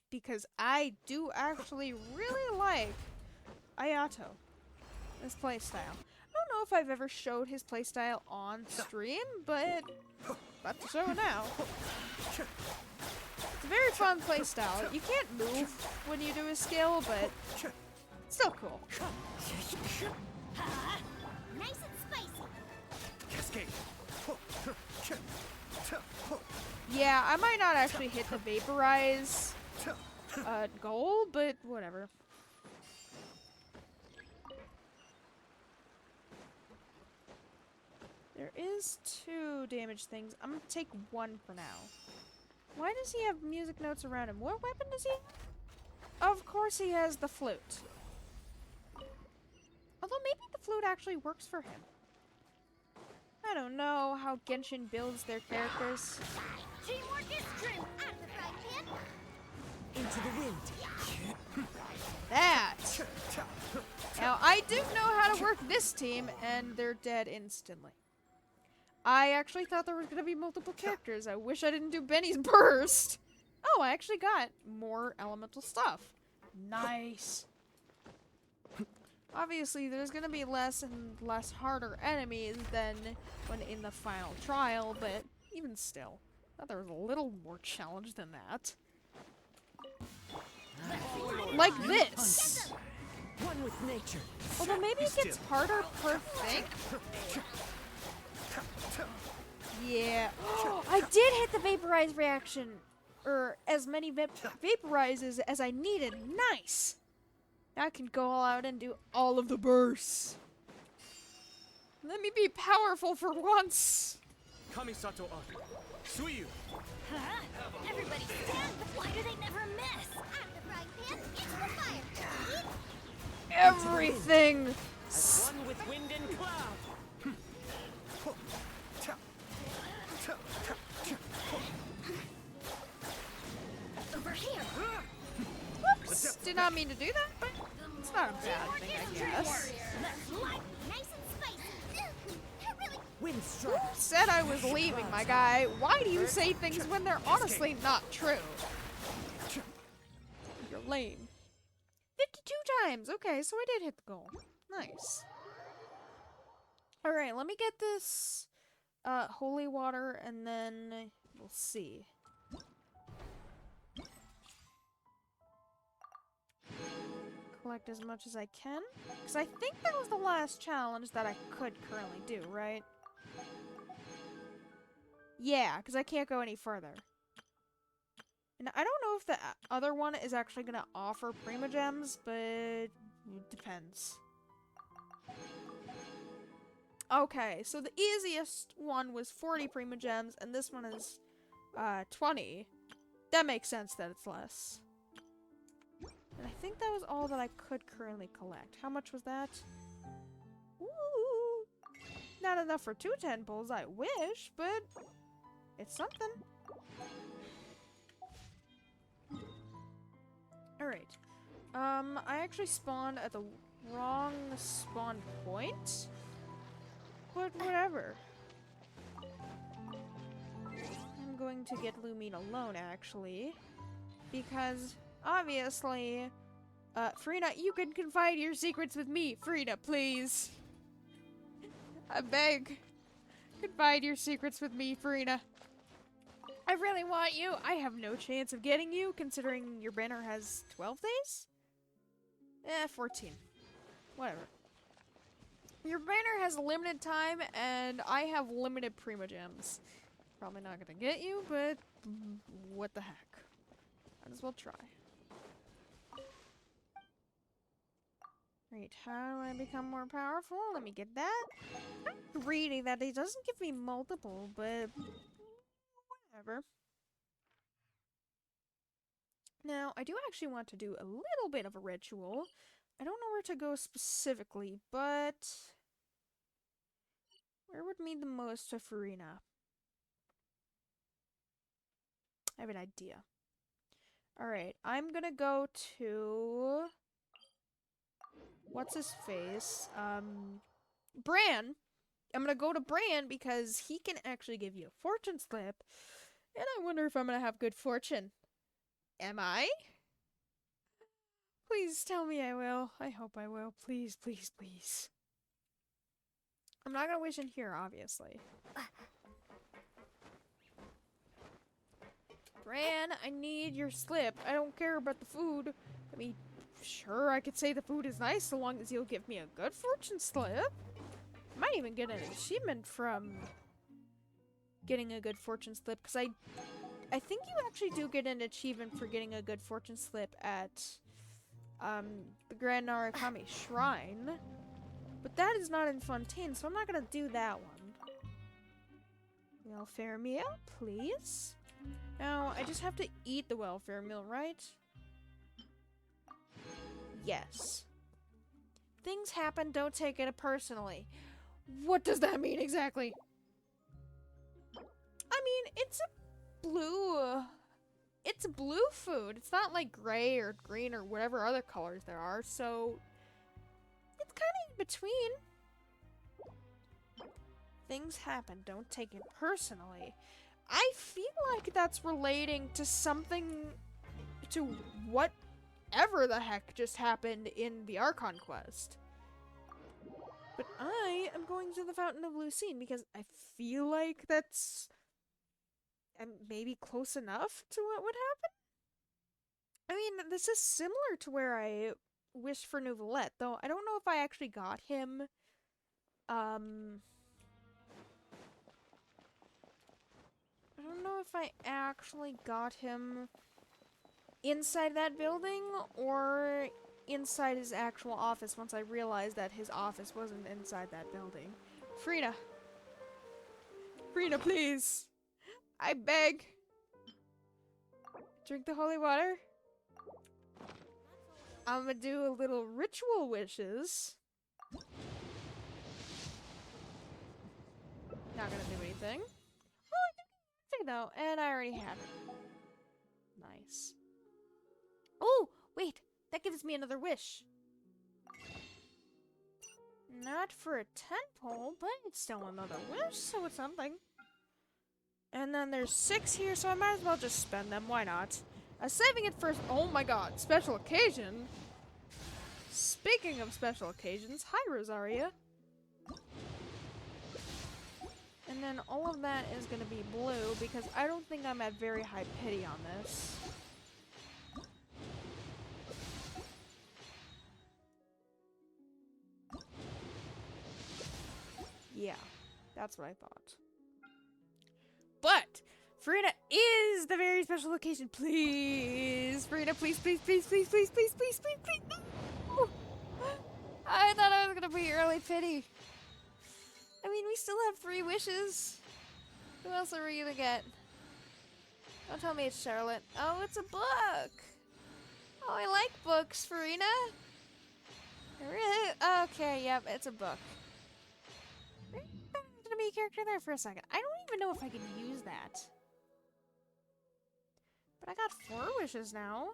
Because I do actually really like Ayato. His playstyle. I don't know if I've ever showed his playstyle on stream, but about to show it now. It's a very fun playstyle. You can't move when you do a skill, but still cool. Nice and spicy. Cascade. Yeah, I might not actually hit the Vaporize goal, but whatever. There is 2 damage things. I'm gonna take 1 for now. Why does he have music notes around him? What weapon does he have? Of course he has the flute. Although maybe the flute actually works for him. I don't know how Genshin builds their characters. Teamwork is true. Out of the frying pan. Into the wind. That! Now, I do know how to work this team, and they're dead instantly. I actually thought there was going to be multiple characters. I wish I didn't do Benny's burst. Oh, I actually got more elemental stuff. Nice. Obviously, there's going to be less and less harder enemies than when in the final trial, but even still, I thought there was a little more challenge than that. Like this. One with nature. Although maybe it gets harder per thing. Yeah. I did hit the Vaporize reaction. Or as many Vaporizes as I needed. Nice. Now I can go all out and do all of the bursts. Let me be powerful for once. Kamisato Art. Suiyu. Huh? Everybody stand. Why do they never miss? Out of the frying pan. Into the fire. Everything. As one with wind and cloud. Over here. Whoops. Did not mean to do that, but it's not a bad thing, I guess. Nice and spicy. Really? Wind Who strike. said I was leaving, my guy? Why do you say things when they're honestly not true? You're lame. 52 times. Okay, so I did hit the goal. Nice. Alright, let me get this holy water and then we'll see. Collect as much as I can. Because I think that was the last challenge that I could currently do, right? Yeah, because I can't go any further. And I don't know if the other one is actually going to offer Primogems, but it depends. Okay, so the easiest one was 40 Primogems, and this one is 20. That makes sense that it's less. And I think that was all that I could currently collect. How much was that? Ooh! Not enough for 2 temples, I wish, but it's something. Alright. I actually spawned at the wrong spawn point. But whatever. I'm going to get Lumine alone, actually. Because, obviously, Frida, you can confide your secrets with me. Frida, please. I beg. Confide your secrets with me, Frida. I really want you. I have no chance of getting you, considering your banner has 12 days? 14. Whatever. Your banner has limited time, and I have limited Primogems. Probably not gonna get you, but what the heck. Might as well try. Right, how do I become more powerful? Let me get that. I'm greedy that it doesn't give me multiple, but whatever. Now, I do actually want to do a little bit of a ritual. I don't know where to go specifically, but where would mean the most to Farina? I have an idea. Alright, I'm gonna go to... What's his face? Bran. I'm gonna go to Bran because he can actually give you a fortune slip. And I wonder if I'm gonna have good fortune. Am I? Please tell me I will. I hope I will. Please, please, please. I'm not gonna wish in here, obviously. Bran, I need your slip. I don't care about the food. I mean, sure, I could say the food is nice so long as you'll give me a good fortune slip. I might even get an achievement from getting a good fortune slip, because I think you actually do get an achievement for getting a good fortune slip at the Grand Narukami Shrine. But that is not in Fontaine, so I'm not gonna do that one. Welfare meal, please. Now, I just have to eat the welfare meal, right? Yes. Things happen, don't take it personally. What does that mean exactly? I mean, it's a blue... It's a blue food. It's not like gray or green or whatever other colors there are, so... It's kind of in between. Things happen, don't take it personally. I feel like that's relating to something... to whatever the heck just happened in the Archon quest. But I am going to the Fountain of Lucine because I feel like that's maybe close enough to what would happen. I mean, this is similar to where I wished for Nouvelette, though I don't know if I actually got him. I don't know if I actually got him inside that building or inside his actual office once I realized that his office wasn't inside that building. Frida. Frida, please. I beg. Drink the holy water. I'm gonna do a little ritual wishes. Not gonna do anything. Well, I can do though, and I already have it. Nice. Oh, wait. That gives me another wish. Not for a tentpole, but it's still another wish, so it's something. And then there's 6 here, so I might as well just spend them. Why not? Saving it for... Oh my god, special occasion? Speaking of special occasions, hi Rosaria. And then all of that is going to be blue, because I don't think I'm at very high pity on this. Yeah, that's what I thought. But Frida is the very special occasion. Please, Frida, please, please, please, please, please, please, please, please, please. No! I thought I was gonna be early pity. I mean, we still have 3 wishes. Who else are we gonna get? Don't tell me it's Charlotte. Oh, it's a book. Oh, I like books, Farina. Really? Okay, yep, it's a book. Gonna be a character there for a second. I don't even know if I can use that. But I got 4 wishes now.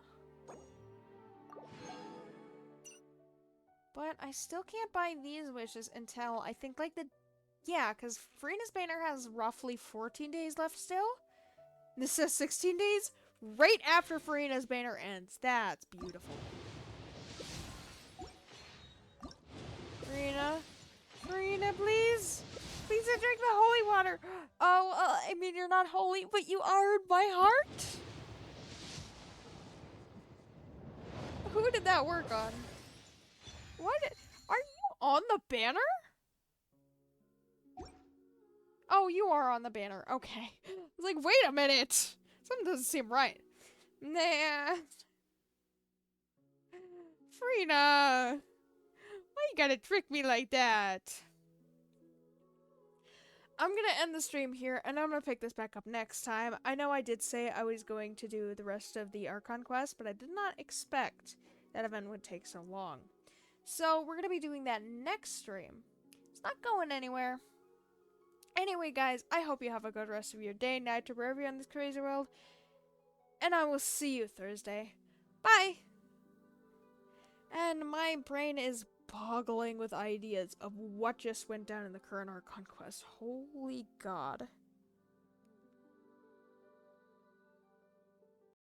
But I still can't buy these wishes until I think like the... Yeah, because Farina's banner has roughly 14 days left still. This says 16 days right after Farina's banner ends. That's beautiful. Farina? Farina, please? Please drink the holy water. Oh, I mean, you're not holy, but you are in my heart. Who did that work on? What? Are you on the banner? Oh, you are on the banner. Okay. I was like, wait a minute. Something doesn't seem right. Nah. Frina. Why you gotta trick me like that? I'm gonna end the stream here, and I'm gonna pick this back up next time. I know I did say I was going to do the rest of the Archon quest, but I did not expect that event would take so long. So we're gonna be doing that next stream. It's not going anywhere. Anyway, guys, I hope you have a good rest of your day, night, or wherever you're in this crazy world. And I will see you Thursday. Bye! And my brain is boggling with ideas of what just went down in the current Archon quest. Holy God.